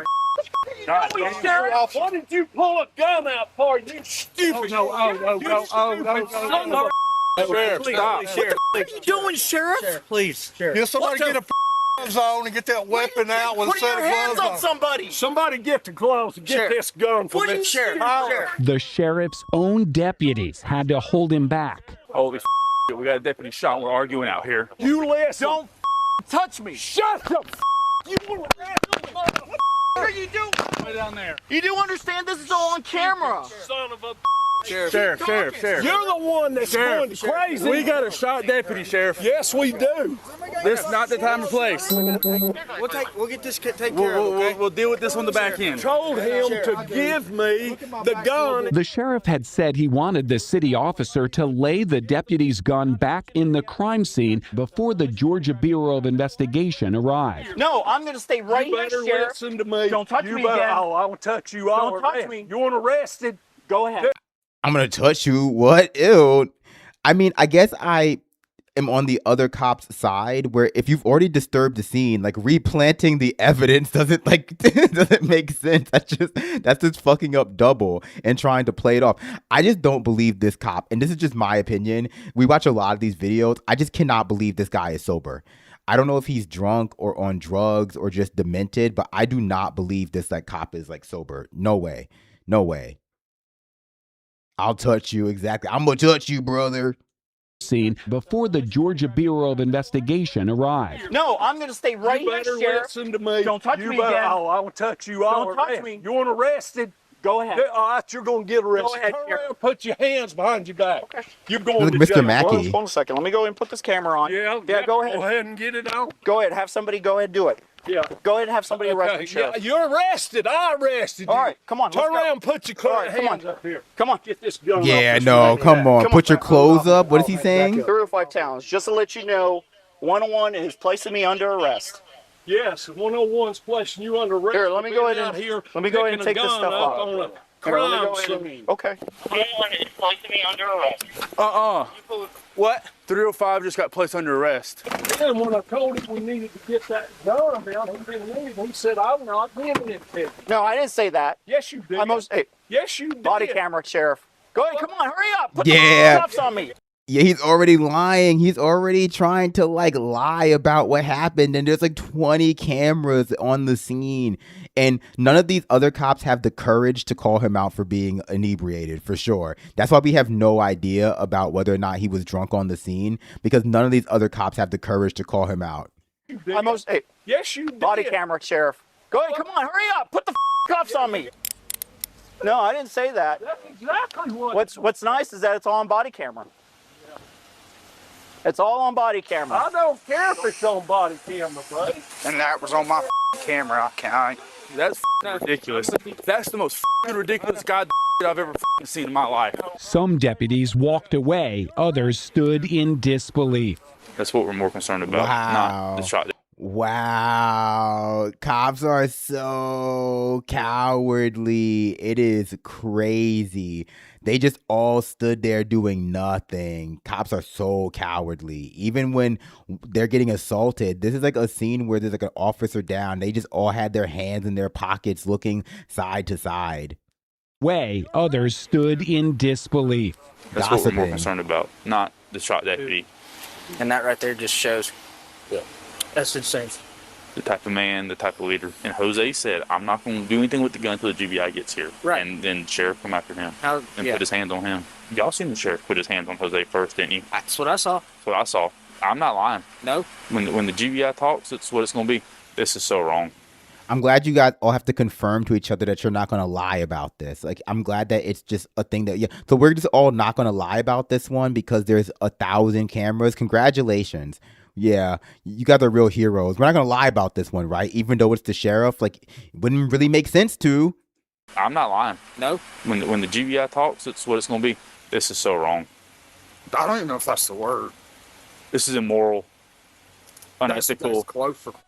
Sheriff, what did you pull a gun out for, you stupid... Son of a... Sheriff, stop. What are you doing, Sheriff? Please. Get somebody get a gloves on and get that weapon out with a Put set your of hands gloves on somebody. Somebody get the gloves and get this gun from this Sheriff. The sheriff's own deputies had to hold him back. Holy we got a deputy shot and we're arguing out here. You listen. Don't touch me. Shut the You want to What are you doing? Way down there. You do understand this is all on camera. Son of a... Sheriff. You're the one that's going crazy. We got a shot deputy, Sheriff. Yes, we do. This is not the time and place. We'll get this taken care of, okay? We'll deal with this on the back end. Told him to give me the gun. The sheriff had said he wanted the city officer to lay the deputy's gun back in the crime scene before the Georgia Bureau of Investigation arrived. No, I'm going to stay right here, You better Sheriff. listen to me. Don't touch me again. I'll touch you. Don't touch me. You want arrested? Go ahead. I'm gonna touch you. What? Ew. I mean, I guess I am on the other cop's side where if you've already disturbed the scene, like replanting the evidence doesn't make sense. That's just fucking up double and trying to play it off. I just don't believe this cop, and this is just my opinion. We watch a lot of these videos. I just cannot believe this guy is sober. I don't know if he's drunk or on drugs or just demented, but I do not believe this cop is sober. No way. No way. I'll touch you. Exactly. I'm gonna touch you, brother. Scene before the Georgia Bureau of Investigation arrived. No, I'm going to stay right You here, better Sheriff. listen to me. Don't touch me better, again. I will touch you. Don't touch me. You want arrested? Go ahead. All right, you're going to get arrested. Go ahead, Turn Sheriff. around, put your hands behind your back. Okay. You're going Look to like jail. Mr. Mackey. Hold on a second. Let me go ahead and put this camera on. Yeah, go ahead. Go ahead and get it on. Go ahead. Have somebody go ahead and do it. Yeah. Go ahead and have somebody arrest me, Sheriff. Yeah, you're arrested. I arrested you. All right, come on. Turn let's go. around and put your All right, come hands on. up here. Come on. Get this gun Yeah, off this no, lady. come on. Come Put on. your clothes up. What is he saying? 305 Towns. Just to let you know, 101 is placing me under arrest. Yes, 101's placing you under arrest. Here, let me go ahead and out here. Let me go ahead and take this stuff off. On a Here, let me crime go ahead and- scene. Okay. 101 is placing me under arrest. What? 305 just got placed under arrest. And when I told him we needed to get that gun down, he didn't leave. He said, I'm not giving it to you. No, I didn't say that. Yes, you did. Hey, Yes, you did. body camera, Sheriff. Go ahead. Come on. Hurry up. Put Yeah. the cuffs on me. Yeah, he's already lying. He's already trying to lie about what happened. And there's 20 cameras on the scene. And none of these other cops have the courage to call him out for being inebriated, for sure. That's why we have no idea about whether or not he was drunk on the scene, because none of these other cops have the courage to call him out. Hey, Yes, you did. body camera, Sheriff. Go ahead. Come on. Hurry up. Put the cuffs on me. No, I didn't say that. That's exactly what. What's nice is that it's all on body camera. It's all on body camera. I don't care if it's on body camera, buddy. And that was on my camera. That's ridiculous. That's the most ridiculous goddamn I've ever seen in my life. Some deputies walked away, others stood in disbelief. That's what we're more concerned about, Wow. not the shot. Wow. Cops are so cowardly. It is crazy. They just all stood there doing nothing. Cops are so cowardly. Even when they're getting assaulted, this is a scene where there's an officer down. They just all had their hands in their pockets looking side to side. Others stood in disbelief. That's what we're more concerned about, not the shot deputy. And that right there just shows. Yeah. That's insane. The type of man, the type of leader. And Jose said, I'm not going to do anything with the gun until the GBI gets here. Right. And then the sheriff come after him and yeah. put his hands on him. Y'all seen the sheriff put his hands on Jose first, didn't you? That's what I saw. That's what I saw. I'm not lying. No. When the GBI talks, it's what it's going to be. This is so wrong. I'm glad you guys all have to confirm to each other that you're not going to lie about this. I'm glad that it's just a thing that, so we're just all not going to lie about this one because there's 1,000 cameras. Congratulations. Yeah, you guys are real heroes. We're not going to lie about this one, right? Even though it's the sheriff, it wouldn't really make sense to. I'm not lying. No. When the GBI talks, it's what it's going to be. This is so wrong. I don't even know if that's the word. This is immoral. Unethical.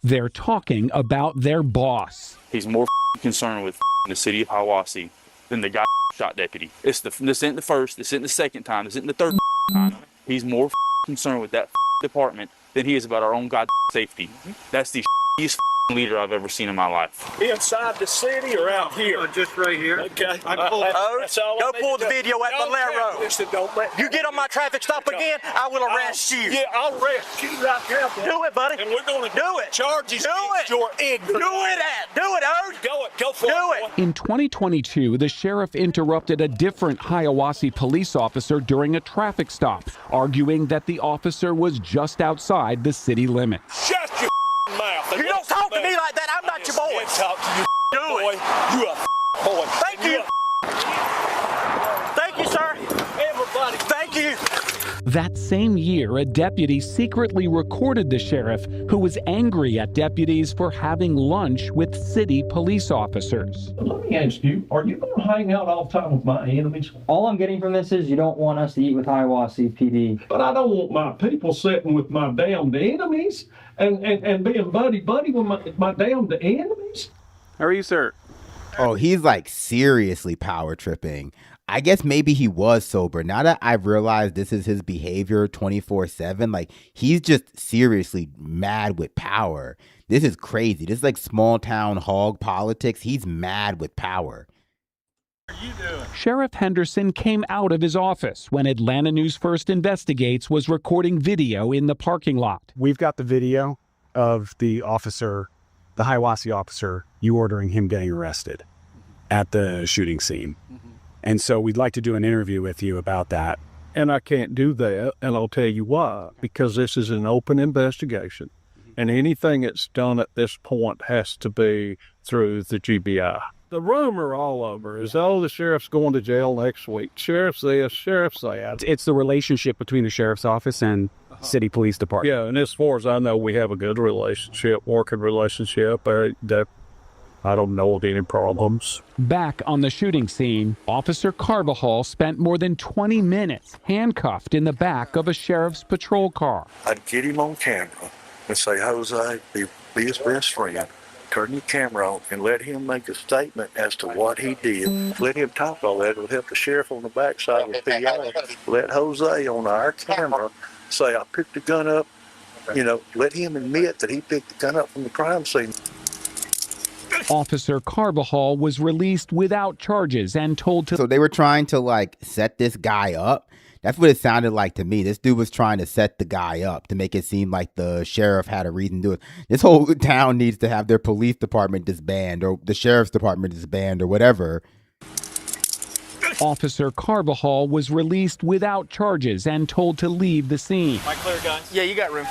They're talking about their boss. He's more concerned with the city of Hiawassee than the guy shot deputy. This isn't the first, this isn't the second time, this isn't the third time. He's more concerned with that department than he is about our own safety. That's the leader I've ever seen in my life. Inside the city or out here? Just right here. Okay. Go pull the video at Valero. You get on my traffic stop again, I will arrest you. Yeah, I'll arrest you right now. Do it, buddy. And we're going to do it. Charges do it. Your ignorance. Do it, Ode. Go for it. In 2022, the sheriff interrupted a different Hiawassee police officer during a traffic stop, arguing that the officer was just outside the city limits. Shut your mouth. You don't talk to me like that. I'm not your boy. Talk to you, boy. You a boy. Thank you. Thank you, sir. Everybody. Thank you. That same year, a deputy secretly recorded the sheriff, who was angry at deputies for having lunch with city police officers. Let me ask you, are you going to hang out all the time with my enemies? All I'm getting from this is you don't want us to eat with Hiawassee PD. But I don't want my people sitting with my damned enemies and being buddy-buddy with my damned enemies. How are you, sir? Oh, he's like seriously power tripping. I guess maybe he was sober. Now that I've realized this is his behavior 24/7, like he's just seriously mad with power. This is crazy. This is like small town hog politics. He's mad with power. Sheriff Henderson came out of his office when Atlanta News First Investigates was recording video in the parking lot. We've got the video of the officer, the Hiawassee officer, you ordering him getting arrested at the shooting scene. And so we'd like to do an interview with you about that. And I can't do that, and I'll tell you why. Because this is an open investigation, and anything that's done at this point has to be through the GBI. The rumor all over is, oh, the sheriff's going to jail next week. Sheriff's this, sheriff's that. It's the relationship between the sheriff's office and city police department. Yeah, and as far as I know, we have a good relationship, working relationship. I don't know of any problems. Back on the shooting scene, Officer Carvajal spent more than 20 minutes handcuffed in the back of a sheriff's patrol car. I'd get him on camera and say, Jose, be his best friend. Turn your camera on and let him make a statement as to what he did. Let him talk all that. It'll help the sheriff on the backside with PI. Let Jose on our camera say, I picked the gun up. Let him admit that he picked the gun up from the crime scene. Officer Carvajal was released without charges and told to... So they were trying to like set this guy up. That's what it sounded like to me. This dude was trying to set the guy up to make it seem like the sheriff had a reason to do it. This whole town needs to have their police department disbanded, or the sheriff's department disbanded, or whatever. Officer Carvajal was released without charges and told to leave the scene. Am I clear, guys? Yeah, you got room.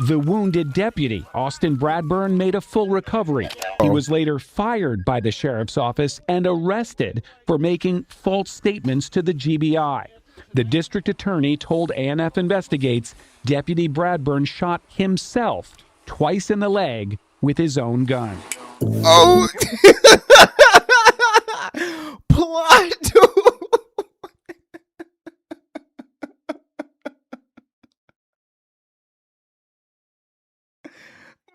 The wounded deputy, Austin Bradburn, made a full recovery. He was later fired by the sheriff's office and arrested for making false statements to the GBI. The district attorney told ANF Investigates Deputy Bradburn shot himself twice in the leg with his own gun. Oh, plot.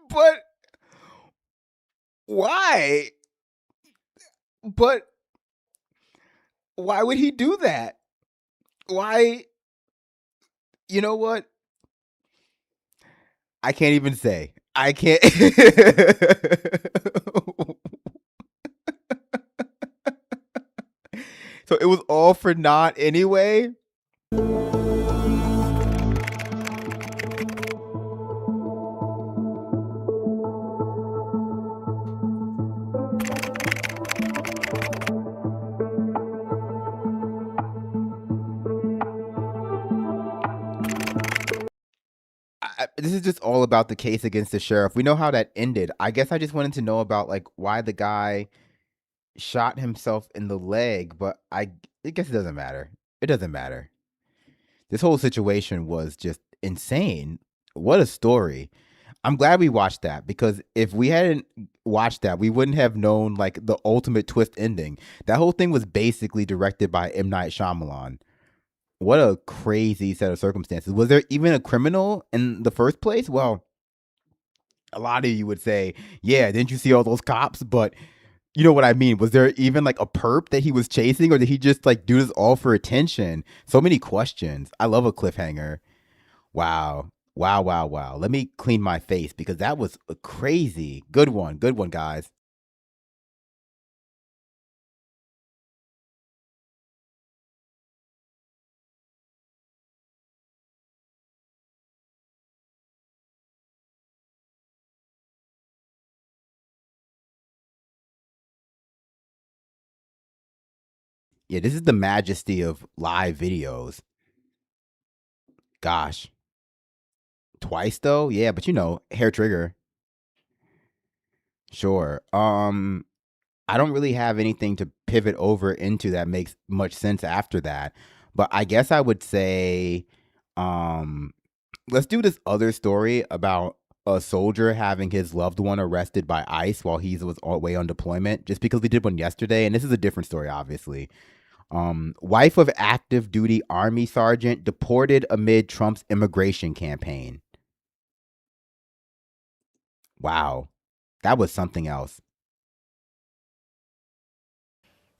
But why? But why would he do that? Why? You know what? I can't even say. I can't. So it was all for naught anyway? This is just all about the case against the sheriff. We know how that ended. I guess I just wanted to know about like why the guy shot himself in the leg, but I guess it doesn't matter. It doesn't matter. This whole situation was just insane. What a story. I'm glad we watched that, because if we hadn't watched that, we wouldn't have known like the ultimate twist ending. That whole thing was basically directed by M. Night Shyamalan. What a crazy set of circumstances. Was there even a criminal in the first place? Well, a lot of you would say, yeah, didn't you see all those cops? But You know what I mean? Was there even like a perp that he was chasing, or did he just like do this all for attention? So many questions. I love a cliffhanger. Wow. Wow, wow, wow. Let me clean my face because that was crazy. Good one. Good one, guys. Yeah, this is the majesty of live videos. Gosh. Twice though? Yeah, but you know, hair trigger. Sure. I don't really have anything to pivot over into that makes much sense after that. But I guess I would say let's do this other story about a soldier having his loved one arrested by ICE while he was away on deployment, just because we did one yesterday, and this is a different story, obviously. Wife of active duty Army sergeant deported amid Trump's immigration campaign. Wow. That was something else.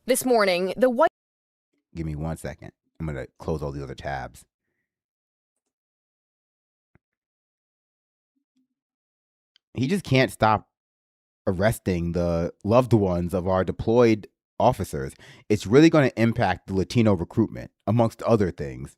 This morning, the White... Give me 1 second. I'm going to close all the other tabs. He just can't stop arresting the loved ones of our deployed officers. It's really going to impact the Latino recruitment, amongst other things.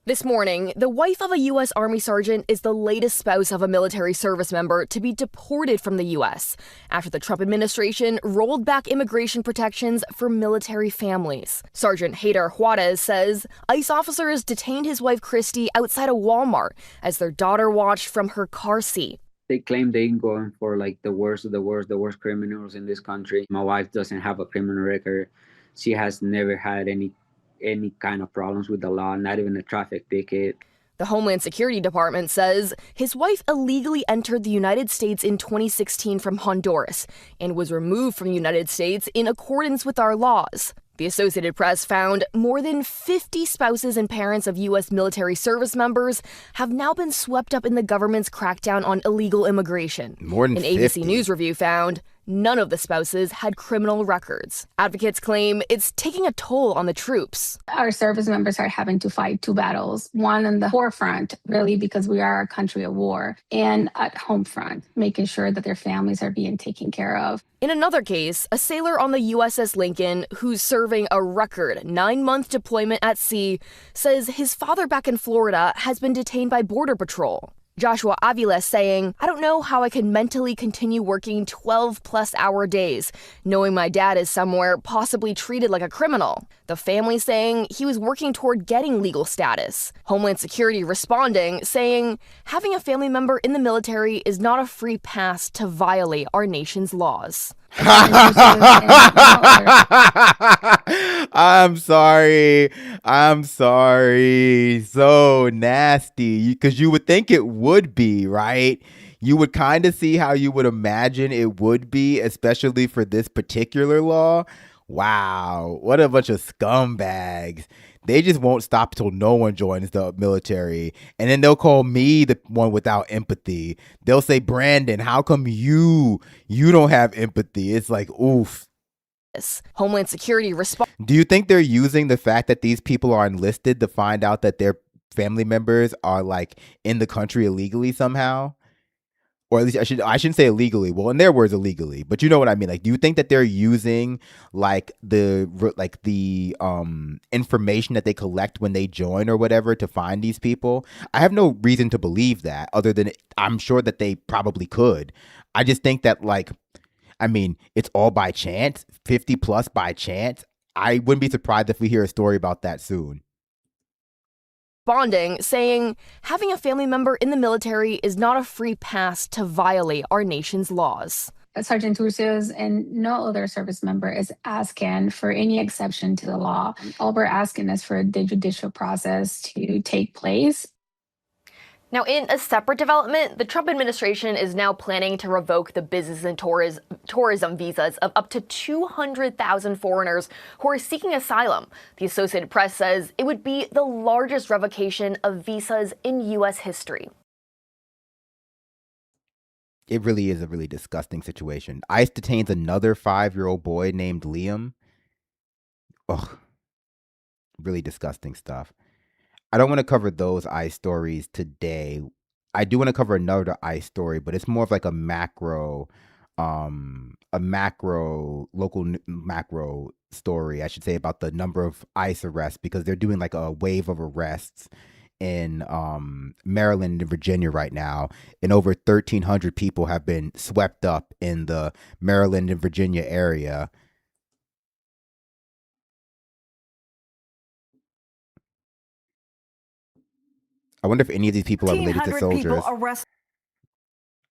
This morning, the wife of a U.S. Army sergeant is the latest spouse of a military service member to be deported from the U.S. after the Trump administration rolled back immigration protections for military families. Sergeant Hader Juarez says ICE officers detained his wife Christy outside a Walmart as their daughter watched from her car seat. They claim they can go in for like the worst of the worst criminals in this country. My wife doesn't have a criminal record. She has never had any kind of problems with the law, not even a traffic ticket. The Homeland Security Department says his wife illegally entered the United States in 2016 from Honduras and was removed from the United States in accordance with our laws. The Associated Press found more than 50 spouses and parents of U.S. military service members have now been swept up in the government's crackdown on illegal immigration. More than An 50. ABC News review found none of the spouses had criminal records. Advocates claim it's taking a toll on the troops. Our service members are having to fight two battles, one on the forefront, really, because we are a country of war, and at home front, making sure that their families are being taken care of. In another case, a sailor on the USS Lincoln, who's serving a record 9-month deployment at sea, says his father back in Florida has been detained by Border Patrol. Joshua Avila saying, I don't know how I can mentally continue working 12-plus-hour days, knowing my dad is somewhere possibly treated like a criminal. The family saying he was working toward getting legal status. Homeland Security responding, saying, having a family member in the military is not a free pass to violate our nation's laws. I'm sorry. So nasty. Because you would think it would be, right? You would kind of see how you would imagine it would be, especially for this particular law. Wow. What a bunch of scumbags. They just won't stop till no one joins the military. And then they'll call me the one without empathy. They'll say, Brandon, how come you don't have empathy? It's like, oof. Homeland Security response. Do you think they're using the fact that these people are enlisted to find out that their family members are like in the country illegally somehow? Or at least I shouldn't say illegally. Well, in their words, illegally. But you know what I mean. Like, do you think that they're using like the information that they collect when they join or whatever to find these people? I have no reason to believe that, other than I'm sure that they probably could. I just think that it's all by chance, 50 plus by chance. I wouldn't be surprised if we hear a story about that soon. Responding, saying, having a family member in the military is not a free pass to violate our nation's laws. Sergeant Turcios and no other service member is asking for any exception to the law. All we're asking is for the judicial process to take place. Now, in a separate development, the Trump administration is now planning to revoke the business and tourism visas of up to 200,000 foreigners who are seeking asylum. The Associated Press says it would be the largest revocation of visas in U.S. history. It really is a really disgusting situation. ICE detains another 5-year-old boy named Liam. Ugh, really disgusting stuff. I don't want to cover those ICE stories today. I do want to cover another ICE story, but it's more of like a macro macro story, I should say, about the number of ICE arrests, because they're doing like a wave of arrests in Maryland and Virginia right now, and over 1,300 people have been swept up in the Maryland and Virginia area. I wonder if any of these people are related to soldiers.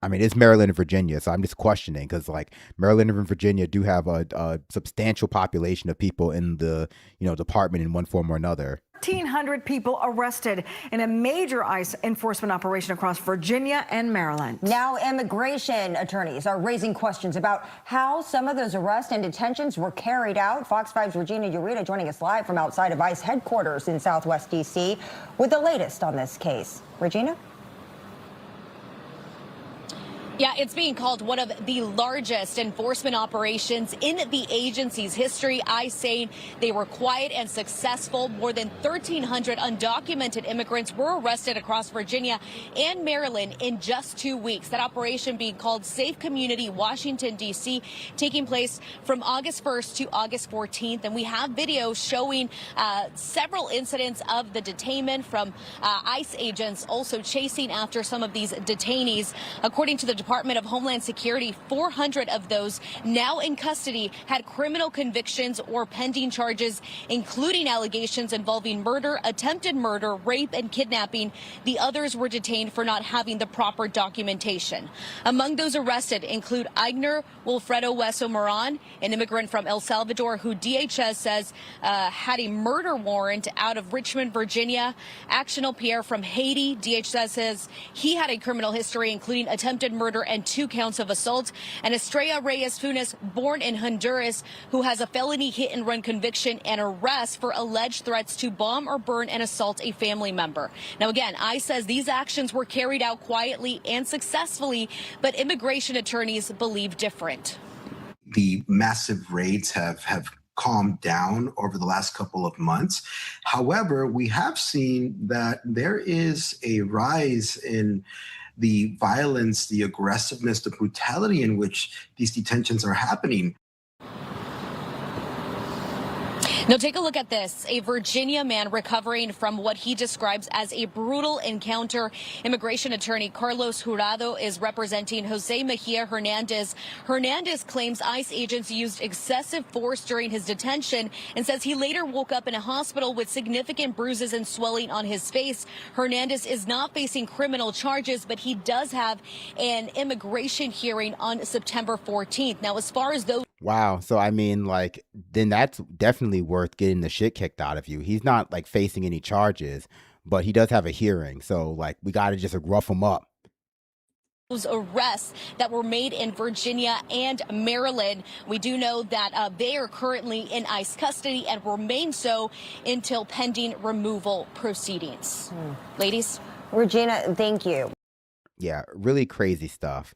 I mean, it's Maryland and Virginia, so I'm just questioning, because like Maryland and Virginia do have a substantial population of people in the department in one form or another. 1,300 people arrested in a major ICE enforcement operation across Virginia and Maryland. Now, immigration attorneys are raising questions about how some of those arrests and detentions were carried out. Fox 5's Regina Ureta joining us live from outside of ICE headquarters in Southwest D.C. with the latest on this case. Regina? Yeah, it's being called one of the largest enforcement operations in the agency's history. ICE saying they were quiet and successful. More than 1,300 undocumented immigrants were arrested across Virginia and Maryland in just 2 weeks. That operation being called Safe Community Washington, D.C., taking place from August 1st to August 14th. And we have videos showing several incidents of the detainment from ICE agents also chasing after some of these detainees. According to the Department of Homeland Security, 400 of those now in custody had criminal convictions or pending charges, including allegations involving murder, attempted murder, rape, and kidnapping. The others were detained for not having the proper documentation. Among those arrested include Aigner Wilfredo Hueso Moran, an immigrant from El Salvador who DHS says had a murder warrant out of Richmond, Virginia. Actional Pierre from Haiti, DHS says he had a criminal history, including attempted murder and 2 counts of assault. And Estrella Reyes Funes, born in Honduras, who has a felony hit-and-run conviction and arrest for alleged threats to bomb or burn and assault a family member. Now, again, ICE says these actions were carried out quietly and successfully, but immigration attorneys believe different. The massive raids have calmed down over the last couple of months. However, we have seen that there is a rise in the violence, the aggressiveness, the brutality in which these detentions are happening. Now take a look at this. A Virginia man recovering from what he describes as a brutal encounter. Immigration attorney Carlos Jurado is representing Jose Mejia Hernandez. Hernandez claims ICE agents used excessive force during his detention and says he later woke up in a hospital with significant bruises and swelling on his face. Hernandez is not facing criminal charges, but he does have an immigration hearing on September 14th. Now, as far as those... Wow. So, I mean, like, then that's definitely worth getting the shit kicked out of you. He's not, like, facing any charges, but he does have a hearing. So, like, we got to just rough him up. Those arrests that were made in Virginia and Maryland, we do know that they are currently in ICE custody and remain so until pending removal proceedings. Ladies? Regina, thank you. Yeah, really crazy stuff.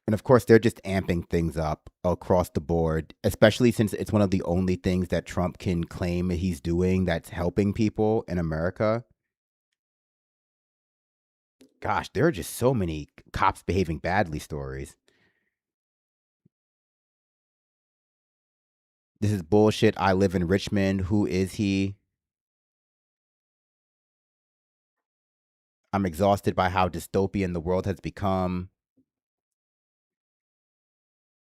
And of course, they're just amping things up across the board, especially since it's one of the only things that Trump can claim he's doing that's helping people in America. Gosh, there are just so many cops behaving badly stories. This is bullshit. I live in Richmond. Who is he? I'm exhausted by how dystopian the world has become.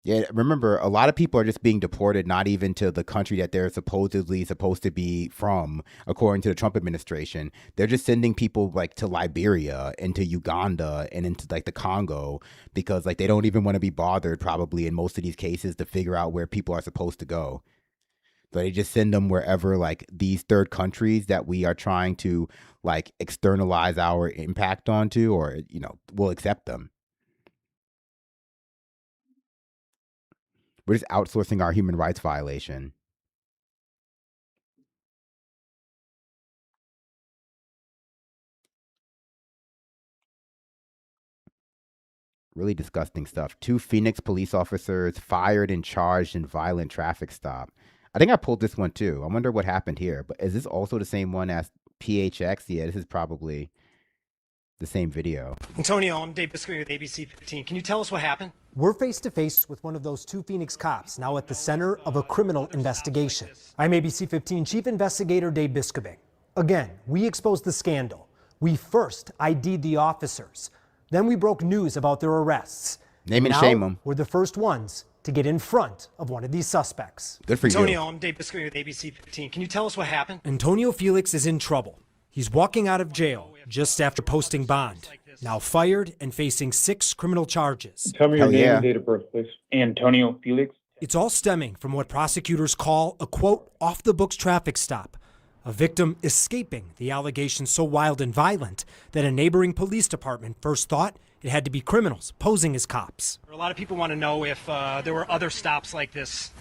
Yeah, remember, a lot of people are just being deported, not even to the country that they're supposedly supposed to be from, according to the Trump administration. They're just sending people like to Liberia and to Uganda and into like the Congo because like they don't even want to be bothered probably in most of these cases to figure out where people are supposed to go. So they just send them wherever like these third countries that we are trying to like externalize our impact onto, or, you know, we'll accept them. We're just outsourcing our human rights violation. Really disgusting stuff. 2 Phoenix police officers fired and charged in violent traffic stop. I think I pulled this one too. I wonder what happened here. But is this also the same one as PHX? Yeah, this is probably the same video. Antonio, I'm Dave Biscombe with ABC 15. Can you tell us what happened? We're face to face with one of those 2 Phoenix cops now at the center of a criminal investigation. I'm ABC 15 Chief Investigator Dave Biscombe. Again, we exposed the scandal. We first ID'd the officers. Then we broke news about their arrests. Name and shame them. We're the first ones to get in front of one of these suspects. Good for Antonio, you. I'm Dave Biscombe with ABC 15. Can you tell us what happened? Antonio Felix is in trouble. He's walking out of jail just after posting bond. Now fired and facing 6 criminal charges. Tell me your name and date of birth, please. Antonio Felix. It's all stemming from what prosecutors call a, quote, off-the-books traffic stop. A victim escaping the allegations so wild and violent that a neighboring police department first thought it had to be criminals posing as cops. A lot of people want to know if there were other stops like this.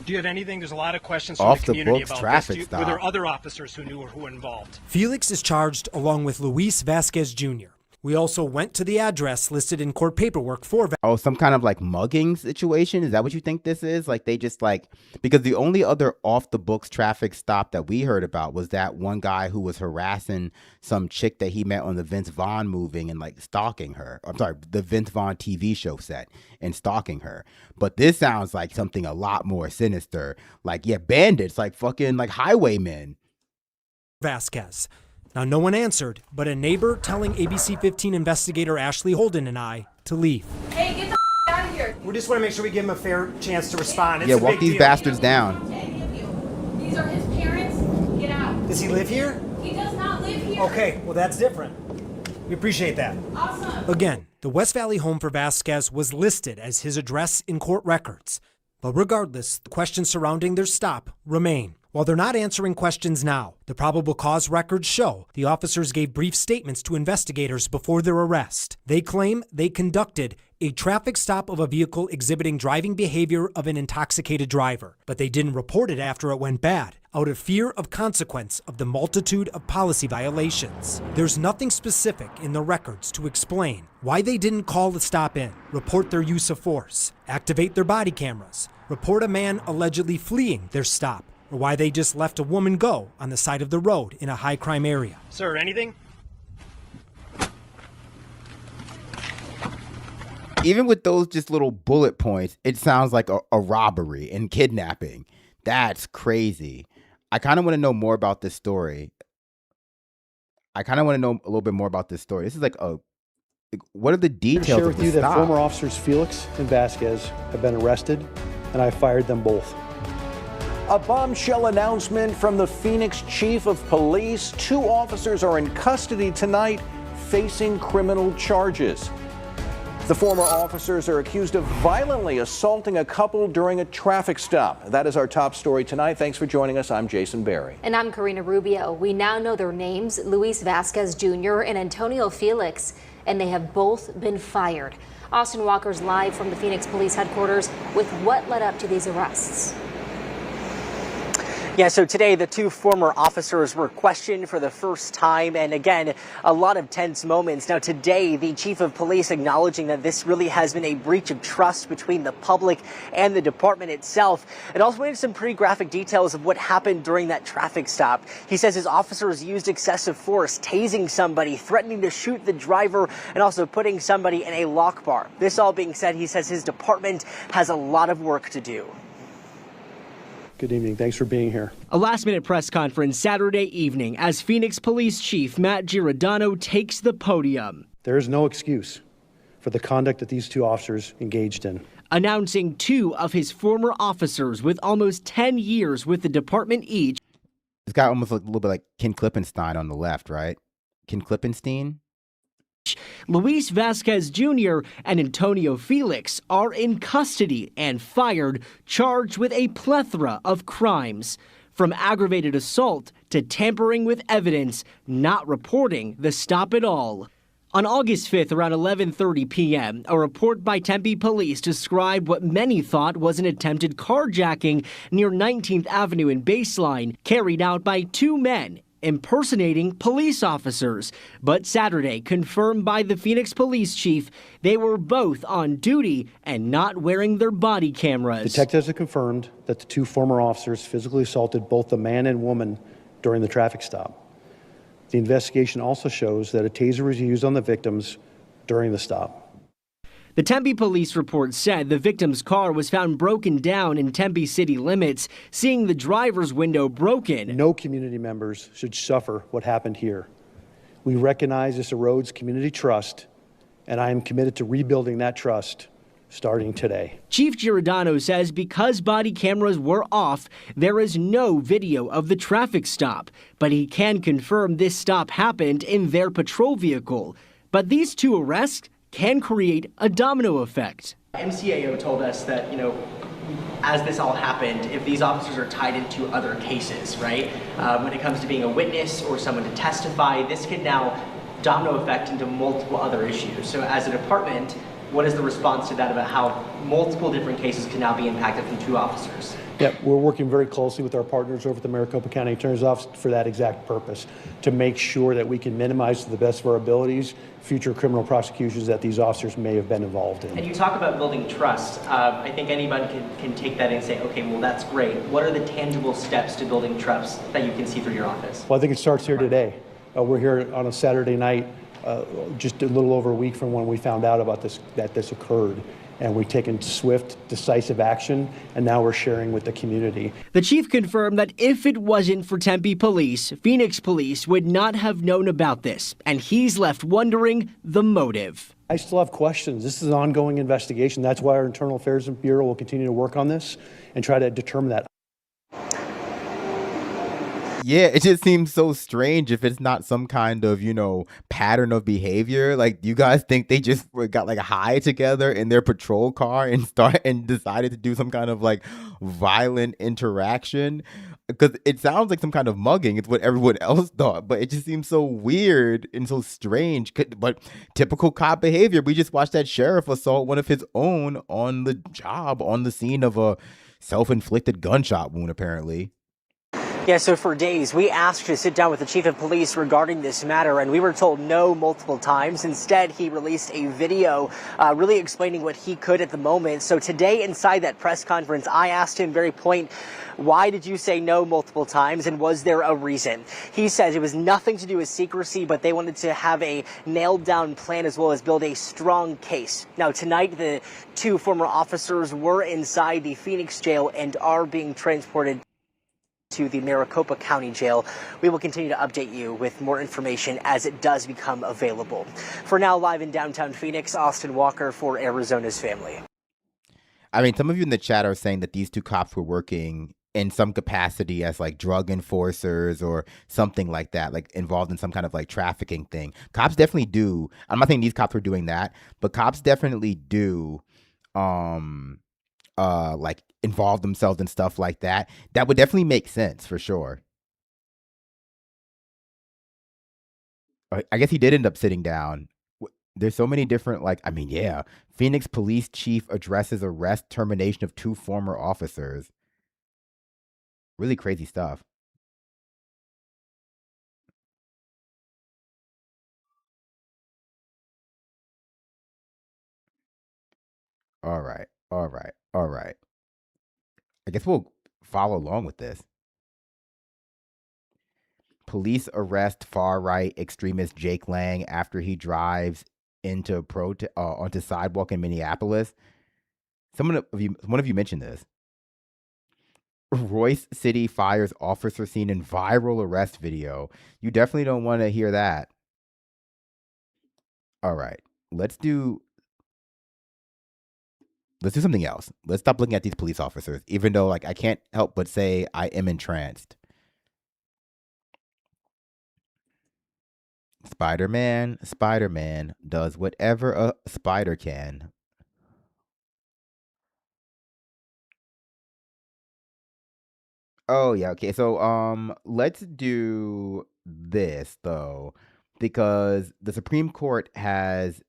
Do you have anything? There's a lot of questions from the community about this. Were there other officers who knew or who were involved? Felix is charged along with Luis Vasquez Jr. We also went to the address listed in court paperwork for... Oh, some kind of like mugging situation? Is that what you think this is? Like they just like... Because the only other off-the-books traffic stop that we heard about was that one guy who was harassing some chick that he met on the Vince Vaughn movie and like stalking her. I'm sorry, the Vince Vaughn TV show set and stalking her. But this sounds like something a lot more sinister. Like, yeah, bandits, like fucking like highwaymen. Vasquez. Now, no one answered, but a neighbor telling ABC 15 investigator Ashley Holden and I to leave. Hey, get the out of here. We just want to make sure we give him a fair chance to respond. It's yeah, a walk big these deal. bastards down. These are his parents. Get out. Does he live here? He does not live here. Okay, well, that's different. We appreciate that. Awesome. Again, the West Valley home for Vasquez was listed as his address in court records. But regardless, the questions surrounding their stop remain. While they're not answering questions now, the probable cause records show the officers gave brief statements to investigators before their arrest. They claim they conducted a traffic stop of a vehicle exhibiting driving behavior of an intoxicated driver, but they didn't report it after it went bad, out of fear of consequence of the multitude of policy violations. There's nothing specific in the records to explain why they didn't call the stop in, report their use of force, activate their body cameras, report a man allegedly fleeing their stop, or why they just left a woman go on the side of the road in a high-crime area. Sir, anything? Even with those just little bullet points, it sounds like a robbery and kidnapping. That's crazy. I kind of want to know more about this story. This is like what are the details share of with the you that stop? former officers Felix and Vasquez have been arrested, and I fired them both. A bombshell announcement from the Phoenix chief of police. 2 officers are in custody tonight facing criminal charges. The former officers are accused of violently assaulting a couple during a traffic stop. That is our top story tonight. Thanks for joining us. I'm Jason Berry. And I'm Karina Rubio. We now know their names, Luis Vasquez Jr. and Antonio Felix, and they have both been fired. Austin Walker's live from the Phoenix Police Headquarters with what led up to these arrests. Yeah, so today the 2 former officers were questioned for the first time, and again, a lot of tense moments. Now today, the chief of police acknowledging that this really has been a breach of trust between the public and the department itself. It also went into some pretty graphic details of what happened during that traffic stop. He says his officers used excessive force, tasing somebody, threatening to shoot the driver, and also putting somebody in a lock bar. This all being said, he says his department has a lot of work to do. Good evening. Thanks for being here. A last-minute press conference Saturday evening as Phoenix Police Chief Matt Giordano takes the podium. There is no excuse for the conduct that these 2 officers engaged in. Announcing 2 of his former officers with almost 10 years with the department each. This guy almost looked a little bit like Ken Klippenstein on the left, right? Ken Klippenstein? Luis Vasquez Jr. and Antonio Felix are in custody and fired, charged with a plethora of crimes, from aggravated assault to tampering with evidence, not reporting the stop at all. On August 5th, around 11:30 p.m., a report by Tempe police described what many thought was an attempted carjacking near 19th Avenue and Baseline, carried out by 2 men impersonating police officers. But Saturday, confirmed by the Phoenix police chief, they were both on duty and not wearing their body cameras. Detectives have confirmed that the two former officers physically assaulted both the man and woman during the traffic stop. The investigation also shows that a taser was used on the victims during the stop. The Tempe police report said the victim's car was found broken down in Tempe city limits, seeing the driver's window broken. No community members should suffer what happened here. We recognize this erodes community trust, and I am committed to rebuilding that trust starting today. Chief Giordano says because body cameras were off, there is no video of the traffic stop, but he can confirm this stop happened in their patrol vehicle. But these two arrests can create a domino effect. MCAO told us that, as this all happened, if these officers are tied into other cases, right? When it comes to being a witness or someone to testify, this could now domino effect into multiple other issues. So as a department, what is the response to that about how multiple different cases can now be impacted from two officers? Yeah, we're working very closely with our partners over at the Maricopa County Attorney's Office for that exact purpose, to make sure that we can minimize to the best of our abilities future criminal prosecutions that these officers may have been involved in. And you talk about building trust. I think anybody can take that and say, okay, well, that's great. What are the tangible steps to building trust that you can see through your office? Well, I think it starts here today. We're here on a Saturday night, just a little over a week from when we found out about that this occurred. And we've taken swift, decisive action, and now we're sharing with the community. The chief confirmed that if it wasn't for Tempe police, Phoenix police would not have known about this, and he's left wondering the motive. I still have questions. This is an ongoing investigation. That's why our Internal Affairs Bureau will continue to work on this and try to determine that. Yeah, it just seems so strange if it's not some kind of, pattern of behavior. Like, you guys think they just got like high together in their patrol car and decided to do some kind of like violent interaction? Because it sounds like some kind of mugging. It's what everyone else thought, but it just seems so weird and so strange. But typical cop behavior. We just watched that sheriff assault one of his own on the job, on the scene of a self-inflicted gunshot wound, apparently. Yeah, so for days, we asked to sit down with the chief of police regarding this matter, and we were told no multiple times. Instead, he released a video really explaining what he could at the moment. So today, inside that press conference, I asked him very point, why did you say no multiple times, and was there a reason? He says it was nothing to do with secrecy, but they wanted to have a nailed-down plan as well as build a strong case. Now, tonight, the two former officers were inside the Phoenix jail and are being transported to the Maricopa County Jail. We will continue to update you with more information as it does become available. For now, live in downtown Phoenix, Austin Walker for Arizona's Family. I mean, some of you in the chat are saying that these two cops were working in some capacity as like drug enforcers or something like that, like involved in some kind of like trafficking thing. Cops definitely do. I'm not saying these cops were doing that, but cops definitely do like involve themselves in stuff like that. That would definitely make sense for sure. I guess he did end up sitting down. There's so many different, Phoenix police chief addresses arrest termination of two former officers. Really crazy stuff. All right. I guess we'll follow along with this. Police arrest far-right extremist Jake Lang after he drives into onto sidewalk in Minneapolis. One of you mentioned this. Royce City fires officer seen in viral arrest video. You definitely don't want to hear that. All right, let's do something else. Let's stop looking at these police officers, even though I can't help but say I am entranced. Spider-Man does whatever a spider can. Oh yeah, okay. So let's do this though, because the Supreme Court has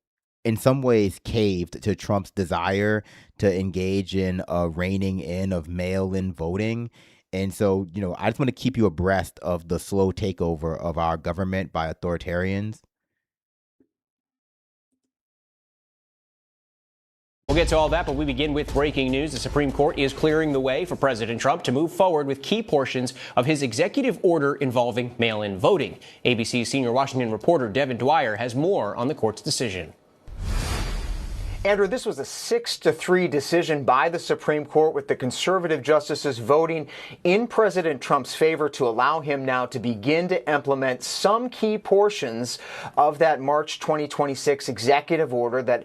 in some ways caved to Trump's desire to engage in a reining in of mail-in voting. And so, I just want to keep you abreast of the slow takeover of our government by authoritarians. We'll get to all that, but we begin with breaking news. The Supreme Court is clearing the way for President Trump to move forward with key portions of his executive order involving mail-in voting. ABC's senior Washington reporter Devin Dwyer has more on the court's decision. Andrew, this was a 6-3 decision by the Supreme Court, with the conservative justices voting in President Trump's favor to allow him now to begin to implement some key portions of that March 2026 executive order that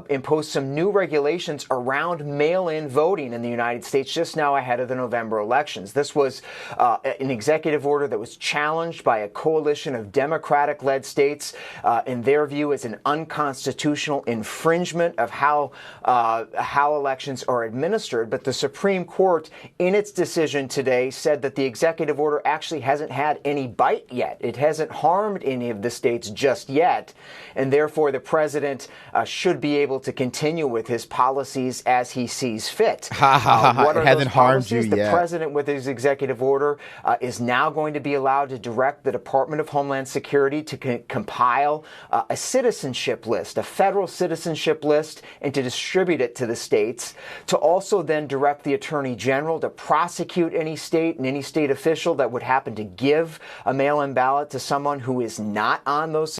imposed some new regulations around mail-in voting in the United States just now ahead of the November elections. This was an executive order that was challenged by a coalition of Democratic-led states, in their view, as an unconstitutional infringement of how elections are administered. But the Supreme Court, in its decision today, said that the executive order actually hasn't had any bite yet. It hasn't harmed any of the states just yet, and therefore the president should be able to continue with his policies as he sees fit. What are it hasn't those harmed you policies? yet. The president, with his executive order, is now going to be allowed to direct the Department of Homeland Security to compile a citizenship list, a federal citizenship list, and to distribute it to the states, to also then direct the Attorney General to prosecute any state and any state official that would happen to give a mail-in ballot to someone who is not on those.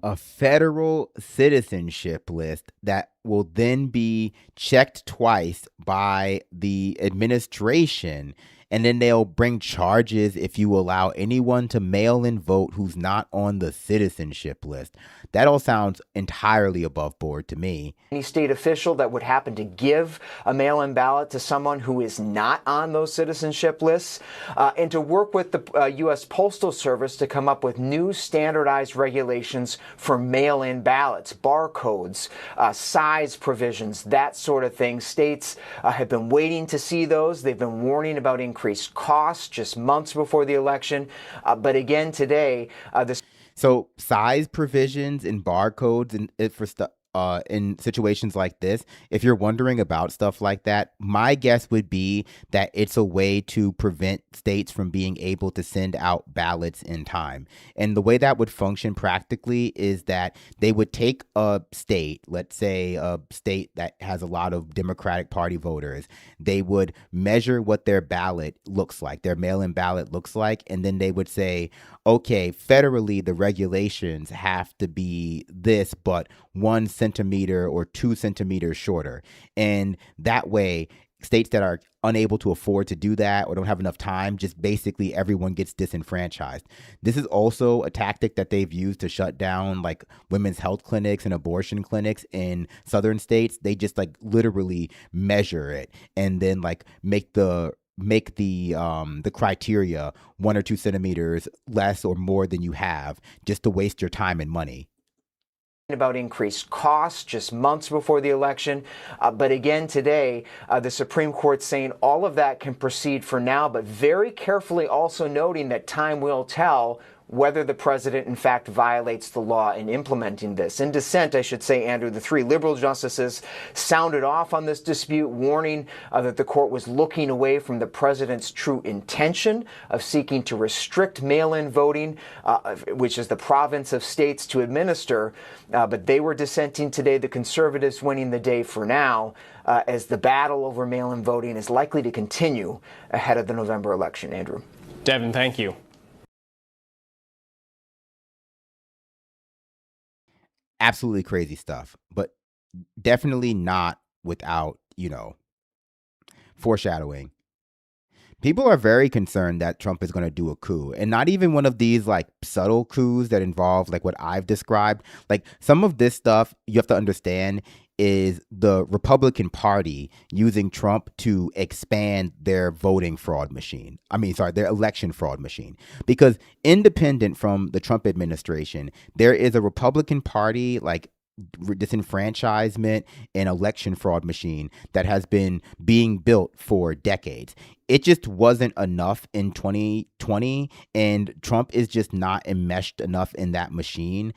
A federal citizenship list that will then be checked twice by the administration, and then they'll bring charges if you allow anyone to mail in vote who's not on the citizenship list. That all sounds entirely above board to me. Any state official that would happen to give a mail-in ballot to someone who is not on those citizenship lists, and to work with the U.S. Postal Service to come up with new standardized regulations for mail-in ballots, barcodes, size provisions, that sort of thing. States have been waiting to see those. They've been warning about increased costs just months before the election. But again, today, So size provisions and barcodes and for stuff in situations like this, if you're wondering about stuff like that, my guess would be that it's a way to prevent states from being able to send out ballots in time. And the way that would function practically is that they would take a state, let's say a state that has a lot of Democratic Party voters, they would measure what their ballot looks like, their mail-in ballot looks like, and then they would say, okay, federally, the regulations have to be this, but 1 centimeter or 2 centimeters shorter. And that way, states that are unable to afford to do that or don't have enough time, just basically everyone gets disenfranchised. This is also a tactic that they've used to shut down like women's health clinics and abortion clinics in southern states. They just like literally measure it and then like make the criteria 1 or 2 centimeters less or more than you have, just to waste your time and money. About increased costs just months before the election. But again, today, the Supreme Court saying all of that can proceed for now, but very carefully also noting that time will tell whether the president, in fact, violates the law in implementing this. In dissent, I should say, Andrew, the 3 liberal justices sounded off on this dispute, warning that the court was looking away from the president's true intention of seeking to restrict mail-in voting, which is the province of states to administer. But they were dissenting today, the conservatives winning the day for now, as the battle over mail-in voting is likely to continue ahead of the November election. Andrew. Devin, thank you. Absolutely crazy stuff, but definitely not without, foreshadowing. People are very concerned that Trump is going to do a coup, and not even one of these like subtle coups that involve like what I've described. Like some of this stuff you have to understand is the Republican Party using Trump to expand their voting fraud machine. Their election fraud machine. Because independent from the Trump administration, there is a Republican Party like disenfranchisement and election fraud machine that has been being built for decades. It just wasn't enough in 2020, and Trump is just not enmeshed enough in that machine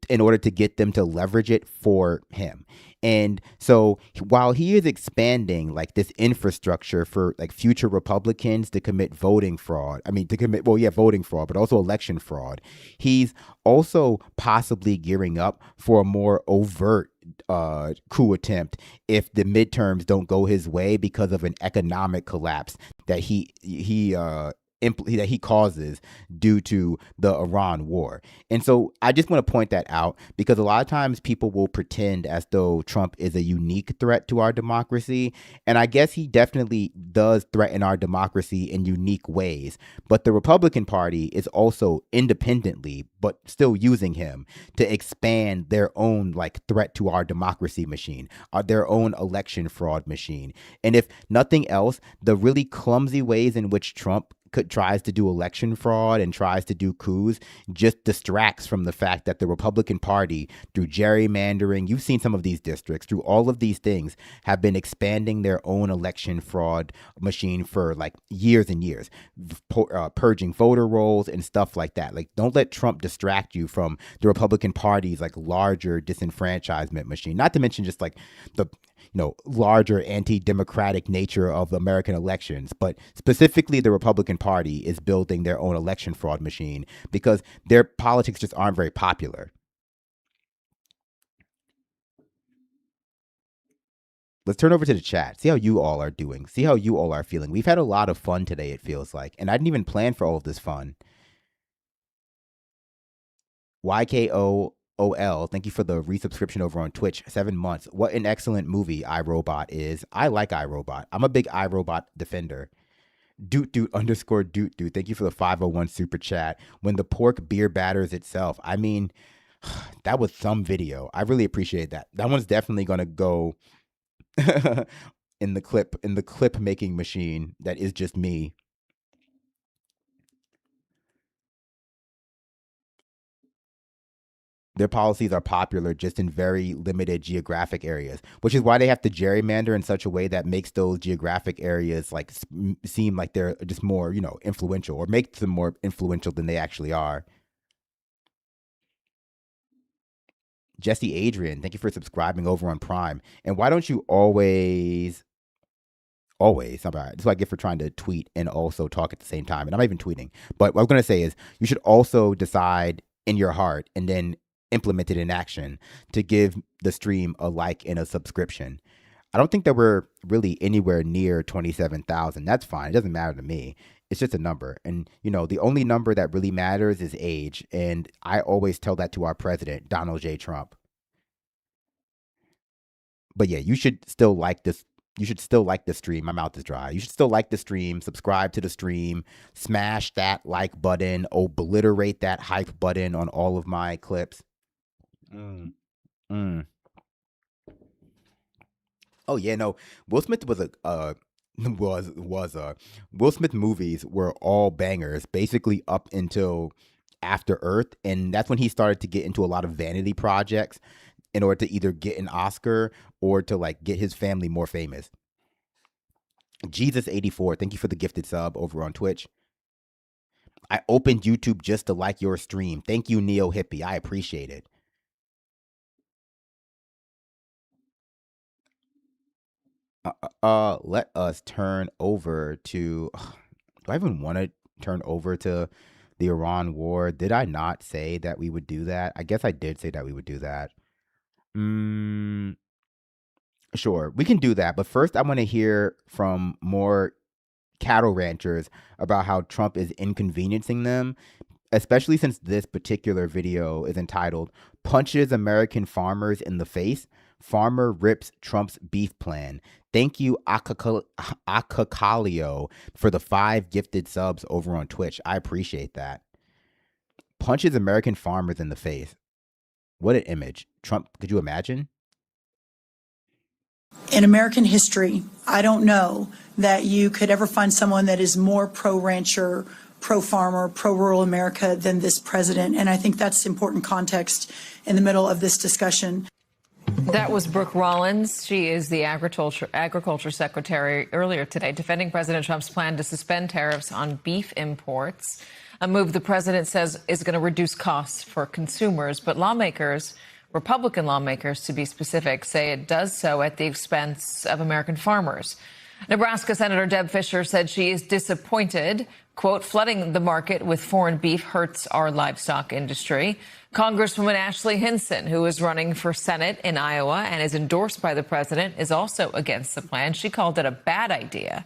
in order to get them to leverage it for him. And so while he is expanding like this infrastructure for like future Republicans to commit voting fraud, voting fraud, but also election fraud, he's also possibly gearing up for a more overt coup attempt if the midterms don't go his way because of an economic collapse that he causes due to the Iran war. And so I just want to point that out because a lot of times people will pretend as though Trump is a unique threat to our democracy. And I guess he definitely does threaten our democracy in unique ways. But the Republican Party is also independently, but still using him to expand their own like threat to our democracy machine, their own election fraud machine. And if nothing else, the really clumsy ways in which Trump tries to do election fraud and tries to do coups just distracts from the fact that the Republican Party, through gerrymandering, you've seen some of these districts, through all of these things, have been expanding their own election fraud machine for like years and years, purging voter rolls and stuff like that. Like, don't let Trump distract you from the Republican Party's like larger disenfranchisement machine, not to mention just like the larger anti-democratic nature of American elections, but specifically the Republican Party is building their own election fraud machine because their politics just aren't very popular. Let's turn over to the chat. See how you all are doing. See how you all are feeling. We've had a lot of fun today, it feels like, and I didn't even plan for all of this fun. YKOOL, thank you for the resubscription over on Twitch. 7 months. What an excellent movie iRobot is. I like iRobot. I'm a big iRobot defender. Doot _doot. Thank you for the 501 super chat. When the pork beer batters itself. I mean, that was some video. I really appreciate that. That one's definitely gonna go in the clip making machine that is just me. Their policies are popular just in very limited geographic areas, which is why they have to gerrymander in such a way that makes those geographic areas like seem like they're just more, influential, or make them more influential than they actually are. Jesse Adrian, thank you for subscribing over on Prime. And why don't you always, that's what I get for trying to tweet and also talk at the same time. And I'm not even tweeting. But what I'm going to say is you should also decide in your heart and then implement it in action to give the stream a like and a subscription. I don't think that we're really anywhere near 27,000. That's fine. It doesn't matter to me. It's just a number. And, the only number that really matters is age. And I always tell that to our president, Donald J. Trump. But yeah, you should still like this. You should still like the stream. My mouth is dry. You should still like the stream, subscribe to the stream, smash that like button, obliterate that hype button on all of my clips. Oh yeah, no. Will Smith was Will Smith movies were all bangers, basically up until After Earth, and that's when he started to get into a lot of vanity projects in order to either get an Oscar or to like get his family more famous. Jesus84, thank you for the gifted sub over on Twitch. I opened YouTube just to like your stream. Thank you, Neo Hippie. I appreciate it. Let us turn over to. Do I even want to turn over to the Iran war? Did I not say that we would do that? I guess I did say that we would do that. Sure, we can do that. But first, I want to hear from more cattle ranchers about how Trump is inconveniencing them, especially since this particular video is entitled "Punches American Farmers in the Face. Farmer Rips Trump's Beef Plan." Thank you, Akakalio, for the 5 gifted subs over on Twitch. I appreciate that. Punches American farmers in the face. What an image. Trump, could you imagine? In American history, I don't know that you could ever find someone that is more pro-rancher, pro-farmer, pro-rural America than this president. And I think that's important context in the middle of this discussion. That was Brooke Rollins. She is the Agriculture Secretary earlier today, defending President Trump's plan to suspend tariffs on beef imports. a move the president says is going to reduce costs for consumers. But lawmakers, Republican lawmakers to be specific, say it does so at the expense of American farmers. Nebraska Senator Deb Fischer said she is disappointed. Quote, flooding the market with foreign beef hurts our livestock industry. Congresswoman Ashley Hinson, who is running for Senate in Iowa and is endorsed by the president, is also against the plan. She called it a bad idea.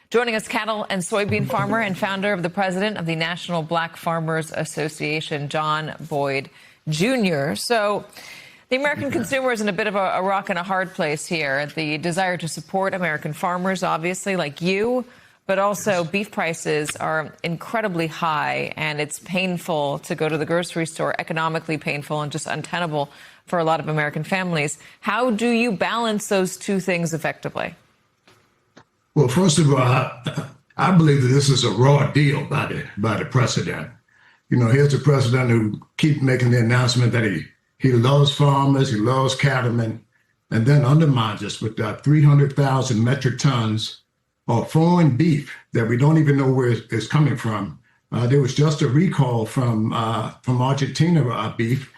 Joining us, cattle and soybean farmer and founder of the president of the National Black Farmers Association, John Boyd Jr. So the American consumer is in a bit of a rock and a hard place here. The desire to support American farmers, obviously, like you, but also beef prices are incredibly high, and it's painful to go to the grocery store, economically painful and just untenable for a lot of American families. How do you balance those two things effectively? Well, first of all, I believe that this is a raw deal by the president. You know, here's the president who keeps making the announcement that he loves farmers, he loves cattlemen, and then undermines us with 300,000 metric tons of foreign beef that we don't even know where it's coming from. There was just a recall from Argentina beef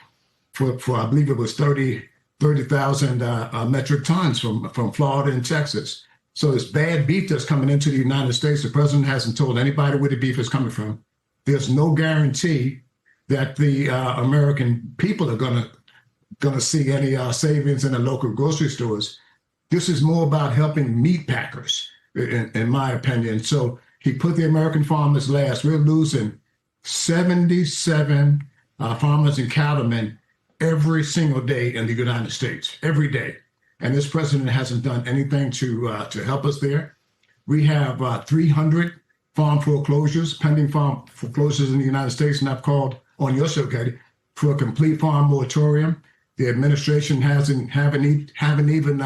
for I believe it was 30,000 metric tons from Florida and Texas. So it's bad beef that's coming into the United States. The president hasn't told anybody where the beef is coming from. There's no guarantee that the American people are gonna see any savings in the local grocery stores. This is more about helping meat packers, in my opinion. So he put the American farmers last. We're losing 77 farmers and cattlemen every single day in the United States, every day. And this president hasn't done anything to help us there. We have 300 farm foreclosures, pending farm foreclosures in the United States, and I've called on your show, Katie, for a complete farm moratorium. The administration haven't even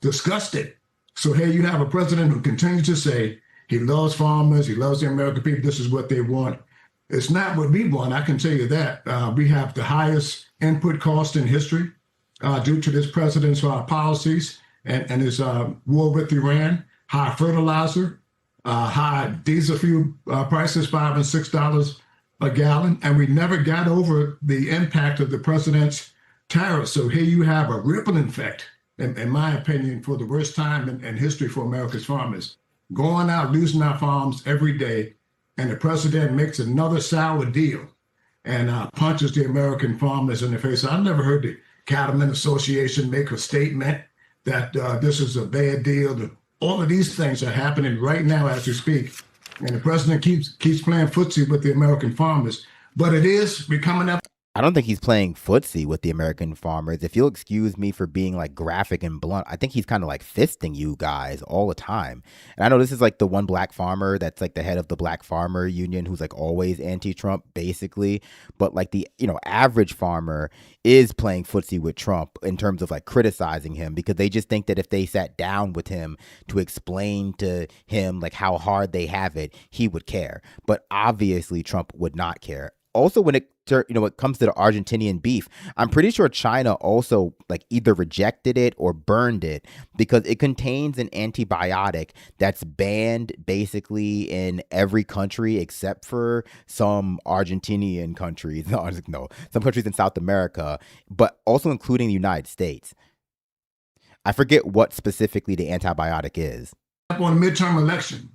discussed it. So here you have a president who continues to say he loves farmers, he loves the American people, this is what they want. It's not what we want, I can tell you that. We have the highest input cost in history due to this president's policies and his war with Iran, high fertilizer, high diesel fuel prices, $5 and $6 a gallon, and we never got over the impact of the president's tariffs. So here you have a ripple effect, in my opinion, for the worst time in history for America's farmers. Going out, losing our farms every day, and the president makes another sour deal and punches the American farmers in the face. I've never heard the Cattlemen Association make a statement that this is a bad deal. All of these things are happening right now as we speak. And the president keeps playing footsie with the American farmers. But it is becoming up. I don't think he's playing footsie with the American farmers. If you'll excuse me for being like graphic and blunt, I think he's kind of like fisting you guys all the time. And I know this is like the one black farmer that's like the head of the Black Farmer Union who's like always anti-Trump basically. But like the, average farmer is playing footsie with Trump in terms of like criticizing him because they just think that if they sat down with him to explain to him like how hard they have it, he would care. But obviously Trump would not care. Also, when it comes to the Argentinian beef, I'm pretty sure China also like either rejected it or burned it because it contains an antibiotic that's banned basically in every country except for some Argentinian countries. No, some countries in South America, but also including the United States. I forget what specifically the antibiotic is. On a midterm election.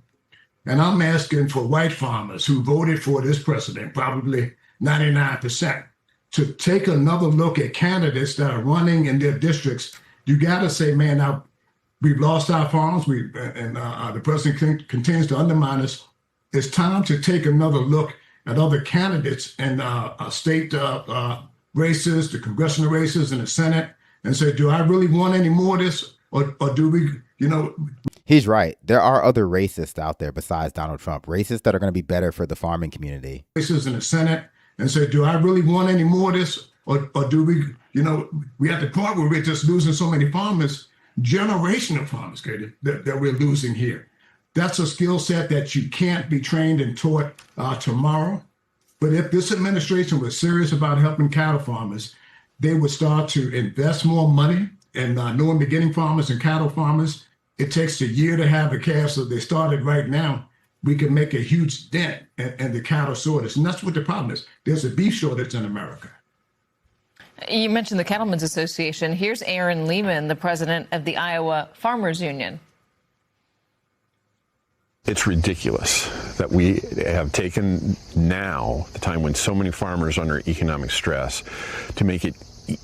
And I'm asking for white farmers who voted for this president, probably 99%, to take another look at candidates that are running in their districts. You got to say, man, now we've lost our farms, the president continues to undermine us. It's time to take another look at other candidates in state races, the congressional races, and the Senate, and say, do I really want any more of this, or do we, He's right. There are other racists out there besides Donald Trump, racists that are going to be better for the farming community. Races in the Senate, and say, do I really want any more of this? Or do we, we at the point where we're just losing so many farmers, generational farmers, Katie, that we're losing here. That's a skill set that you can't be trained and taught tomorrow. But if this administration was serious about helping cattle farmers, they would start to invest more money in new and beginning farmers and cattle farmers. It takes a year to have a calf, so they started right now. we can make a huge dent in the cattle shortage. And that's what the problem is. There's a beef shortage in America. You mentioned the Cattlemen's Association. Here's Aaron Lehman, the president of the Iowa Farmers Union. It's ridiculous that we have taken now, the time when so many farmers are under economic stress, to make it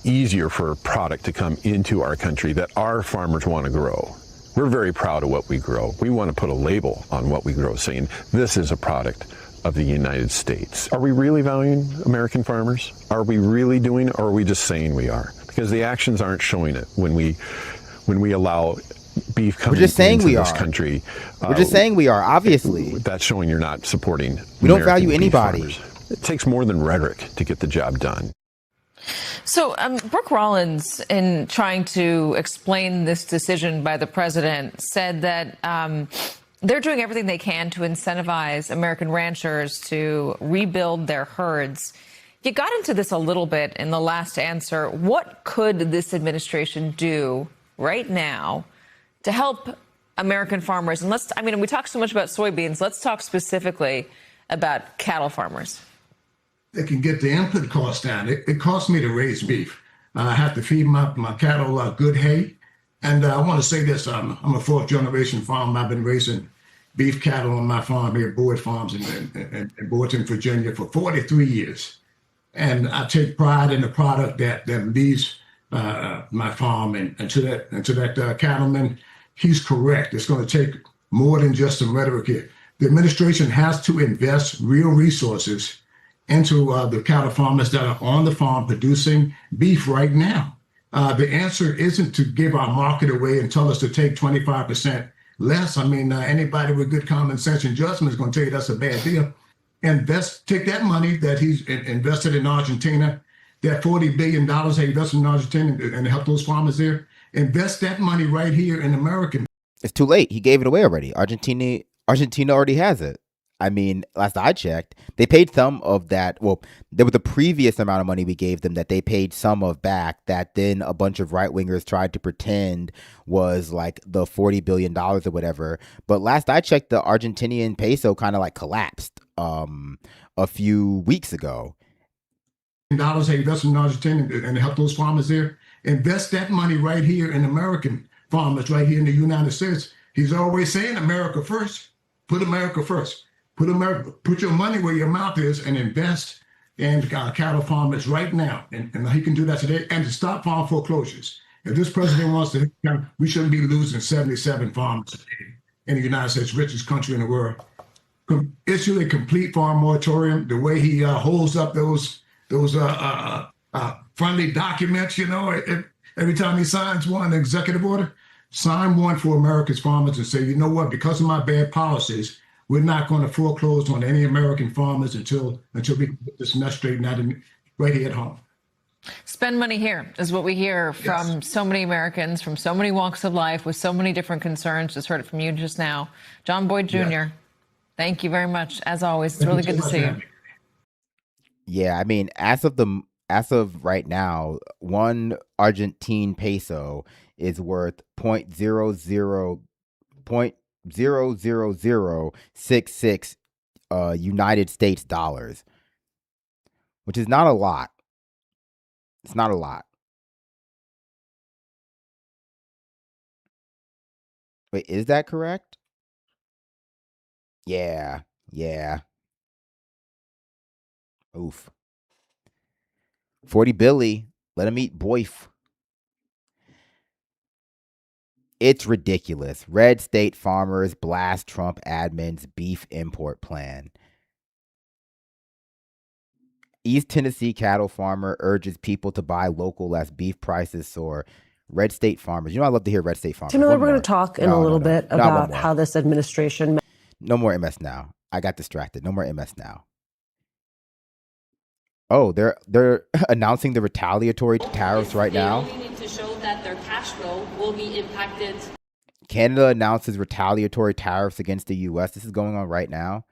easier for a product to come into our country that our farmers want to grow. We're very proud of what we grow. We want to put a label on what we grow saying this is a product of the United States. Are we really valuing American farmers? Are we really doing it, or are we just saying we are? Because the actions aren't showing it when we allow beef coming into this country. We're just saying we are, obviously. That's showing you're not supporting We don't value American beef anybody. farmers. It takes more than rhetoric to get the job done. So Brooke Rollins, in trying to explain this decision by the president, said that they're doing everything they can to incentivize American ranchers to rebuild their herds. You got into this a little bit in the last answer. What could this administration do right now to help American farmers? And we talk so much about soybeans. Let's talk specifically about cattle farmers. They can get the input costs down. It costs me to raise beef. I have to feed my cattle good hay. And I want to say this, I'm a fourth generation farmer. I've been raising beef cattle on my farm here at Boyd Farms in Boydton, Virginia for 43 years. And I take pride in the product that leaves my farm and to that cattleman. He's correct. It's going to take more than just some rhetoric here. The administration has to invest real resources into the cattle farmers that are on the farm producing beef right now. The answer isn't to give our market away and tell us to take 25% less. I mean, anybody with good common sense and judgment is going to tell you that's a bad deal. Take that money that he's invested in Argentina, that $40 billion he invested in Argentina and help those farmers there. Invest that money right here in America. It's too late. He gave it away already. Argentina already has it. I mean, last I checked, they paid some of that. Well, there was the previous amount of money we gave them that they paid some of back that then a bunch of right wingers tried to pretend was like the $40 billion or whatever. But last I checked, the Argentinian peso kind of like collapsed a few weeks ago. Dollars they invest in Argentina and help those farmers there. Invest that money right here in American farmers right here in the United States. He's always saying America first. Put America first. Put your money where your mouth is and invest in cattle farmers right now. And he can do that today. And to stop farm foreclosures. If this president wants to, we shouldn't be losing 77 farmers in the United States, richest country in the world. Issue a complete farm moratorium. The way he holds up those friendly documents, every time he signs one executive order, sign one for America's farmers and say, you know what, because of my bad policies, we're not going to foreclose on any American farmers until we get this mess straightened out right here at home. Spend money here is what we hear from so many Americans, from so many walks of life, with so many different concerns. Just heard it from you just now. John Boyd Jr., thank you very much. As always, it's really good to see you. Yeah, I mean, as of right now, one Argentine peso is worth 0.00066 United States dollars, which is not a lot. It's not a lot. Wait, is that correct? Yeah. Oof. 40 Billy, let him eat boif. It's ridiculous. Red state farmers blast Trump admin's beef import plan. East Tennessee cattle farmer urges people to buy local as beef prices soar. Red state farmers. I love to hear red state farmers. We're going to talk in a little bit about how this administration. No more MS now. I got distracted. No more MS now. Oh, they're announcing the retaliatory tariffs right now. They only need to show that their cash flow will be impacted. Canada announces retaliatory tariffs against the U.S. This is going on right now.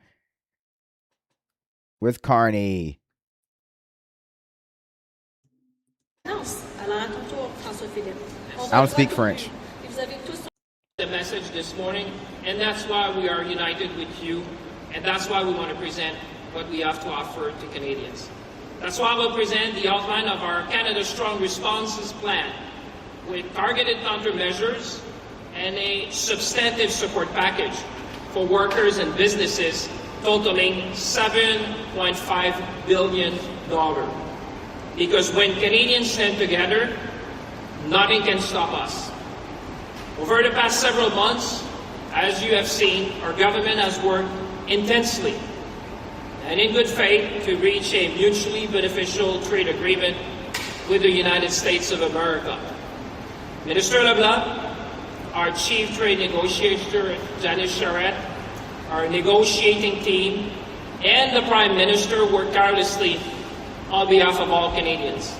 Where's Carney? I don't speak French. The message this morning, and that's why we are united with you, and that's why we want to present what we have to offer to Canadians. That's why we'll present the outline of our Canada Strong Responses Plan with targeted countermeasures and a substantive support package for workers and businesses totaling $7.5 billion. Because when Canadians stand together, nothing can stop us. Over the past several months, as you have seen, our government has worked intensely and in good faith to reach a mutually beneficial trade agreement with the United States of America. Minister LeBlanc, our Chief Trade Negotiator, Janice Charette, our negotiating team, and the Prime Minister worked tirelessly on behalf of all Canadians.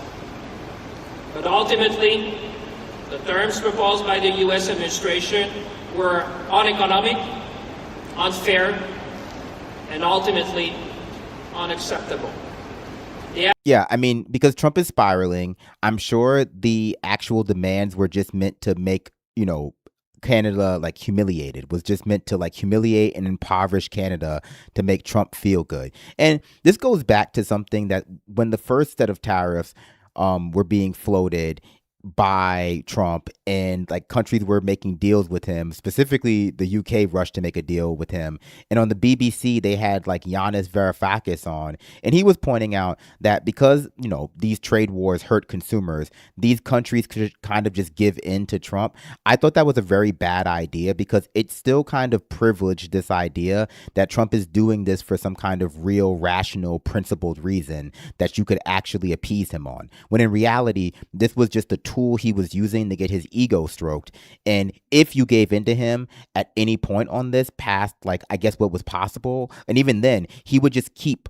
But ultimately, the terms proposed by the U.S. administration were uneconomic, unfair, and ultimately unacceptable. Yeah, I mean, because Trump is spiraling, I'm sure the actual demands were just meant to make, Canada like humiliated, was just meant to like humiliate and impoverish Canada to make Trump feel good. And this goes back to something that when the first set of tariffs were being floated by Trump and like countries were making deals with him, specifically the UK rushed to make a deal with him. And on the BBC, they had like Yanis Varoufakis on, and he was pointing out that because, these trade wars hurt consumers, these countries could kind of just give in to Trump. I thought that was a very bad idea because it still kind of privileged this idea that Trump is doing this for some kind of real, rational, principled reason that you could actually appease him on. When in reality, this was just a tool he was using to get his ego stroked. And if you gave in to him at any point on this past, like, I guess what was possible, and even then, he would just keep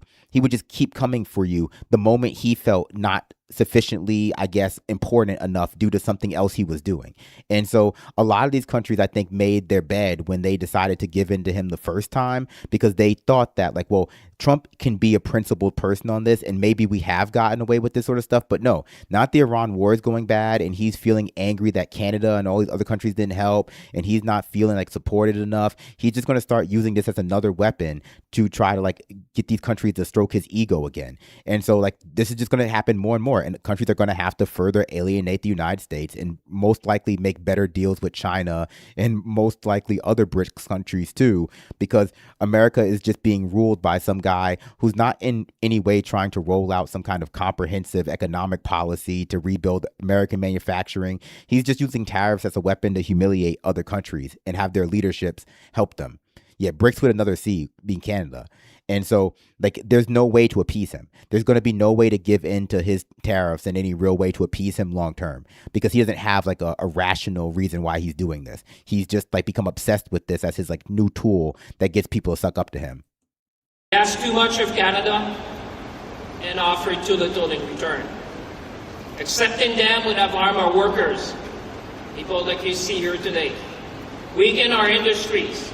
coming for you the moment he felt not sufficiently, I guess, important enough due to something else he was doing. And so a lot of these countries, I think, made their bed when they decided to give in to him the first time because they thought that, like, well, Trump can be a principled person on this, and maybe we have gotten away with this sort of stuff. But no, not the Iran war is going bad, and he's feeling angry that Canada and all these other countries didn't help, and he's not feeling like supported enough. He's just going to start using this as another weapon to try to like get these countries to stroke his ego again. And so like this is just going to happen more and more, and countries are going to have to further alienate the United States and most likely make better deals with China and most likely other BRICS countries too, because America is just being ruled by some guy who's not in any way trying to roll out some kind of comprehensive economic policy to rebuild American manufacturing. He's just using tariffs as a weapon to humiliate other countries and have their leaderships help them. Yeah, BRICS with another C being Canada. And so, like, there's no way to appease him. There's going to be no way to give in to his tariffs in any real way to appease him long term because he doesn't have like a rational reason why he's doing this. He's just like become obsessed with this as his like new tool that gets people to suck up to him. We ask too much of Canada and offer too little in return. Accepting them would have harmed our workers, people like you see here today, weaken our industries,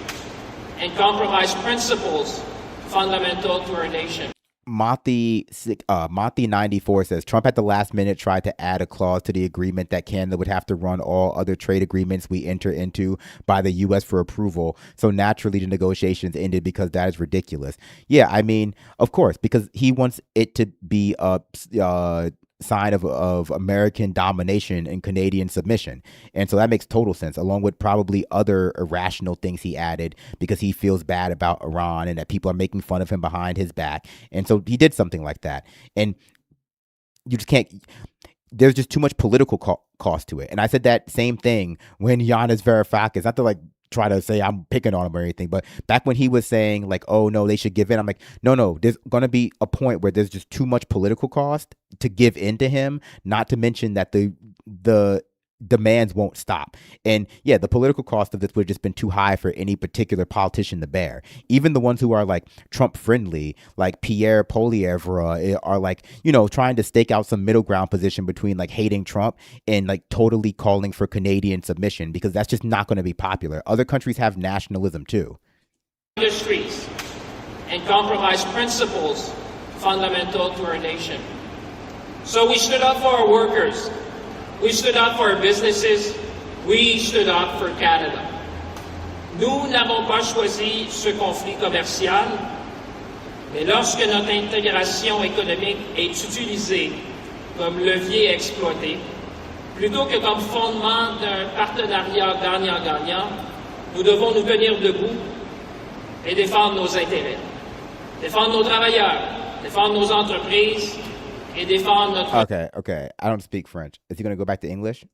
and compromise principles fundamental to our nation. Monty94 says Trump at the last minute tried to add a clause to the agreement that Canada would have to run all other trade agreements we enter into by the U.S. for approval. So naturally the negotiations ended because that is ridiculous. Yeah, I mean, of course, because he wants it to be a sign of American domination and Canadian submission. And so that makes total sense, along with probably other irrational things he added because he feels bad about Iran and that people are making fun of him behind his back. And so he did something like that. And you just can't, there's just too much political cost to it. And I said that same thing when Yanis Varoufakis, not to like try to say I'm picking on him or anything, but back when he was saying like, oh no, they should give in, I'm like, no, there's going to be a point where there's just too much political cost to give in to him, not to mention that the demands won't stop. And yeah, the political cost of this would have just been too high for any particular politician to bear. Even the ones who are like Trump friendly, like Pierre Poilievre, are like, trying to stake out some middle ground position between like hating Trump and like totally calling for Canadian submission, because that's just not going to be popular. Other countries have nationalism too. Industries and compromise principles fundamental to our nation. So we stood up for our workers. We stood up for our businesses. We stood up for Canada. Nous n'avons pas choisi ce conflit commercial, mais lorsque notre intégration économique est utilisée comme levier exploité, plutôt que comme fondement d'un partenariat gagnant-gagnant, nous devons nous tenir debout et défendre nos intérêts, défendre nos travailleurs, défendre nos entreprises et défendre notre... Okay. I don't speak French. Is he going to go back to English?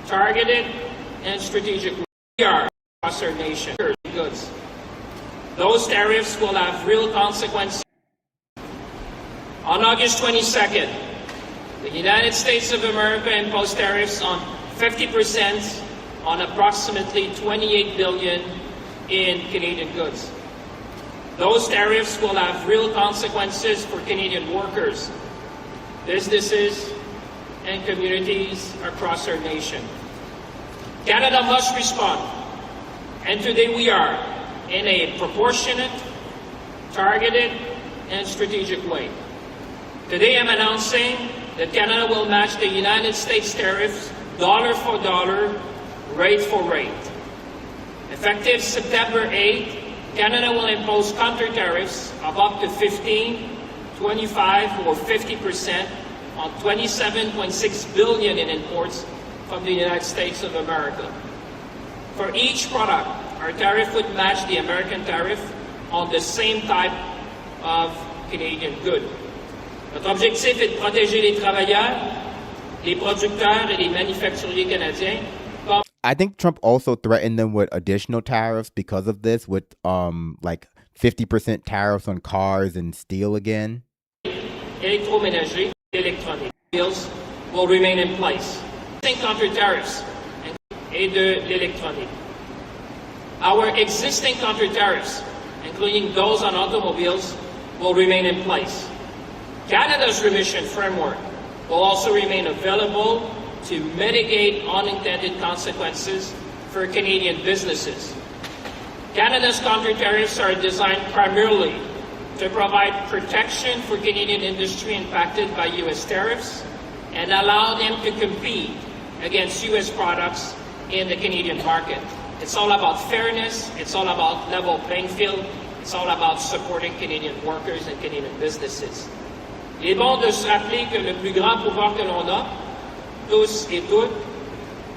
Targeted and strategic. We are across our nation goods. Those tariffs will have real consequences. On August 22nd, the United States of America imposed tariffs on 50% on approximately $28 billion in Canadian goods. Those tariffs will have real consequences for Canadian workers, businesses, and communities across our nation. Canada must respond, and today we are, in a proportionate, targeted, and strategic way. Today I'm announcing that Canada will match the United States tariffs dollar for dollar, rate for rate. Effective September 8th, Canada will impose counter tariffs of up to 15, 25, or 50% on $27.6 billion in imports from the United States of America. For each product, our tariff would match the American tariff on the same type of Canadian good. Notre objectif est de protéger les travailleurs, les producteurs et les manufacturiers canadiens. I think Trump also threatened them with additional tariffs because of this, with like 50% tariffs on cars and steel again. Électroménager, electronic bills will remain in place. Counter tariffs et de l'électronique. Our existing counter tariffs, including those on automobiles, will remain in place. Canada's remission framework will also remain available to mitigate unintended consequences for Canadian businesses. Canada's counter tariffs are designed primarily to provide protection for Canadian industry impacted by U.S. tariffs and allow them to compete against U.S. products in the Canadian market. It's all about fairness, it's all about level playing field, it's all about supporting Canadian workers and Canadian businesses. Il est bon de se rappeler que le plus grand pouvoir que l'on a, tous et toutes,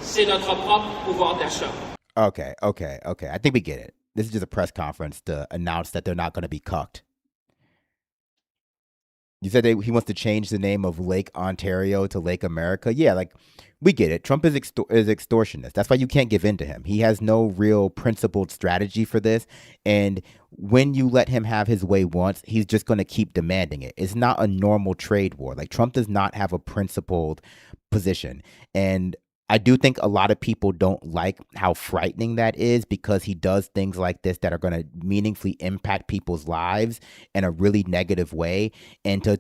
c'est notre propre pouvoir d'achat. Okay. I think we get it. This is just a press conference to announce that they're not going to be cucked. You said he wants to change the name of Lake Ontario to Lake America. Yeah, like, we get it. Trump is extortionist. That's why you can't give in to him. He has no real principled strategy for this. And when you let him have his way once, he's just going to keep demanding it. It's not a normal trade war. Like, Trump does not have a principled position. And I do think a lot of people don't like how frightening that is, because he does things like this that are going to meaningfully impact people's lives in a really negative way. And to,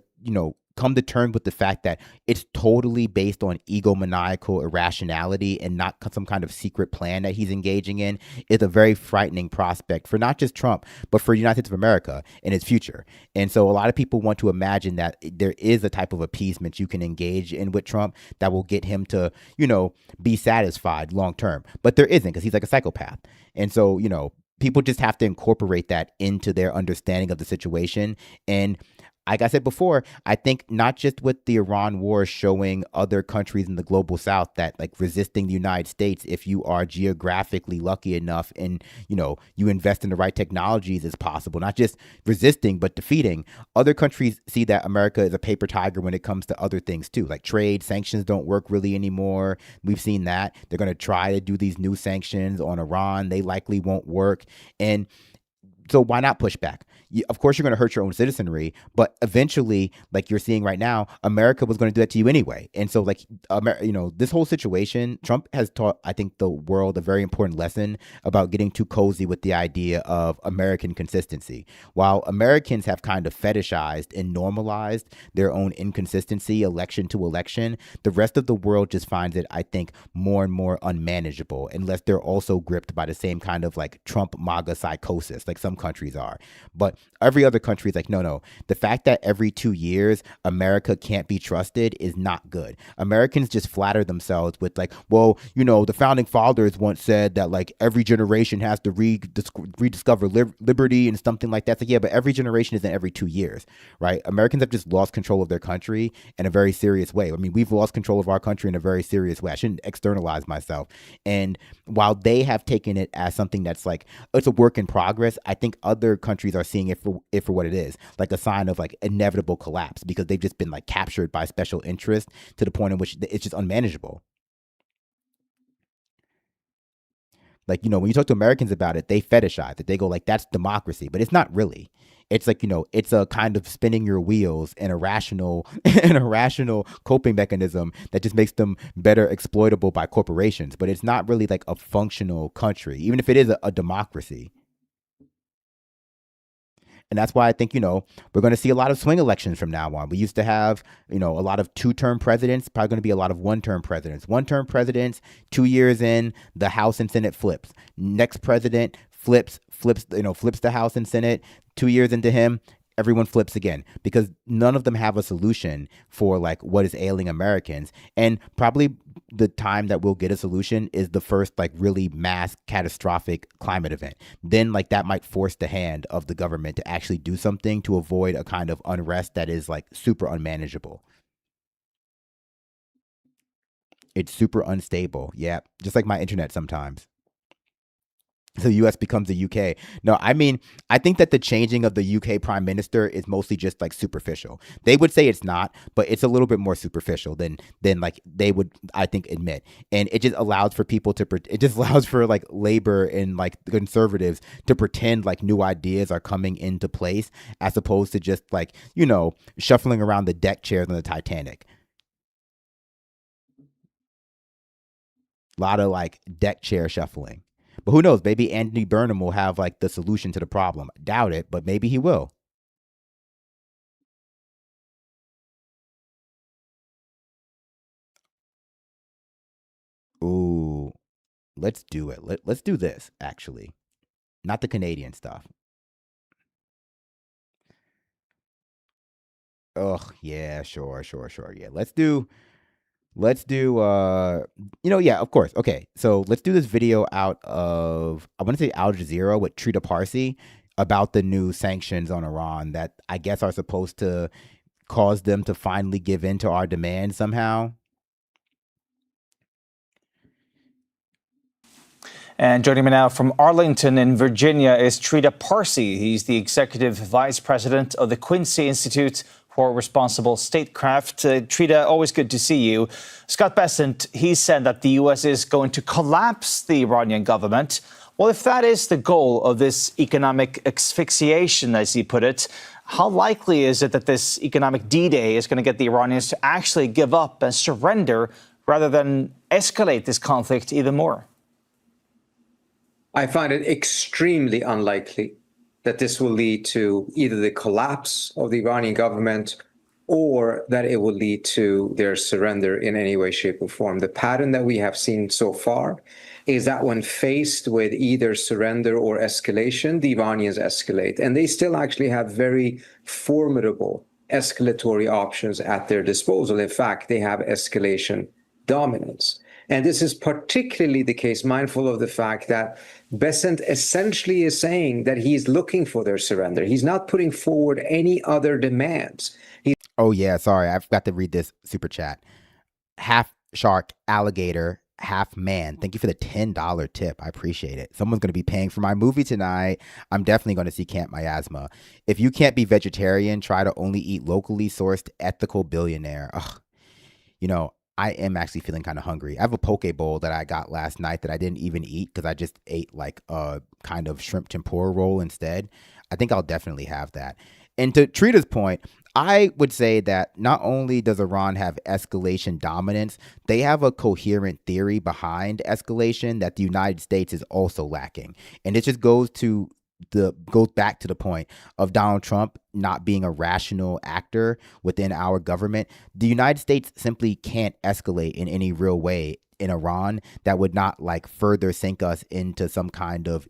come to terms with the fact that it's totally based on egomaniacal irrationality and not some kind of secret plan that he's engaging in is a very frightening prospect for not just Trump, but for the United States of America and its future. And so a lot of people want to imagine that there is a type of appeasement you can engage in with Trump that will get him to, be satisfied long term. But there isn't, because he's like a psychopath. And so, people just have to incorporate that into their understanding of the situation. And like I said before, I think not just with the Iran war showing other countries in the global south that, like, resisting the United States, if you are geographically lucky enough and, you invest in the right technologies, is possible. Not just resisting, but defeating. Other countries see that America is a paper tiger when it comes to other things too, like trade. Sanctions don't work really anymore. We've seen that. They're going to try to do these new sanctions on Iran. They likely won't work. And so why not push back? Of course, you're going to hurt your own citizenry, but eventually, like you're seeing right now, America was going to do that to you anyway. And so, like, this whole situation, Trump has taught, I think, the world a very important lesson about getting too cozy with the idea of American consistency. While Americans have kind of fetishized and normalized their own inconsistency election to election, the rest of the world just finds it, I think, more and more unmanageable, unless they're also gripped by the same kind of, like, Trump MAGA psychosis, like some countries are. But But every other country is like, no. The fact that every 2 years America can't be trusted is not good. Americans just flatter themselves with like, well, the founding fathers once said that like every generation has to rediscover liberty and something like that. It's like, yeah, but every generation isn't every 2 years, right? Americans have just lost control of their country in a very serious way. I mean, we've lost control of our country in a very serious way. I shouldn't externalize myself. And while they have taken it as something that's like, it's a work in progress, I think other countries are seeing it for what it is, like a sign of like inevitable collapse, because they've just been like captured by special interest to the point in which it's just unmanageable. Like, when you talk to Americans about it, they fetishize it. They go like, that's democracy, but it's not really. It's like, it's a kind of spinning your wheels and a rational coping mechanism that just makes them better exploitable by corporations. But it's not really like a functional country, even if it is a democracy. And that's why I think, we're going to see a lot of swing elections from now on. We used to have, a lot of 2-term presidents, probably going to be a lot of 1-term presidents. 1-term presidents, 2 years in, the House and Senate flips. Next president flips the House and Senate. 2 years into him, everyone flips again, because none of them have a solution for like what is ailing Americans. And probably the time that we'll get a solution is the first like really mass catastrophic climate event. Then like that might force the hand of the government to actually do something to avoid a kind of unrest that is like super unmanageable. It's super unstable. Yeah, just like my internet sometimes. So the U.S. becomes the U.K. No, I mean, I think that the changing of the U.K. prime minister is mostly just like superficial. They would say it's not, but it's a little bit more superficial than like they would, I think, admit. And it just allows for people it just allows for like Labor and like the conservatives to pretend like new ideas are coming into place, as opposed to just like, shuffling around the deck chairs on the Titanic. A lot of like deck chair shuffling. But who knows? Maybe Anthony Burnham will have like the solution to the problem. Doubt it, but maybe he will. Ooh, let's do it. Let's do this, actually. Not the Canadian stuff. Ugh, yeah, sure. Yeah, let's do yeah, of course. Okay, so let's do this video out of, I want to say Al Jazeera with Trita Parsi about the new sanctions on Iran that I guess are supposed to cause them to finally give in to our demands somehow. And joining me now from Arlington in Virginia is Trita Parsi. He's the executive vice president of the Quincy Institute for Responsible Statecraft. Trita, always good to see you. Scott Bessent, he said that the U.S. is going to collapse the Iranian government. Well, if that is the goal of this economic asphyxiation, as he put it, how likely is it that this economic D-Day is going to get the Iranians to actually give up and surrender rather than escalate this conflict even more? I find it extremely unlikely that this will lead to either the collapse of the Iranian government or that it will lead to their surrender in any way, shape, or form. The pattern that we have seen so far is that when faced with either surrender or escalation, the Iranians escalate. And they still actually have very formidable escalatory options at their disposal. In fact, they have escalation dominance. And this is particularly the case, mindful of the fact that Bessent essentially is saying that he's looking for their surrender. He's not putting forward any other demands. Oh, yeah. Sorry. I forgot to read this super chat. Half shark, alligator, half man. Thank you for the $10 tip. I appreciate it. Someone's going to be paying for my movie tonight. I'm definitely going to see Camp Miasma. If you can't be vegetarian, try to only eat locally sourced, ethical billionaire. Ugh. I am actually feeling kind of hungry. I have a poke bowl that I got last night that I didn't even eat because I just ate like a kind of shrimp tempura roll instead. I think I'll definitely have that. And to Trita's point, I would say that not only does Iran have escalation dominance, they have a coherent theory behind escalation that the United States is also lacking. And it just goes back to the point of Donald Trump not being a rational actor within our government. The United States simply can't escalate in any real way in Iran that would not like further sink us into some kind of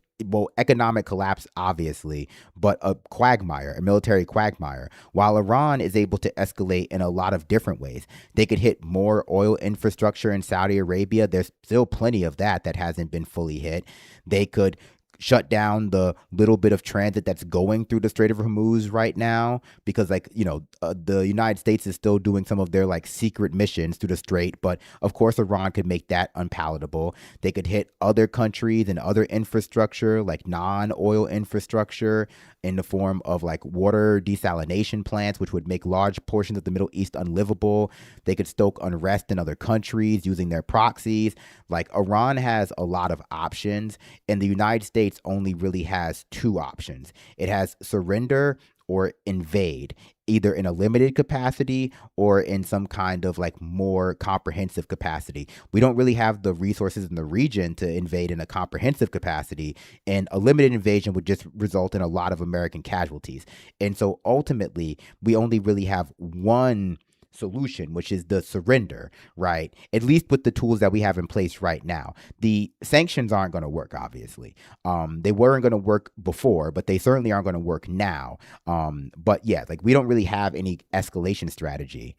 economic collapse, obviously, but a quagmire, a military quagmire, while Iran is able to escalate in a lot of different ways. They could hit more oil infrastructure in Saudi Arabia. There's still plenty of that hasn't been fully hit. They could shut down the little bit of transit that's going through the Strait of Hormuz right now, because the United States is still doing some of their secret missions through the Strait. But of course, Iran could make that unpalatable. They could hit other countries and other infrastructure, like non-oil infrastructure, in the form of water desalination plants, which would make large portions of the Middle East unlivable. They could stoke unrest in other countries using their proxies. Iran has a lot of options, and the United States only really has two options. It has surrender or invade, either in a limited capacity or in some kind of more comprehensive capacity. We don't really have the resources in the region to invade in a comprehensive capacity, and a limited invasion would just result in a lot of American casualties. And so ultimately, we only really have one solution, which is the surrender, right? At least with the tools that we have in place right now. The sanctions aren't going to work, obviously. They weren't going to work before, but they certainly aren't going to work now. But yeah, we don't really have any escalation strategy.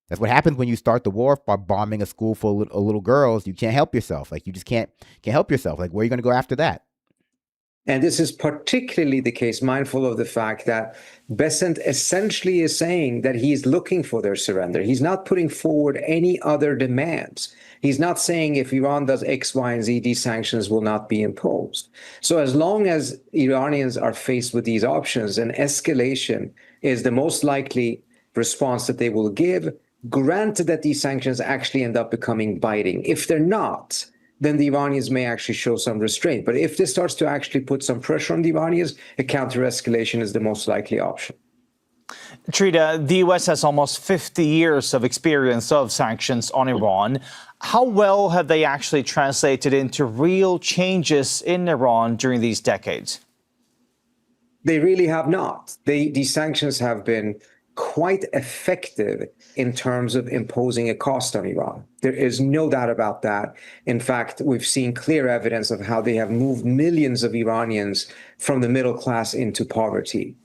That's what happens when you start the war by bombing a school full of little girls. You can't help yourself. You just can't help yourself. Where are you going to go after that? And this is particularly the case, mindful of the fact that Bessent essentially is saying that he is looking for their surrender. He's not putting forward any other demands. He's not saying if Iran does X, Y, and Z, these sanctions will not be imposed. So as long as Iranians are faced with these options, an escalation is the most likely response that they will give, granted that these sanctions actually end up becoming binding. If they're not, then the Iranians may actually show some restraint. But if this starts to actually put some pressure on the Iranians, a counter-escalation is the most likely option. Trita, the U.S. has almost 50 years of experience of sanctions on Iran. How well have they actually translated into real changes in Iran during these decades? They really have not. These sanctions have been quite effective in terms of imposing a cost on Iran. There is no doubt about that. In fact, we've seen clear evidence of how they have moved millions of Iranians from the middle class into poverty.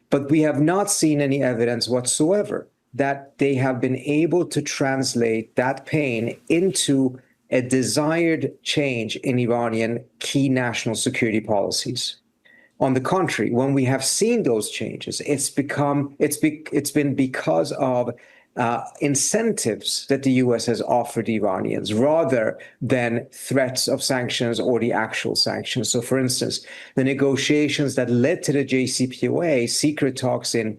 But we have not seen any evidence whatsoever that they have been able to translate that pain into a desired change in Iranian key national security policies. On the contrary, when we have seen those changes, it's been because of incentives that the U.S. has offered Iranians rather than threats of sanctions or the actual sanctions. So, for instance, the negotiations that led to the JCPOA, secret talks in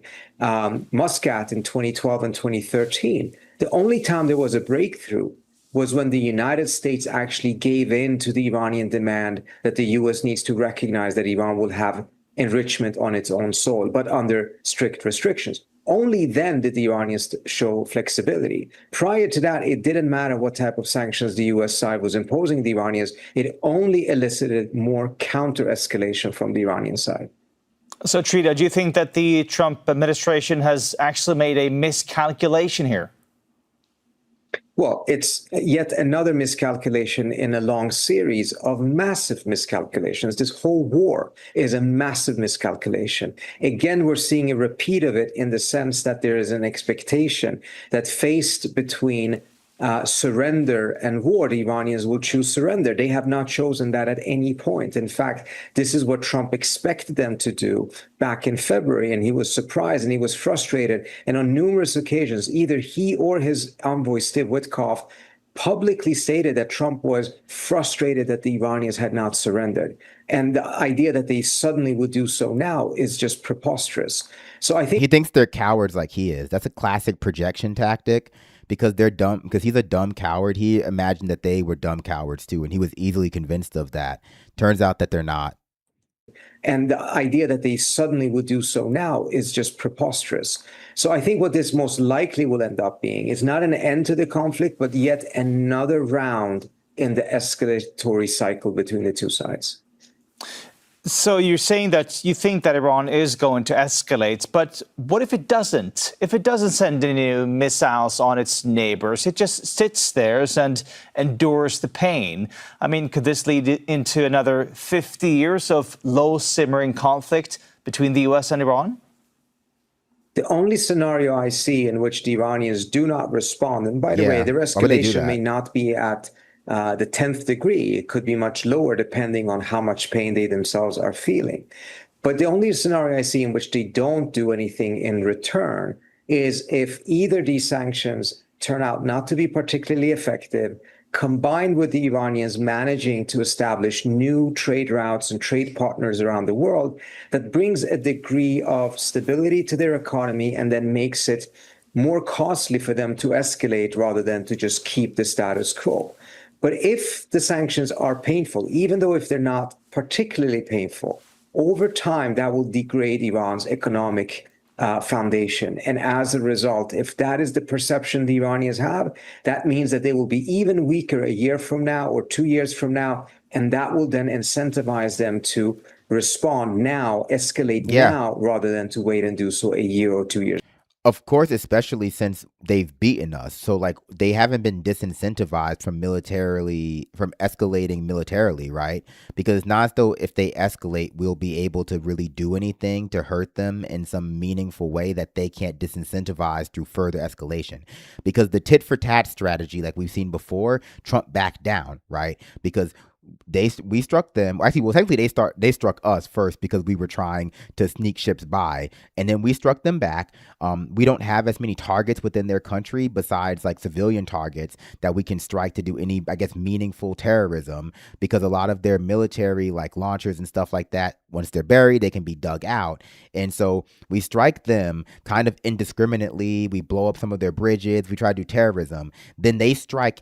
Muscat in 2012 and 2013, the only time there was a breakthrough was when the United States actually gave in to the Iranian demand that the U.S. needs to recognize that Iran will have enrichment on its own soil, but under strict restrictions. Only then did the Iranians show flexibility. Prior to that, it didn't matter what type of sanctions the U.S. side was imposing the Iranians. It only elicited more counter-escalation from the Iranian side. So, Trita, do you think that the Trump administration has actually made a miscalculation here? Well, it's yet another miscalculation in a long series of massive miscalculations. This whole war is a massive miscalculation. Again, we're seeing a repeat of it in the sense that there is an expectation that faced between surrender and war, the Iranians will choose surrender. They have not chosen that at any point. In fact, this is what Trump expected them to do back in February, and he was surprised and he was frustrated. And on numerous occasions, either he or his envoy, Steve Witkoff, publicly stated that Trump was frustrated that the Iranians had not surrendered. And the idea that they suddenly would do so now is just preposterous. So I think he thinks they're cowards like he is. That's a classic projection tactic. Because they're dumb, because he's a dumb coward. He imagined that they were dumb cowards too, and he was easily convinced of that. Turns out that they're not. And the idea that they suddenly would do so now is just preposterous. So I think what this most likely will end up being is not an end to the conflict, but yet another round in the escalatory cycle between the two sides. So you're saying that you think that Iran is going to escalate, but what if it doesn't? If it doesn't send any missiles on its neighbors, it just sits there and endures the pain. I mean, could this lead into another 50 years of low simmering conflict between the US and Iran? The only scenario I see in which the Iranians do not respond, and by the way, their escalation may not be at the 10th degree. It could be much lower depending on how much pain they themselves are feeling. But the only scenario I see in which they don't do anything in return is if either these sanctions turn out not to be particularly effective, combined with the Iranians managing to establish new trade routes and trade partners around the world, that brings a degree of stability to their economy and then makes it more costly for them to escalate rather than to just keep the status quo. But if the sanctions are painful, even though if they're not particularly painful, over time that will degrade Iran's economic foundation. And as a result, if that is the perception the Iranians have, that means that they will be even weaker a year from now or 2 years from now. And that will then incentivize them to respond now, escalate now, rather than to wait and do so a year or 2 years. Of course, especially since they've beaten us. So like they haven't been disincentivized from escalating militarily, right? Because it's not as though if they escalate, we'll be able to really do anything to hurt them in some meaningful way that they can't disincentivize through further escalation. Because the tit for tat strategy, like we've seen before, Trump backed down, right? Because we struck them. Actually, well, technically they struck us first because we were trying to sneak ships by, and then we struck them back. We don't have as many targets within their country besides like civilian targets that we can strike to do any, I guess, meaningful terrorism, because a lot of their military like launchers and stuff like that, once they're buried, they can be dug out. And so we strike them kind of indiscriminately. We blow up some of their bridges. We try to do terrorism. Then they strike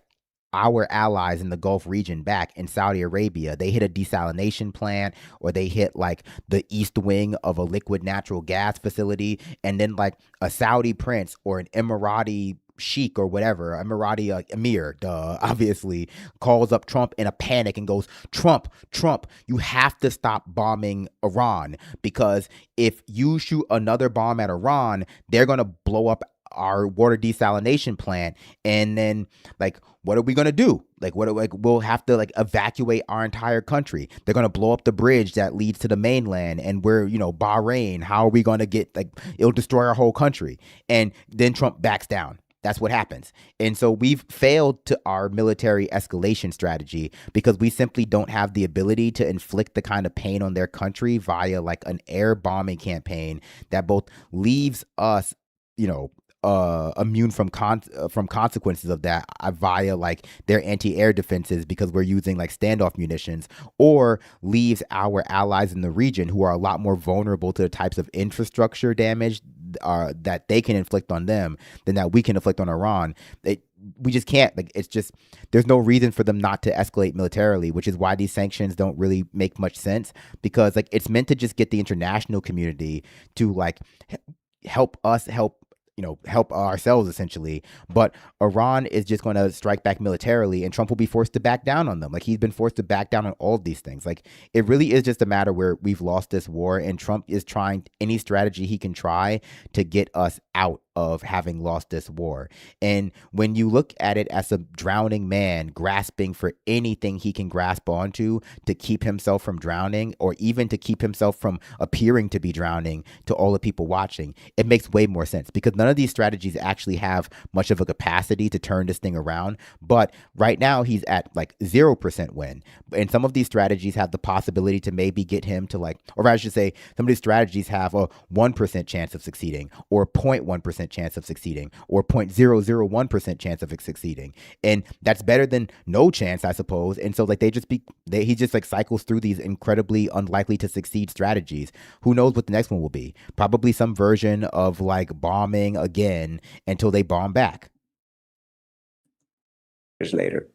our allies in the Gulf region back in Saudi Arabia. They hit a desalination plant, or they hit like the east wing of a liquid natural gas facility. And then like a Saudi prince or an Emirati sheik or whatever, Emirati emir, obviously, calls up Trump in a panic and goes, Trump, you have to stop bombing Iran, because if you shoot another bomb at Iran, they're going to blow up our water desalination plant. And then like, what are we going to do? We'll have to evacuate our entire country. They're going to blow up the bridge that leads to the mainland, and we're, Bahrain. How are we going to get, it'll destroy our whole country. And then Trump backs down. That's what happens. And so we've failed to our military escalation strategy because we simply don't have the ability to inflict the kind of pain on their country via an air bombing campaign that both leaves us, immune from consequences of that via their anti-air defenses, because we're using standoff munitions, or leaves our allies in the region, who are a lot more vulnerable to the types of infrastructure damage that they can inflict on them than that we can inflict on Iran. We just can't. It's just, there's no reason for them not to escalate militarily, which is why these sanctions don't really make much sense, because it's meant to just get the international community to help us help ourselves, essentially. But Iran is just going to strike back militarily, and Trump will be forced to back down on them. He's been forced to back down on all of these things. It really is just a matter where we've lost this war, and Trump is trying any strategy he can try to get us out of having lost this war. And when you look at it as a drowning man grasping for anything he can grasp onto to keep himself from drowning, or even to keep himself from appearing to be drowning to all the people watching, it makes way more sense, because none of these strategies actually have much of a capacity to turn this thing around. But right now he's at 0% win. And some of these strategies have the possibility to maybe get him to or I should say, some of these strategies have a 1% chance of succeeding, or 0.1% chance of succeeding, or 0.001% chance of succeeding. And that's better than no chance, I suppose. And so he just cycles through these incredibly unlikely to succeed strategies. Who knows what the next one will be? Probably some version of bombing again until they bomb back. Later.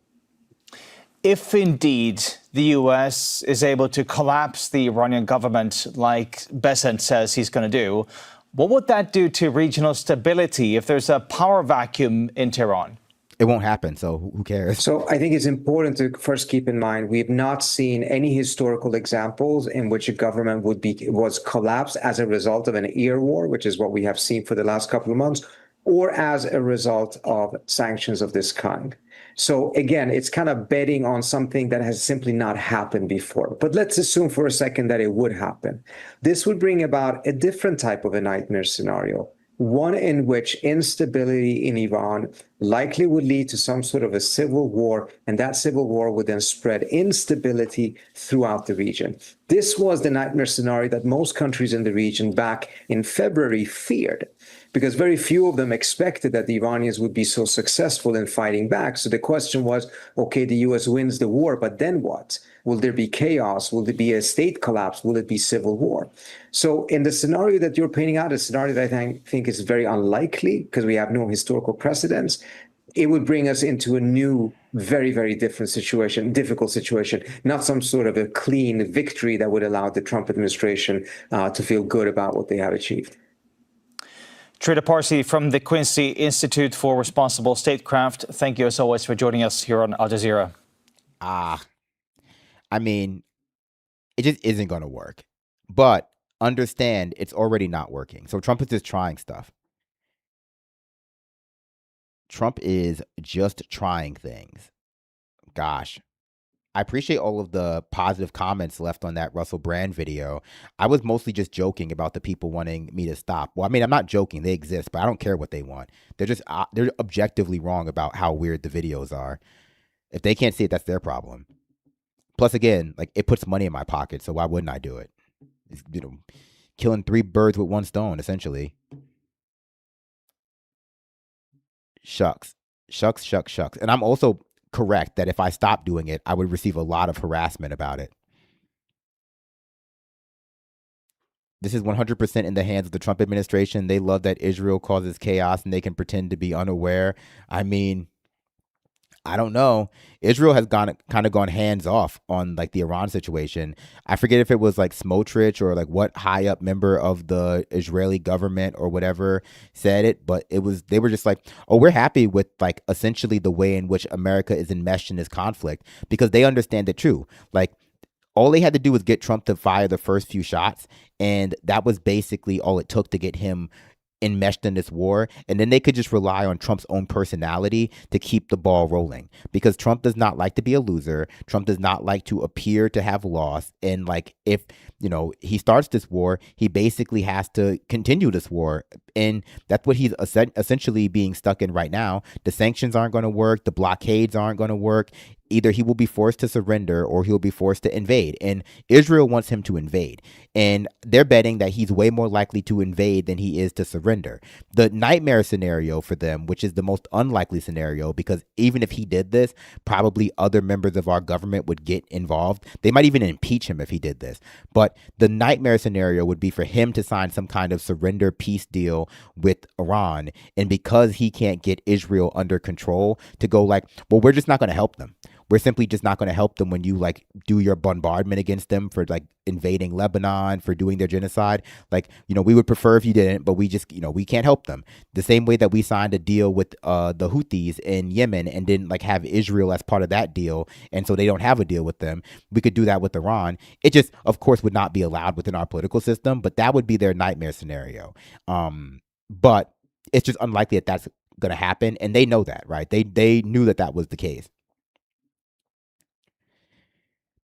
If indeed the U.S. is able to collapse the Iranian government like Bessent says he's going to do, what would that do to regional stability if there's a power vacuum in Tehran? It won't happen, so who cares? So I think it's important to first keep in mind we've not seen any historical examples in which a government was collapsed as a result of an air war, which is what we have seen for the last couple of months, or as a result of sanctions of this kind. So again, it's kind of betting on something that has simply not happened before. But let's assume for a second that it would happen. This would bring about a different type of a nightmare scenario, one in which instability in Iran likely would lead to some sort of a civil war, and that civil war would then spread instability throughout the region. This was the nightmare scenario that most countries in the region back in February feared, because very few of them expected that the Iranians would be so successful in fighting back. So the question was, okay, the US wins the war, but then what? Will there be chaos? Will there be a state collapse? Will it be civil war? So in the scenario that you're painting out, a scenario that I think is very unlikely because we have no historical precedents, it would bring us into a new, very, very different situation, difficult situation, not some sort of a clean victory that would allow the Trump administration to feel good about what they have achieved. Trita Parsi from the Quincy Institute for Responsible Statecraft. Thank you as always for joining us here on Al Jazeera. I mean, it just isn't going to work. But understand it's already not working. So Trump is just trying stuff. Trump is just trying things. Gosh. I appreciate all of the positive comments left on that Russell Brand video. I was mostly just joking about the people wanting me to stop. Well, I mean, I'm not joking. They exist, but I don't care what they want. They're objectively wrong about how weird the videos are. If they can't see it, that's their problem. Plus, again, like it puts money in my pocket, so why wouldn't I do it? It's, killing 3 birds with 1 stone, essentially. Shucks. And I'm also correct that if I stopped doing it, I would receive a lot of harassment about it. This is 100% in the hands of the Trump administration. They love that Israel causes chaos and they can pretend to be unaware. I mean, I don't know. Israel has kind of gone hands off on like the Iran situation. I forget if it was like Smotrich or like what high up member of the Israeli government or whatever said it, but they were just like, oh, we're happy with like essentially the way in which America is enmeshed in this conflict because they understand it too. Like all they had to do was get Trump to fire the first few shots, and that was basically all it took to get him enmeshed in this war, and then they could just rely on Trump's own personality to keep the ball rolling because Trump does not like to be a loser. Trump does not like to appear to have lost, and like if he starts this war, he basically has to continue this war, and that's what he's essentially being stuck in right now. The sanctions aren't going to work. The blockades aren't going to work. Either he will be forced to surrender or he'll be forced to invade. And Israel wants him to invade. And they're betting that he's way more likely to invade than he is to surrender. The nightmare scenario for them, which is the most unlikely scenario, because even if he did this, probably other members of our government would get involved. They might even impeach him if he did this. But the nightmare scenario would be for him to sign some kind of surrender peace deal with Iran. And because he can't get Israel under control, to go like, well, we're just not going to help them. We're simply just not going to help them when you like do your bombardment against them for like invading Lebanon, for doing their genocide. Like, we would prefer if you didn't, but we just, we can't help them. The same way that we signed a deal with the Houthis in Yemen and didn't like have Israel as part of that deal. And so they don't have a deal with them. We could do that with Iran. It just, of course, would not be allowed within our political system, but that would be their nightmare scenario. But it's just unlikely that that's going to happen. And they know that, right? They knew that that was the case.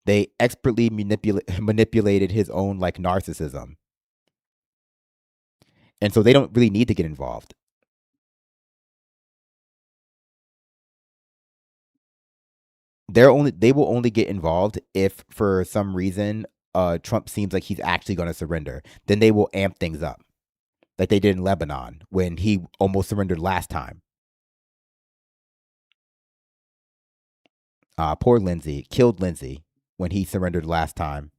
They expertly manipulated his own like narcissism. And so they don't really need to get involved. They will only get involved if for some reason Trump seems like he's actually going to surrender. Then they will amp things up. Like they did in Lebanon when he almost surrendered last time. Poor Lindsey, killed Lindsey when he surrendered last time.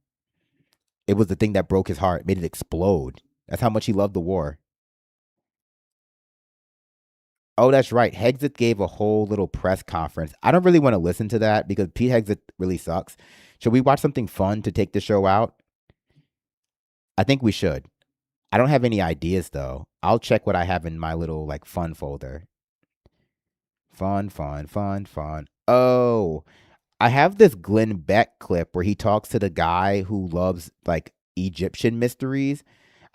It was the thing that broke his heart, made it explode. That's how much he loved the war. Oh, that's right. Hegseth gave a whole little press conference. I don't really want to listen to that because Pete Hegseth really sucks. Should we watch something fun to take the show out? I think we should. I don't have any ideas though. I'll check what I have in my little like fun folder. Fun. Oh, I have this Glenn Beck clip where he talks to the guy who loves like Egyptian mysteries.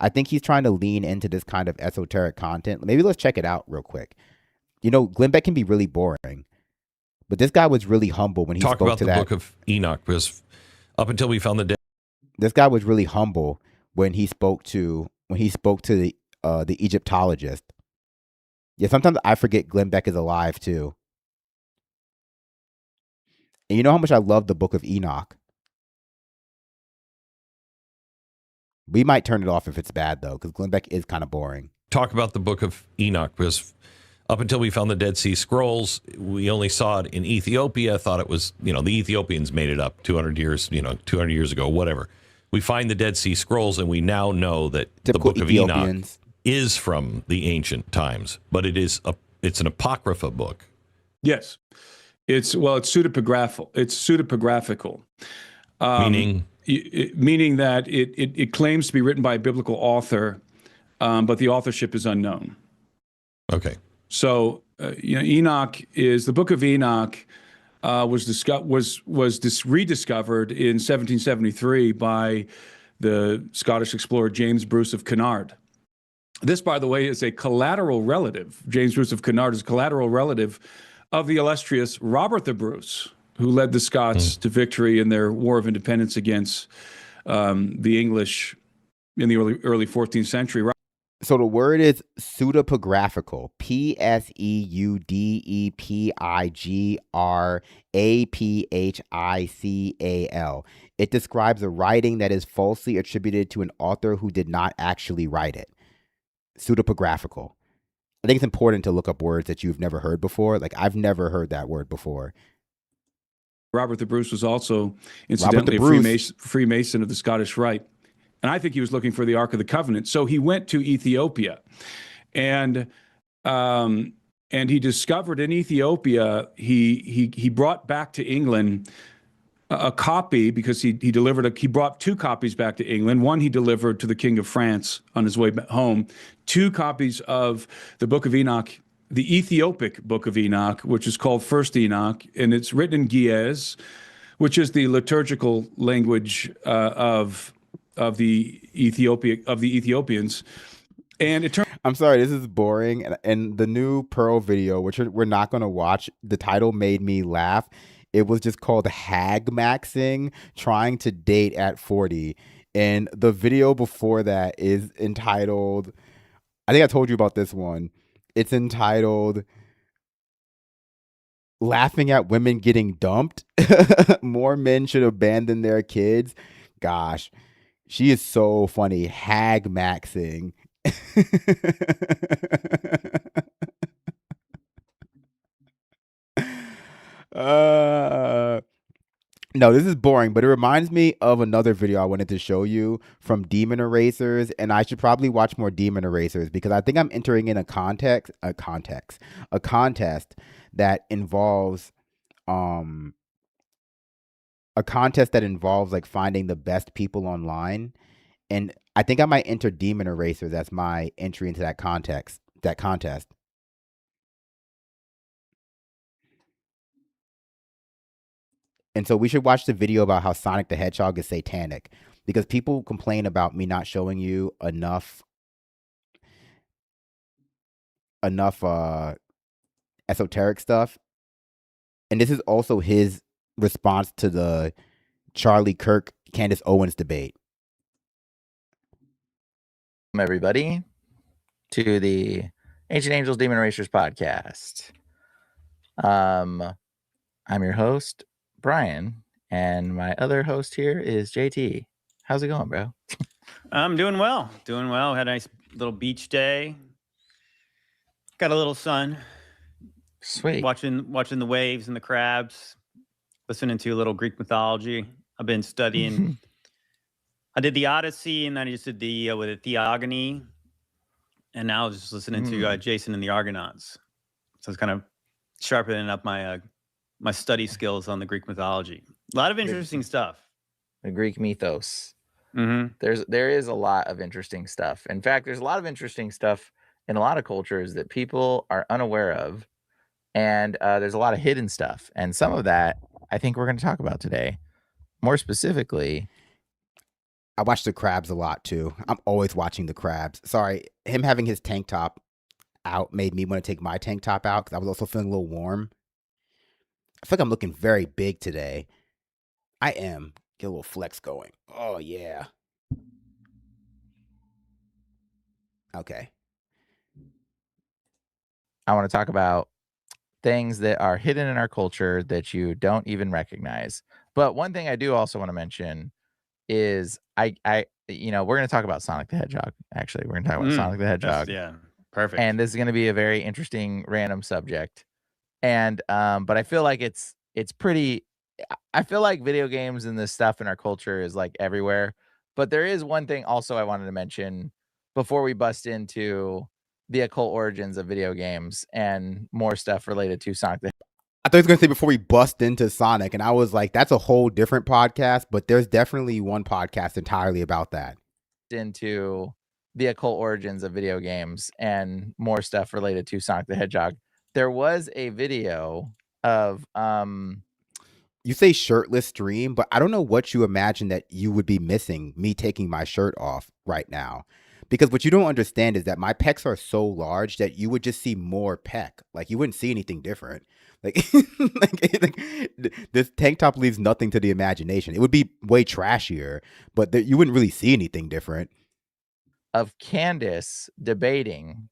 I think he's trying to lean into this kind of esoteric content. Maybe let's check it out real quick. You know, Glenn Beck can be really boring, but this guy was really humble when he spoke to that. Talk about the book of Enoch, because up until we found the dead. This guy was really humble when he spoke to the Egyptologist. Yeah, sometimes I forget Glenn Beck is alive too. And you know how much I love the book of Enoch. We might turn it off if it's bad though, because Glenn Beck is kind of boring. Talk about the book of Enoch, because up until we found the Dead Sea Scrolls, we only saw it in Ethiopia. Thought it was, the Ethiopians made it up 200 years ago, whatever. We find the Dead Sea Scrolls, and we now know that Typical the book of Enoch is from the ancient times, but it's an apocrypha book. Yes, it's pseudepigraphical. It's pseudepigraphical, meaning that it claims to be written by a biblical author, but the authorship is unknown. Okay. So the Book of Enoch was rediscovered in 1773 by the Scottish explorer James Bruce of Cunard. This, by the way, is a collateral relative. James Bruce of Cunard is a collateral relative of the illustrious Robert the Bruce, who led the Scots to victory in their War of Independence against the English in the early 14th century. So the word is pseudepigraphical. Pseudepigraphical. It describes a writing that is falsely attributed to an author who did not actually write it. Pseudepigraphical. I think it's important to look up words that you've never heard before. Like, I've never heard that word before. Robert the Bruce was also, incidentally, a Freemason of the Scottish Rite. And I think he was looking for the Ark of the Covenant. So he went to Ethiopia, and he discovered in Ethiopia, he brought back to England a copy, because he brought two copies back to England. One he delivered to the King of France on his way home. Two copies of the Book of Enoch, the Ethiopic Book of Enoch, which is called First Enoch, and it's written in Ge'ez, which is the liturgical language of the Ethiopians. And it turned. I'm sorry, this is boring. And the new Pearl video, which we're not going to watch, the title made me laugh. It was just called Hag Maxing, Trying to Date at 40. And the video before that is entitled, I think I told you about this one. It's entitled Laughing at Women Getting Dumped. More men should abandon their kids. Gosh. She is so funny. Hag maxing. No, this is boring, but it reminds me of another video I wanted to show you from Demon Erasers, and I should probably watch more Demon Erasers because I think I'm entering in a contest that involves like finding the best people online, and I think I might enter Demon Erasers as my entry into that contest. And so we should watch the video about how Sonic the Hedgehog is satanic, because people complain about me not showing you enough esoteric stuff. And this is also his response to the Charlie Kirk, Candace Owens debate. Welcome, everybody, to the Ancient Angels Demon Erasers podcast. I'm your host, Brian, and my other host here is JT. How's it going, bro? I'm doing well. Had a nice little beach day. Got a little sun. Sweet. Watching the waves and the crabs. Listening to a little Greek mythology. I've been studying. I did the Odyssey, and then I just did the with the Theogony, and now I was just listening to Jason and the Argonauts. So it's kind of sharpening up my my study skills on the Greek mythology. A lot of interesting stuff. The Greek mythos. Mm-hmm. There is a lot of interesting stuff. In fact, there's a lot of interesting stuff in a lot of cultures that people are unaware of, And there's a lot of hidden stuff. And some of that, I think we're going to talk about today. More specifically, I watch the Crabs a lot too. I'm always watching the Crabs. Sorry, him having his tank top out made me want to take my tank top out because I was also feeling a little warm. I feel like I'm looking very big today. I am. Get a little flex going. Oh, yeah. Okay. I want to talk about things that are hidden in our culture that you don't even recognize. But one thing I do also want to mention is we're going to talk about Sonic the Hedgehog. Actually, we're going to talk about Sonic the Hedgehog. Yeah, perfect. And this is going to be a very interesting random subject. And but I feel like it's pretty. I feel like video games and this stuff in our culture is like everywhere. But there is one thing also I wanted to mention before we bust into the occult origins of video games and more stuff related to Sonic the I thought he was going to say before we bust into Sonic, and I was like, that's a whole different podcast, but there's definitely one podcast entirely about that. Into the occult origins of video games and more stuff related to Sonic the Hedgehog. There was a video of you say shirtless stream, but I don't know what you imagine that you would be missing me taking my shirt off right now. Because what you don't understand is that my pecs are so large that you would just see more pec. Like you wouldn't see anything different. Like, this tank top leaves nothing to the imagination. It would be way trashier, but you wouldn't really see anything different. Of Candace debating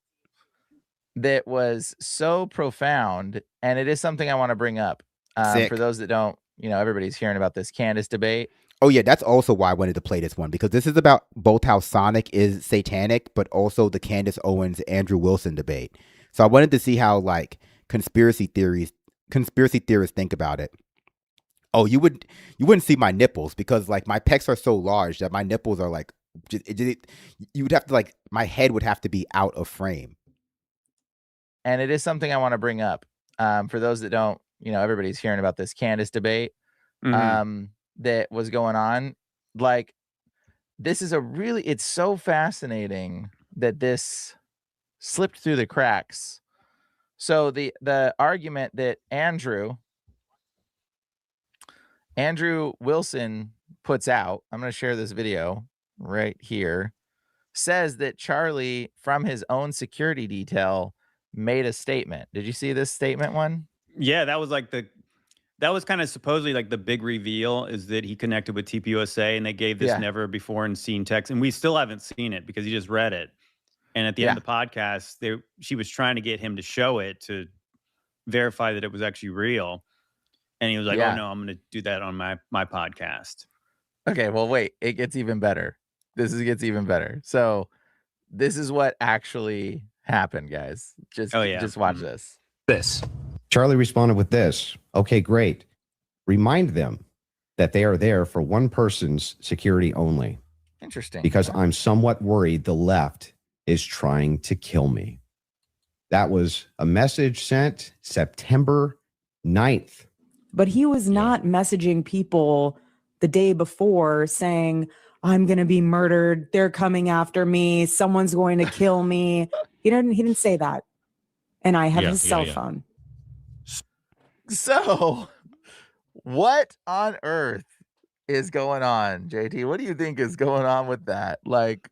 that was so profound, and it is something I want to bring up. For those that don't, everybody's hearing about this Candace debate. Oh, yeah, that's also why I wanted to play this one, because this is about both how Sonic is satanic, but also the Candace Owens, Andrew Wilson debate. So I wanted to see how, like, conspiracy theorists think about it. Oh, you wouldn't see my nipples because, like, my pecs are so large that my nipples are, like, you would have to, like, my head would have to be out of frame. And it is something I want to bring up. For those that don't, everybody's hearing about this Candace debate. That was going on. Like, this is it's so fascinating that this slipped through the cracks. So the argument that Andrew Wilson puts out, I'm going to share this video right here, says that Charlie from his own security detail made a statement. Did you see this statement one? Yeah, that was like that was kind of supposedly like the big reveal, is that he connected with TPUSA and they gave this never before seen text. And we still haven't seen it because he just read it. And at the end of the podcast, she was trying to get him to show it to verify that it was actually real. And he was like, oh no, I'm going to do that on my podcast. Okay, well, wait, it gets even better. This gets even better. So this is what actually happened, guys. Just watch this. Charlie responded with this. Okay, great. Remind them that they are there for one person's security only. Interesting. Because I'm somewhat worried the left is trying to kill me. That was a message sent September 9th. But he was not messaging people the day before saying, I'm going to be murdered. They're coming after me. Someone's going to kill me. He didn't say that. And I have his cell phone. So, what on earth is going on, JT? What do you think is going on with that? Like,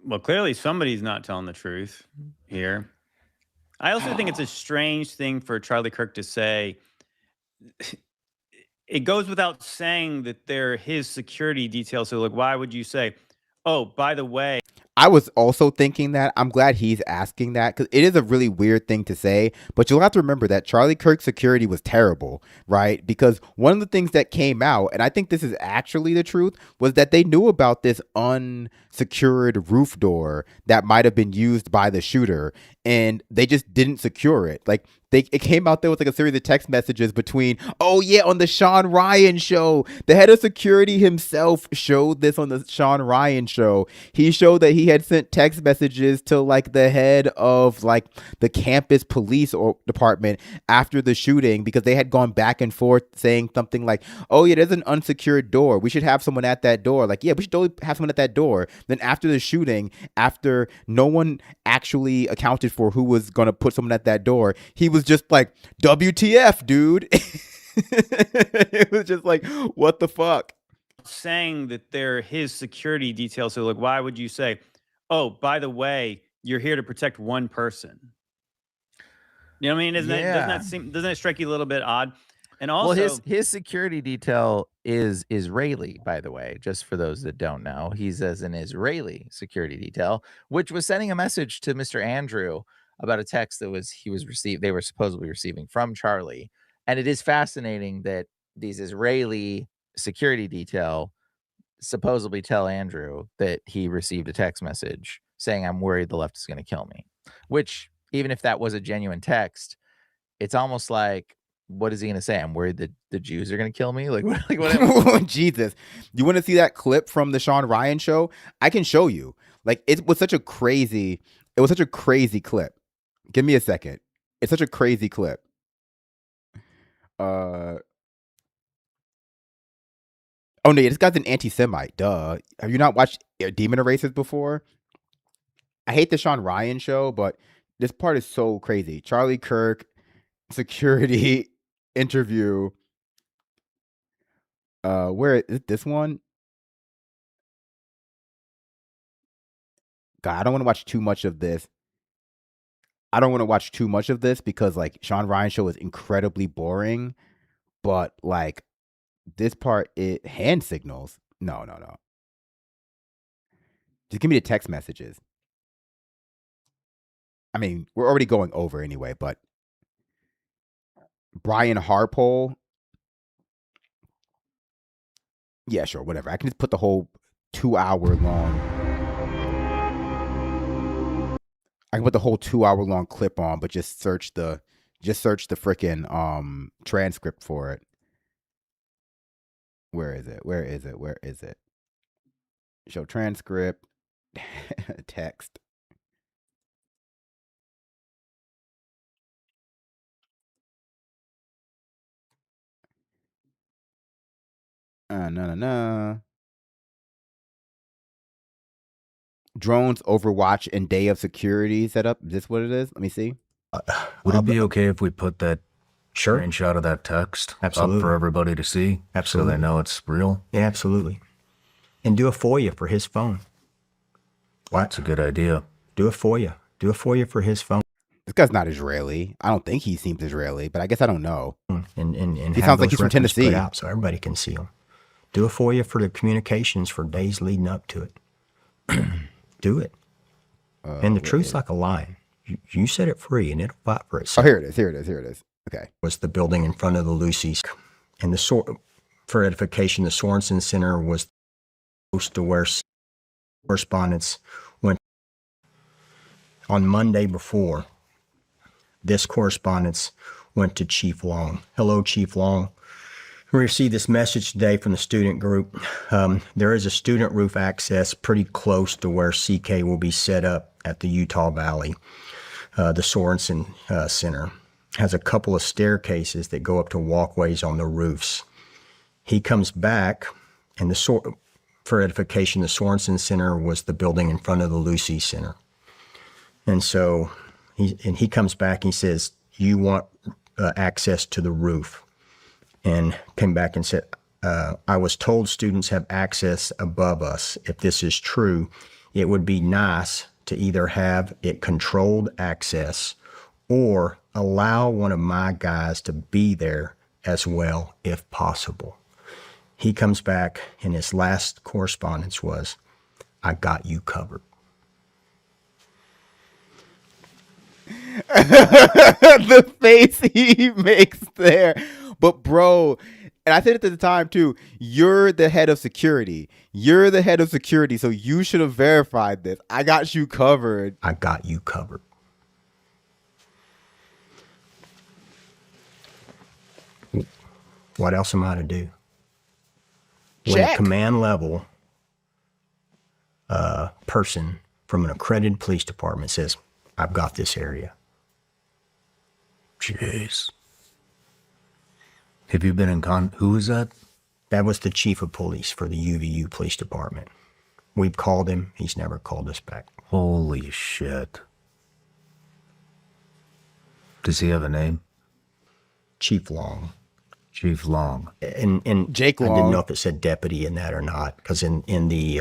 well, clearly somebody's not telling the truth here. I also think it's a strange thing for Charlie Kirk to say. It goes without saying that they're his security details. So, like, why would you say, oh, by the way? I was also thinking that. I'm glad he's asking that because it is a really weird thing to say. But you'll have to remember that Charlie Kirk's security was terrible, right? Because one of the things that came out, and I think this is actually the truth, was that they knew about this unsecured roof door that might have been used by the shooter, and they just didn't secure it. Like, it came out there with like a series of text messages between, oh yeah, on the Sean Ryan show. The head of security himself showed this on the Sean Ryan show. He showed that he had sent text messages to like the head of like the campus police department after the shooting because they had gone back and forth saying something like, oh yeah, there's an unsecured door. We should have someone at that door. Like, yeah, we should totally have someone at that door. Then after the shooting, after no one actually accounted for who was going to put someone at that door, he was was just like, WTF, dude. It was just like, what the fuck? Saying that they're his security details. So, like, why would you say, oh, by the way, you're here to protect one person? You know what I mean? Doesn't that strike you a little bit odd? And also, well, his security detail is Israeli, by the way, just for those that don't know. He's as an Israeli security detail, which was sending a message to Mr. Andrew about a text that they were supposedly receiving from Charlie. And it is fascinating that these Israeli security detail supposedly tell Andrew that he received a text message saying, I'm worried the left is going to kill me, which even if that was a genuine text, it's almost like, what is he going to say? I'm worried that the Jews are going to kill me. Like what? Jesus. You want to see that clip from the Sean Ryan show? I can show you. Like, it was such a crazy clip. Give me a second. It's such a crazy clip. Oh no, this guy's an anti-Semite. Duh. Have you not watched Demon Erasers before? I hate the Sean Ryan show, but this part is so crazy. Charlie Kirk, security interview. Where is this one? God, I don't want to watch too much of this. Because like Sean Ryan show is incredibly boring, but like this part, it hand signals. No. Just give me the text messages. I mean, we're already going over anyway, but Brian Harpole. Yeah, sure, whatever. I can just put the whole 2-hour long. I can put the whole 2-hour long clip on, but just search the freaking transcript for it. Where is it? Show transcript. Text. No. Drones, Overwatch, and Day of Security setup. Is this what it is? Let me see. Would it be okay if we put that screenshot of that text up for everybody to see? Absolutely. So they know it's real? Yeah, absolutely. And do a FOIA for his phone. What? That's a good idea. Do a FOIA. Do a FOIA for his phone. This guy's not Israeli. I don't think he seems Israeli, but I guess I don't know. And he sounds like he's from Tennessee. Put out so everybody can see them. Do a FOIA for the communications for days leading up to it. Do it. And the truth's like a lion. You set it free and it'll fight for itself. Oh, here it is. Okay. Was the building in front of the Lucy's. And for edification, the Sorensen Center was close to where correspondence went. On Monday before, this correspondence went to Chief Long. Hello, Chief Long. We received this message today from the student group. There is a student roof access pretty close to where CK will be set up at the Utah Valley. The Sorensen Center has a couple of staircases that go up to walkways on the roofs. He comes back, and for edification, the Sorensen Center was the building in front of the Lucy Center. And so he comes back and he says, you want access to the roof. And came back and said, I was told students have access above us. If this is true, it would be nice to either have it controlled access or allow one of my guys to be there as well, if possible. He comes back and his last correspondence was, I got you covered. The face he makes there. But bro, and I said it at the time too, you're the head of security. So you should have verified this. I got you covered. I got you covered. What else am I to do? When a command level person from an accredited police department says, I've got this area. Jeez. Have you been in who is that? That was the chief of police for the UVU police department. We've called him. He's never called us back. Holy shit. Does he have a name? Chief Long. Chief Long. And Jake Long. I didn't know if it said deputy in that or not, because in the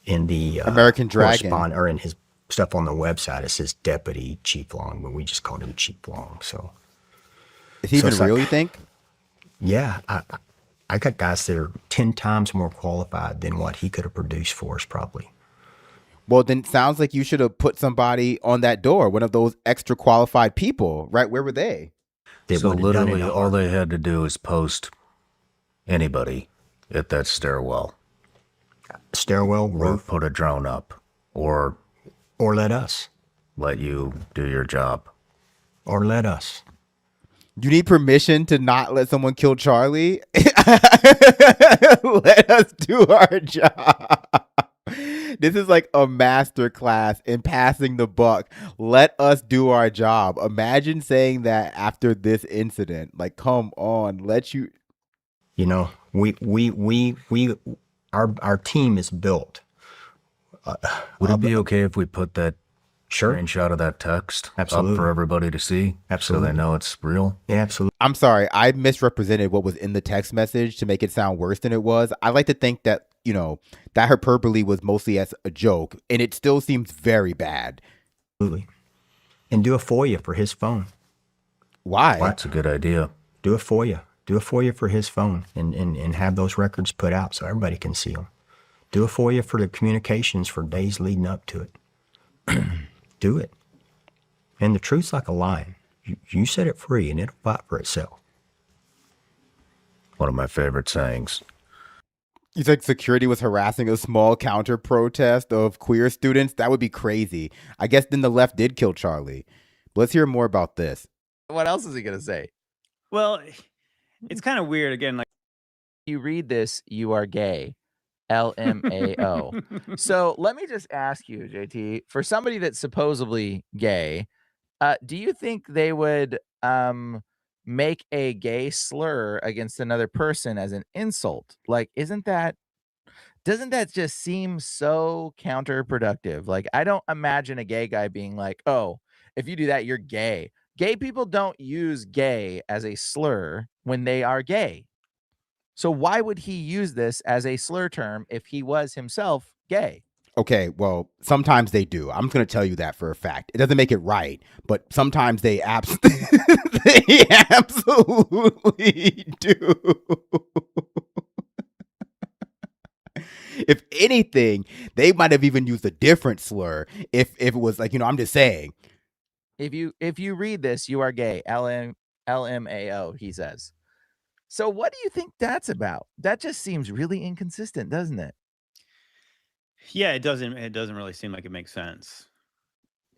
American Dragon or in his stuff on the website, it says Deputy Chief Long, but we just called him Chief Long. So is he even real, you think? Yeah, I got guys that are 10 times more qualified than what he could have produced for us, probably. Well, then it sounds like you should have put somebody on that door, one of those extra qualified people, right? Where were they? So literally all they had to do is post anybody at that stairwell. Stairwell roof. Or put a drone up. Or let us. Let you do your job. Or let us. You need permission to not let someone kill Charlie? Let us do our job. This is like a master class in passing the buck. Let us do our job. Imagine saying that after this incident. Like, come on, You know, our team is built. Would it be okay if we put that screenshot of that text up for everybody to see? Absolutely. So they know it's real? Yeah, absolutely. I'm sorry. I misrepresented what was in the text message to make it sound worse than it was. I like to think that, that hyperbole was mostly as a joke, and it still seems very bad. Absolutely. And do a FOIA for his phone. Why? That's a good idea. Do a FOIA. Do a FOIA for his phone and have those records put out so everybody can see them. Do a FOIA for the communications for days leading up to it. Do it. And the truth's like a lion. You set it free and it'll fight for itself. One of my favorite sayings. You think security was harassing a small counter protest of queer students? That would be crazy. I guess then the left did kill Charlie. But let's hear more about this. What else is he going to say? Well, it's kind of weird. Again, like, you read this, you are gay. LMAO. So let me just ask you, JT, for somebody that's supposedly gay, do you think they would make a gay slur against another person as an insult? Like, doesn't that just seem so counterproductive? Like, I don't imagine a gay guy being like, oh, if you do that, you're gay. Gay people don't use gay as a slur when they are gay. So why would he use this as a slur term if he was himself gay? Okay, well, sometimes they do. I'm going to tell you that for a fact. It doesn't make it right, but sometimes they absolutely do. If anything, they might have even used a different slur if it was like, I'm just saying. If you read this, you are gay. LMAO, he says. So what do you think that's about? That just seems really inconsistent, doesn't it? Yeah, it doesn't really seem like it makes sense.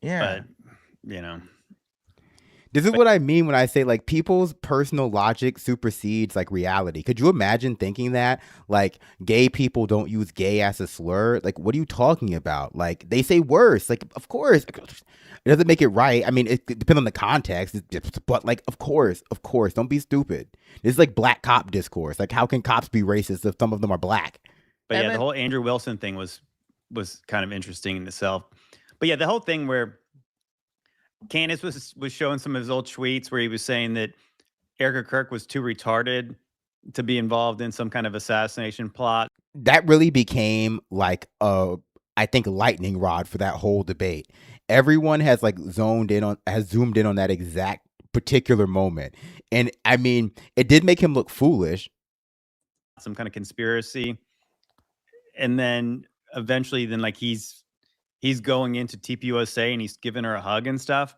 Yeah. But, This is what I mean when I say like people's personal logic supersedes like reality. Could you imagine thinking that like gay people don't use gay as a slur? Like, what are you talking about? Like, they say worse. Like, of course. It doesn't make it right. I mean, it depends on the context, but like, of course, don't be stupid. This is like black cop discourse. Like, how can cops be racist if some of them are black? But yeah, the whole Andrew Wilson thing was kind of interesting in itself. But yeah, the whole thing where Candace was showing some of his old tweets where he was saying that Erica Kirk was too retarded to be involved in some kind of assassination plot. That really became like I think lightning rod for that whole debate. Everyone has like zoomed in on that exact particular moment. And I mean, it did make him look foolish. Some kind of conspiracy. And then eventually then like he's going into TPUSA and he's giving her a hug and stuff.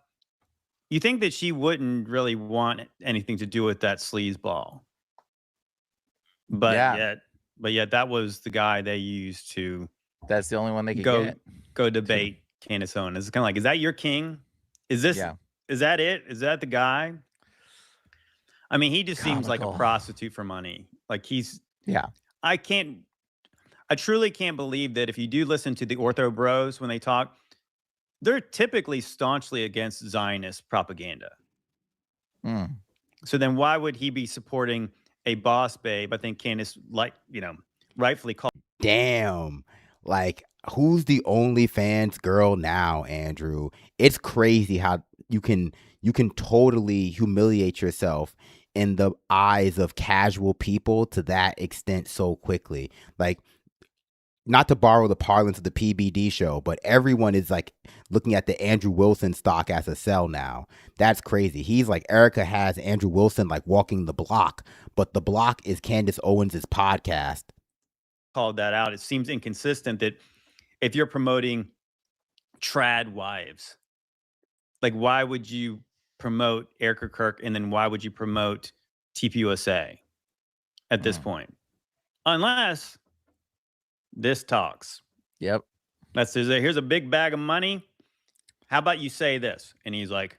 You think that she wouldn't really want anything to do with that sleazeball. But yet that was the guy they used to. That's the only one they could go debate Candace Owens. It's kind of like, is that your king? Is that it? Is that the guy? I mean, he just seems like a prostitute for money. Like I truly can't believe that if you do listen to the Ortho Bros when they talk, they're typically staunchly against Zionist propaganda. So then why would he be supporting a boss babe? I think Candace, rightfully called. Damn. Like, who's the OnlyFans girl now, Andrew? It's crazy how you can totally humiliate yourself in the eyes of casual people to that extent so quickly. Like, not to borrow the parlance of the PBD show, but everyone is like looking at the Andrew Wilson stock as a sell now. That's crazy. He's like, Erica has Andrew Wilson like walking the block, but the block is Candace Owens' podcast. Called that out. It seems inconsistent that if you're promoting trad wives, like why would you promote Erica Kirk and then why would you promote TPUSA at this point? Unless this talks. Yep. Here's a big bag of money. How about you say this? And he's like,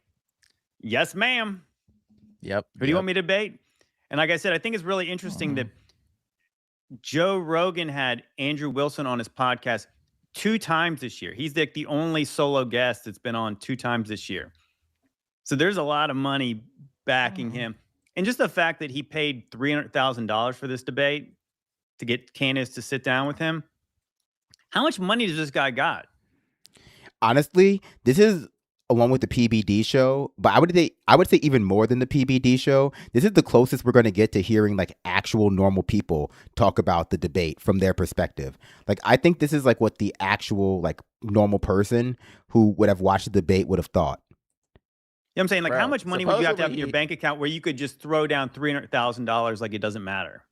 yes, ma'am. Yep. Who do you want me to debate? And like I said, I think it's really interesting that Joe Rogan had Andrew Wilson on his podcast 2 times this year. He's like the only solo guest that's been on 2 times this year. So there's a lot of money backing him. And just the fact that he paid $300,000 for this debate to get Candace to sit down with him. How much money does this guy got? Honestly, this is along with the PBD show, but I would say even more than the PBD show. This is the closest we're going to get to hearing like actual normal people talk about the debate from their perspective. Like, I think this is like what the actual like normal person who would have watched the debate would have thought. You know what I'm saying? Like, how much money would you have to have in your bank account where you could just throw down $300,000 like it doesn't matter?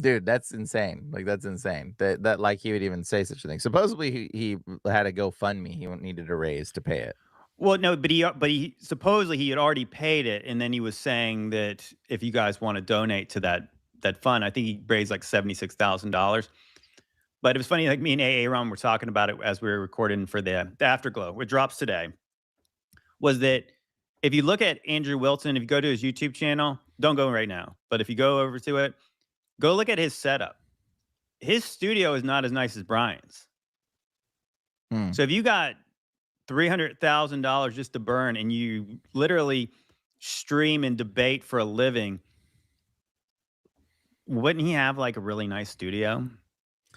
Dude, that's insane. Like, that's insane. That like he would even say such a thing. Supposedly he had a GoFundMe he needed to raise to pay it. Well, no, but he supposedly he had already paid it, and then he was saying that if you guys want to donate to that fund, I think he raised like $76,000. But it was funny, like me and Aaron were talking about it as we were recording for the Afterglow, which drops today. Was that if you look at Andrew Wilson, if you go to his YouTube channel, don't go right now, but if you go over to it, go look at his setup. His studio is not as nice as Brian's. So if you got $300,000 just to burn and you literally stream and debate for a living, wouldn't he have like a really nice studio?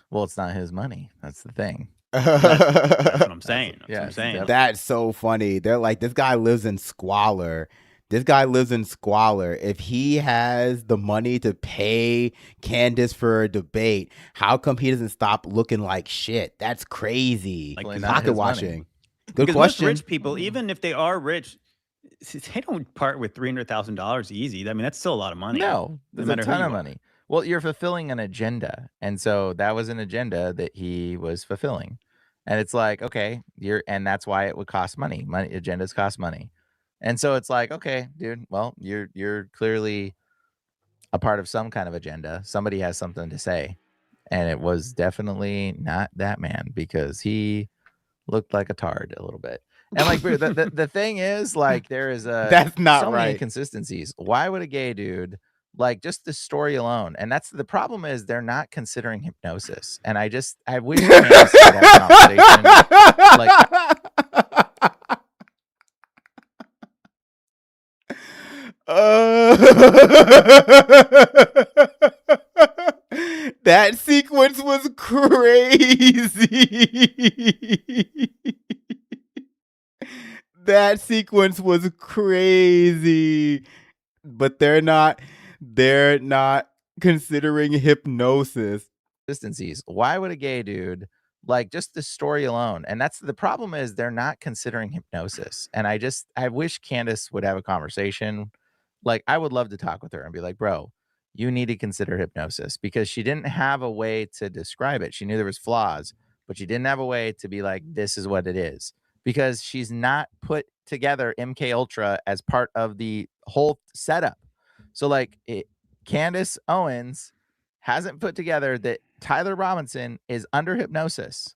Well, it's not his money. That's the thing. That's what I'm saying. That's what I'm saying. That's so funny. They're like, this guy lives in squalor. If he has the money to pay Candace for a debate, how come he doesn't stop looking like shit? That's crazy. Like pocket watching. Good because question. Most rich people, even if they are rich, they don't part with $300,000 easy. I mean, that's still a lot of money. No, there's a ton of money. Well, you're fulfilling an agenda. And so that was an agenda that he was fulfilling. And it's like, okay, and that's why it would cost money. Agendas cost money. And so it's like, okay, dude, well, you're clearly a part of some kind of agenda. Somebody has something to say. And it was definitely not that man, because he looked like a tard a little bit. And like the thing is, like, there is that's not so right. many inconsistencies. Why would a gay dude, like, just the story alone? And that's the problem, is they're not considering hypnosis. And I wish we had that conversation. Like, that sequence was crazy. That sequence was crazy. But they're not considering hypnosis. Consistencies. Why would a gay dude, like, just the story alone? And that's the problem, is they're not considering hypnosis. And I wish Candace would have a conversation. Like, I would love to talk with her and be like, bro, you need to consider hypnosis, because she didn't have a way to describe it. She knew there was flaws, but she didn't have a way to be like, this is what it is, because she's not put together MK Ultra as part of the whole setup. So like, Candace Owens hasn't put together that Tyler Robinson is under hypnosis.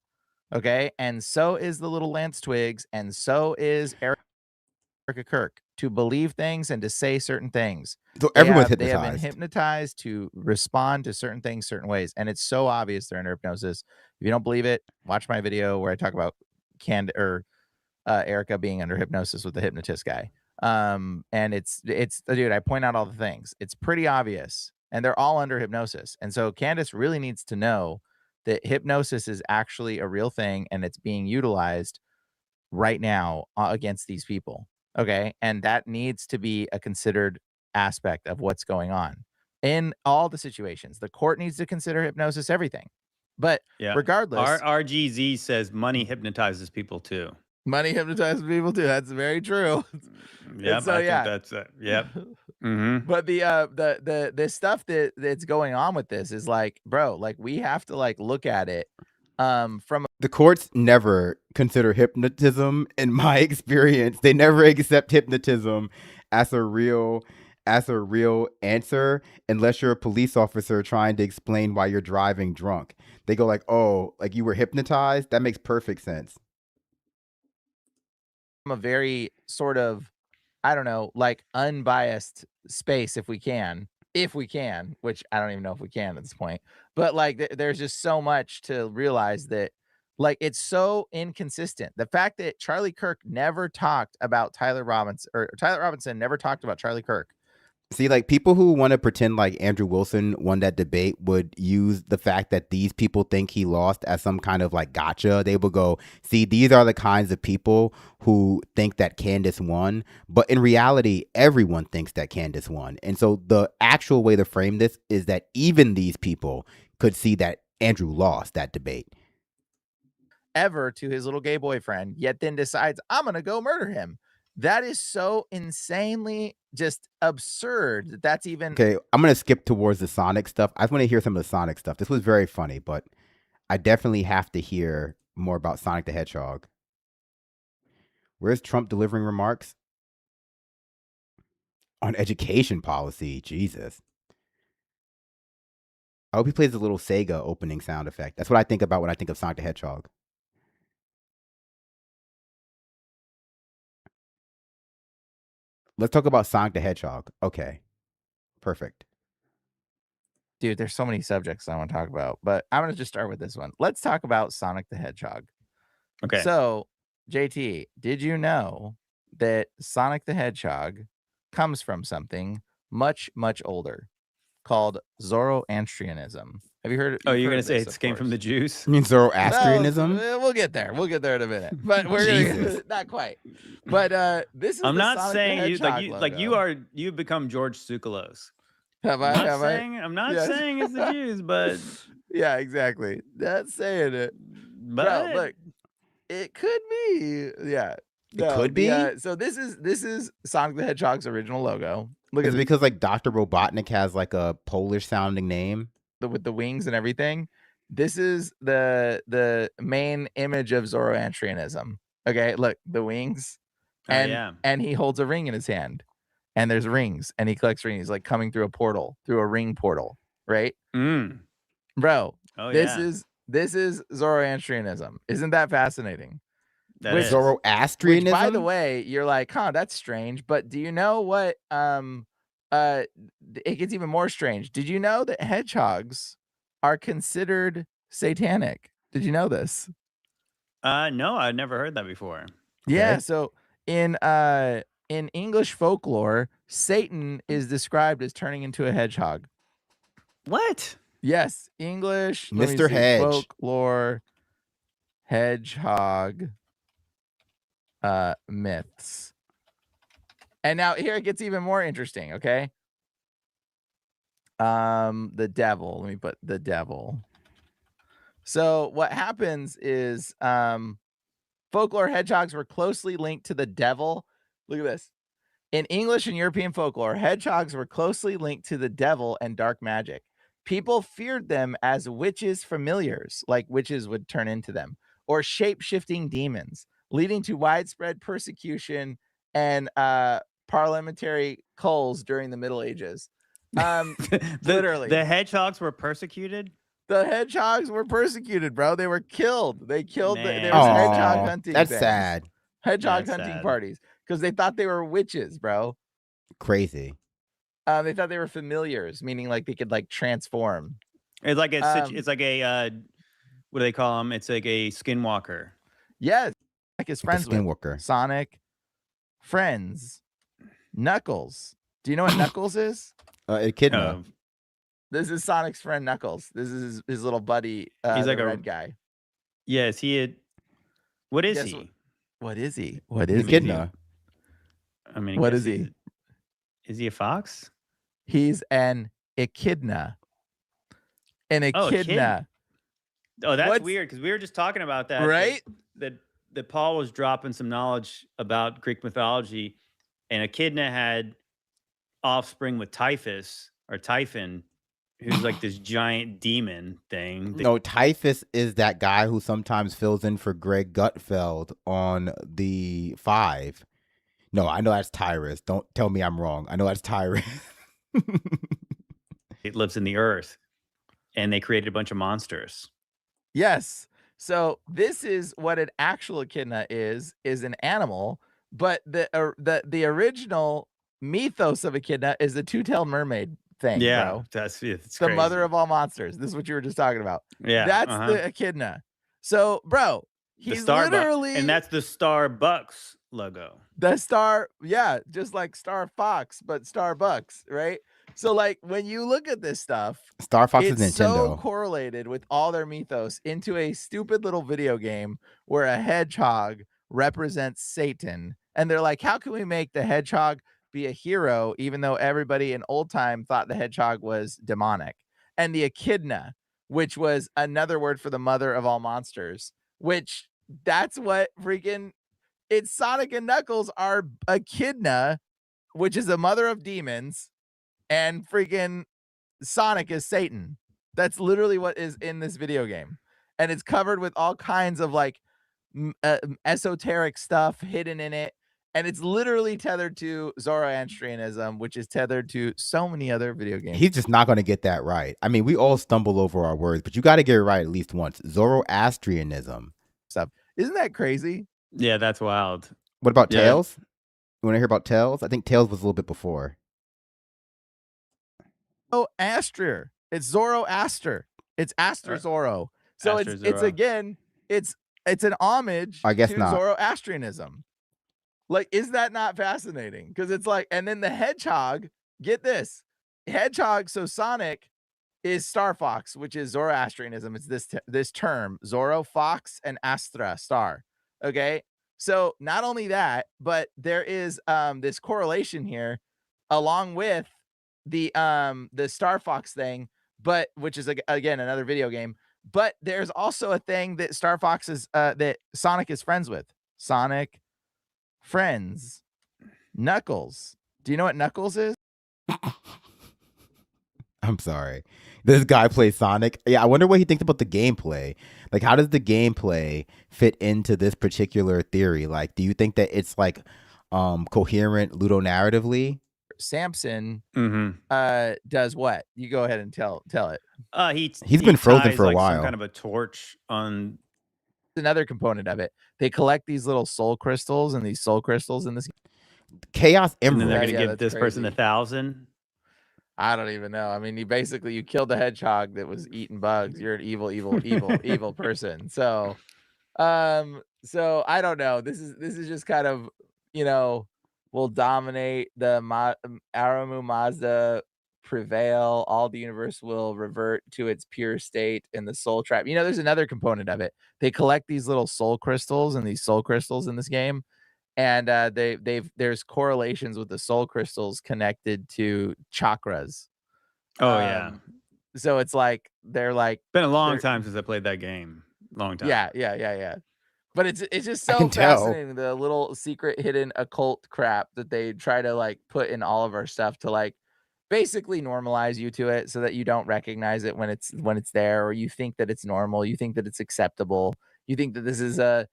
Okay. And so is the little Lance Twigs. And so is Erica Kirk, to believe things and to say certain things. So everyone's They have hypnotized. been hypnotized to respond to certain things certain ways. And it's so obvious they're under hypnosis. If you don't believe it, watch my video where I talk about Erica being under hypnosis with the hypnotist guy. And it's dude, I point out all the things. It's pretty obvious, and they're all under hypnosis. And so Candace really needs to know that hypnosis is actually a real thing, and it's being utilized right now against these people. Okay. And that needs to be a considered aspect of what's going on in all the situations. The court needs to consider hypnosis, everything. But regardless, RGZ says money hypnotizes people too. Money hypnotizes people too. That's very true. Yep, so, I think that's it. Yep. Mm-hmm. But the stuff that's going on with this is like, bro, like we have to like look at it from the courts never consider hypnotism. In my experience, they never accept hypnotism as a real answer unless you're a police officer trying to explain why you're driving drunk. They go like, oh, like you were hypnotized? That makes perfect sense. a very sort of, I don't know, like unbiased space if we can, which I don't even know if we can at this point. But like there's just so much to realize that like it's so inconsistent. The fact that Charlie Kirk never talked about Tyler Robinson, or Tyler Robinson never talked about Charlie Kirk. See, like people who want to pretend like Andrew Wilson won that debate would use the fact that these people think he lost as some kind of like gotcha. They would go, see, these are the kinds of people who think that Candace won. But in reality, everyone thinks that Candace won. And so the actual way to frame this is that even these people could see that Andrew lost that debate. Ever to his little gay boyfriend, yet then decides, I'm going to go murder him. That is so insanely just absurd that that's even... Okay, I'm going to skip towards the Sonic stuff. I just want to hear some of the Sonic stuff. This was very funny, but I definitely have to hear more about Sonic the Hedgehog. Where's Trump delivering remarks? On education policy, Jesus. I hope he plays a little Sega opening sound effect. That's what I think about when I think of Sonic the Hedgehog. Let's talk about Sonic the Hedgehog. Okay. Perfect. Dude, there's so many subjects I want to talk about, but I'm going to just start with this one. Let's talk about Sonic the Hedgehog. Okay. So, JT, did you know that Sonic the Hedgehog comes from something much, much older called Zoroastrianism? Have you heard it? Oh, you're going to say it came from the Jews? You mean Zoroastrianism? No, we'll get there. We'll get there in a minute. But we're gonna, not quite. But this is I'm the not Sonic saying the you Hedgehog like logo. you've become George Tsoukalos. Have I? I'm not saying it's the Jews, but yeah, exactly. Not saying it. But bro, look, it could be. Yeah. It could be. So this is Sonic the Hedgehog's original logo. Look Is at it because like Dr. Robotnik has like a Polish sounding name? With the wings and everything. This is the main image of Zoroastrianism. Okay, look, the wings. And he holds a ring in his hand. And there's rings, and he collects rings. He's like coming through a portal, through a ring portal, right? Bro, this is Zoroastrianism. Isn't that fascinating? That is. Zoroastrianism? Which, by the way, you're like, huh, that's strange. But do you know what? It gets even more strange. Did you know that hedgehogs are considered satanic? Did you know this? No, I'd never heard that before. Yeah. So in English folklore, Satan is described as turning into a hedgehog. What? Yes, English. Mr. Hedge. Folklore hedgehog myths. And now here it gets even more interesting, okay? The devil. Let me put the devil. So what happens is folklore hedgehogs were closely linked to the devil. Look at this. In English and European folklore, hedgehogs were closely linked to the devil and dark magic. People feared them as witches' familiars, like witches would turn into them, or shape-shifting demons, leading to widespread persecution and parliamentary cults during the Middle Ages. Literally. The hedgehogs were persecuted? The hedgehogs were persecuted, bro. They were killed. They killed. There was hedgehog hunting. That's things. sad. Hedgehog hunting parties because they thought they were witches, bro. Crazy. They thought they were familiars, meaning like they could like transform. It's like it's like a what do they call them? It's like a skinwalker. Yes, like his friends with skinwalker. Sonic, friends, Knuckles. Do you know what Knuckles is? Echidna. This is Sonic's friend Knuckles. This is his little buddy. He's like a red guy. Yes, he had. What is he? What is he? What is Echidna? I mean, What is he? Is he a fox? He's an echidna. An echidna. Oh, that's weird because we were just talking about that. Right? That Paul was dropping some knowledge about Greek mythology, and echidna had offspring with Typhus or Typhon, who's like this giant demon thing. No, Typhus is that guy who sometimes fills in for Greg Gutfeld on the 5. No, I know that's Tyrus. Don't tell me I'm wrong. I know that's Tyrus. It lives in the earth, and they created a bunch of monsters. Yes. So this is what an actual echidna is an animal, but the original mythos of echidna is the two-tailed mermaid thing, bro. It's the crazy. mother of all monsters. This is what you were just talking about. Yeah, That's the echidna. So, bro, he's literally, and that's the Starbucks logo. the star, yeah, just like Star Fox, but Starbucks, right? So, like, when you look at this stuff, Star Fox is it's so Nintendo. correlated with all their mythos into a stupid little video game where a hedgehog represents Satan. And they're like, how can we make the hedgehog be a hero, even though everybody in old time thought the hedgehog was demonic? And the echidna, which was another word for the mother of all monsters, which that's what freaking, it's Sonic and Knuckles are echidna, which is the mother of demons, and freaking Sonic is Satan. That's literally what is in this video game. And it's covered with all kinds of like esoteric stuff hidden in it. And it's literally tethered to Zoroastrianism, which is tethered to so many other video games. He's just not going to get that right. I mean, we all stumble over our words, but you got to get it right at least once. Zoroastrianism. Stuff. Isn't that crazy? Yeah, that's wild. What about Tails? You want to hear about Tails? I think Tails was a little bit before. Oh, Aster. It's Zoroaster. It's Aster Zoro. So it's again, it's an homage I guess to not. Zoroastrianism. Like, is that not fascinating? Because it's like, and then the hedgehog, get this. Hedgehog, so Sonic is Star Fox, which is Zoroastrianism. It's this term, Zoro, Fox, and Astra, star. Okay? So not only that, but there is this correlation here along with the Star Fox thing, but which is again another video game. But there's also a thing that Star Fox is that Sonic is friends with. Sonic friends. Knuckles. Do you know what Knuckles is? I'm sorry. This guy plays Sonic. Yeah, I wonder what he thinks about the gameplay. Like, how does the gameplay fit into this particular theory? Like, do you think that it's like coherent ludonarratively? Samson does what? You go ahead and tell it. He's been frozen for a while. Some kind of a torch on. Another component of it. They collect these little soul crystals, and these soul crystals in this Chaos Emerald. And then they're going to give this person 1,000. I don't even know. I mean, you killed the hedgehog that was eating bugs. You're an evil person. So I don't know. This is just kind of, will dominate the Aramu Mazda prevail. All the universe will revert to its pure state in the soul trap. There's another component of it. They collect these little soul crystals, and these soul crystals in this game. And there's correlations with the soul crystals connected to chakras. Oh yeah. So it's like they're like been a long time since I played that game. Long time. Yeah. But it's just so fascinating, the little secret hidden occult crap that they try to like put in all of our stuff to like basically normalize you to it so that you don't recognize it when it's there, or you think that it's normal, you think that it's acceptable, you think that this is a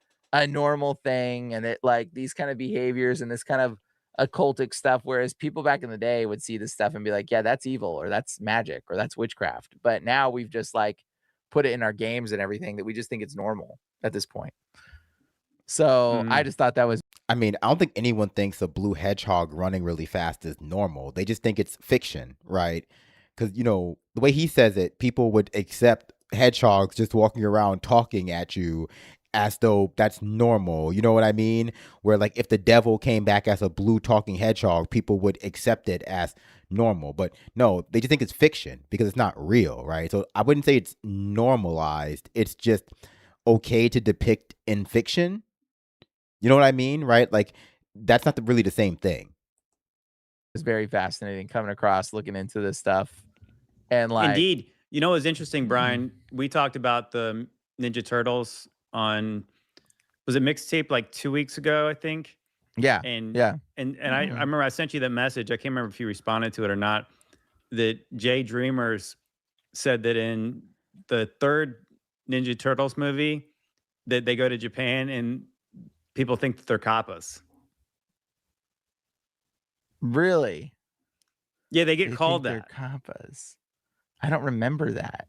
normal thing, and it like these kind of behaviors and this kind of occultic stuff, whereas people back in the day would see this stuff and be like, yeah, that's evil, or that's magic, or that's witchcraft. But now we've just like put it in our games and everything that we just think it's normal at this point. So I just thought that was, I mean, I don't think anyone thinks a blue hedgehog running really fast is normal. They just think it's fiction, right? Because, the way he says it, people would accept hedgehogs just walking around talking at you as though that's normal. You know what I mean? Where like if the devil came back as a blue talking hedgehog, people would accept it as normal. But no, they just think it's fiction because it's not real, right? So I wouldn't say it's normalized. It's just okay to depict in fiction. You know what I mean? Right? Like that's not really the same thing. It's very fascinating coming across, looking into this stuff. And like, indeed, you know, what's interesting, Brian, we talked about the Ninja Turtles on, was it Mixtape like 2 weeks ago, I think? Yeah. And yeah. and I remember I sent you that message. I can't remember if you responded to it or not. That Jay Dreamers said that in the third Ninja Turtles movie that they go to Japan and people think that they're kappas. Really? Yeah, they get called that. They're kappas. I don't remember that.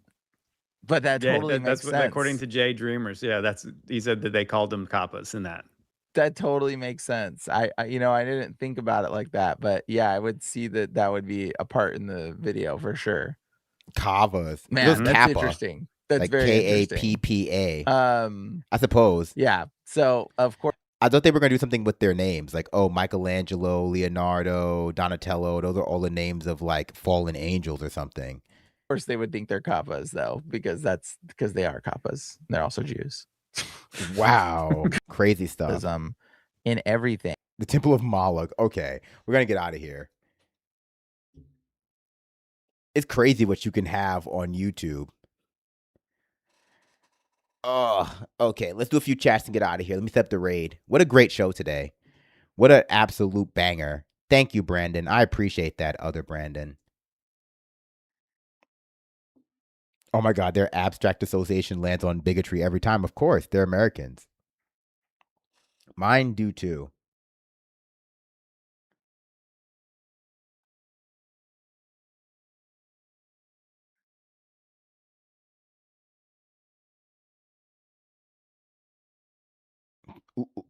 But that totally makes sense. According to Jay Dreamers. Yeah, he said that they called them kappas in that. That totally makes sense. I you know, I didn't think about it like that, but yeah, I would see that would be a part in the video for sure. Kavas. Man, that's Kappa. interesting. That's like very interesting. Kappa. I suppose. Yeah. So of course I thought they were gonna do something with their names, like Michelangelo, Leonardo, Donatello. Those are all the names of like fallen angels or something. Of course, they would think they're kappas though, because they are kappas. They're also Jews. Wow, crazy stuff. In everything. The Temple of Moloch. Okay, we're gonna get out of here. It's crazy what you can have on YouTube. Oh, okay. Let's do a few chats and get out of here. Let me set up the raid. What a great show today. What an absolute banger. Thank you, Brandon. I appreciate that, other Brandon. Oh my God, their abstract association lands on bigotry every time. Of course, they're Americans. Mine do too.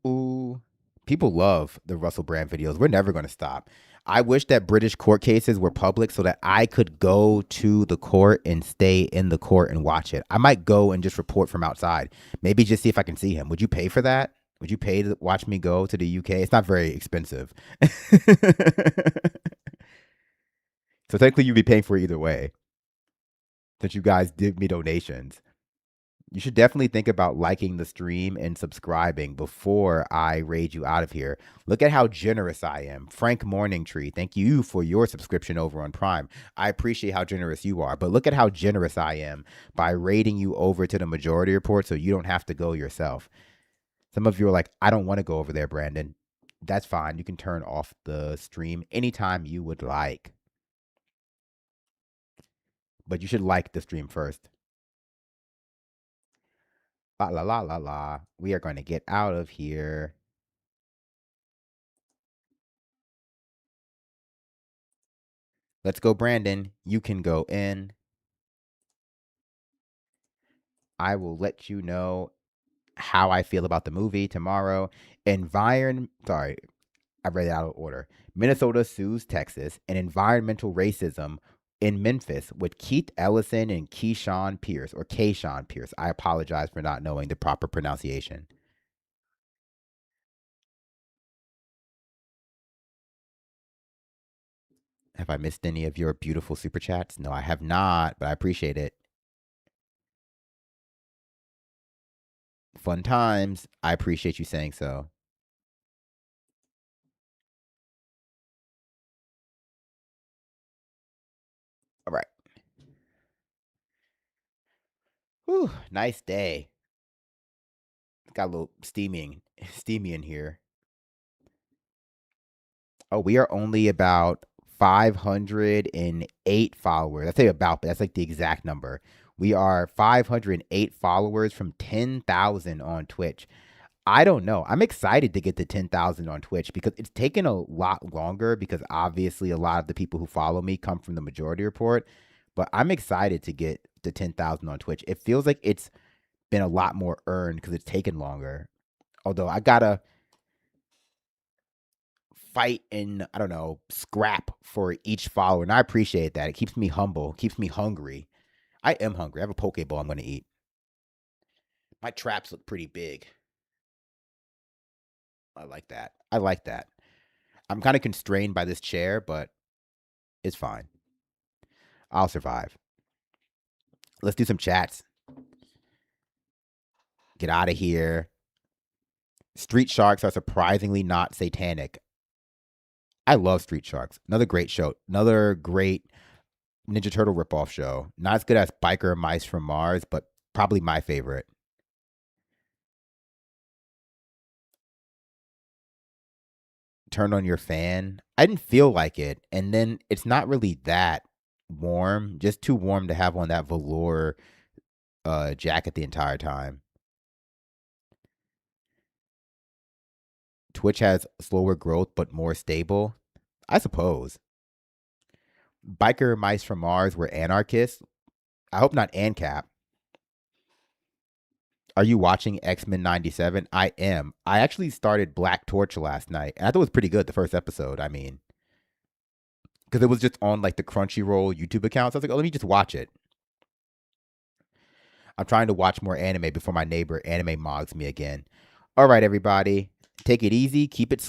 Ooh. People love the Russell Brand videos. We're never going to stop. I wish that British court cases were public so that I could go to the court and stay in the court and watch it. I might go and just report from outside. Maybe just see if I can see him. Would you pay for that? Would you pay to watch me go to the UK? It's not very expensive. So technically you'd be paying for it either way, since you guys give me donations. You should definitely think about liking the stream and subscribing before I raid you out of here. Look at how generous I am. Frank Morningtree, thank you for your subscription over on Prime. I appreciate how generous you are, but look at how generous I am by raiding you over to the Majority Report so you don't have to go yourself. Some of you are like, I don't want to go over there, Brandon. That's fine. You can turn off the stream anytime you would like. But you should like the stream first. La la la la la. We are going to get out of here. Let's go, Brandon. You can go in. I will let you know how I feel about the movie tomorrow. Sorry, I read it out of order. Minnesota sues Texas and environmental racism in Memphis with Keith Ellison and Keyshawn Pierce, or Kayshawn Pierce. I apologize for not knowing the proper pronunciation. Have I missed any of your beautiful super chats? No, I have not, but I appreciate it. Fun times. I appreciate you saying so. All right. Whew, nice day. Got a little steamy in here. Oh, we are only about 508 followers. I say about, but that's like the exact number. We are 508 followers from 10,000 on Twitch. I don't know. I'm excited to get to 10,000 on Twitch because it's taken a lot longer because obviously a lot of the people who follow me come from the Majority Report. But I'm excited to get to 10,000 on Twitch. It feels like it's been a lot more earned because it's taken longer. Although I gotta fight and, I don't know, scrap for each follower. And I appreciate that. It keeps me humble, keeps me hungry. I am hungry. I have a Pokeball I'm going to eat. My traps look pretty big. I like that. I like that. I'm kind of constrained by this chair, but it's fine. I'll survive. Let's do some chats. Get out of here. Street Sharks are surprisingly not satanic. I love Street Sharks. Another great show. Another great Ninja Turtle ripoff show. Not as good as Biker Mice from Mars, but probably my favorite. Turn on your fan. I didn't feel like it. And then it's not really that warm. Just too warm to have on that velour jacket the entire time. Twitch has slower growth but more stable. I suppose. Biker Mice from Mars were anarchists. I hope not ANCAP. Are you watching X-Men 97? I am. I actually started Black Torch last night, and I thought it was pretty good, the first episode, I mean. Because it was just on, like, the Crunchyroll YouTube account, so I was like, oh, let me just watch it. I'm trying to watch more anime before my neighbor anime mogs me again. All right, everybody. Take it easy. Keep it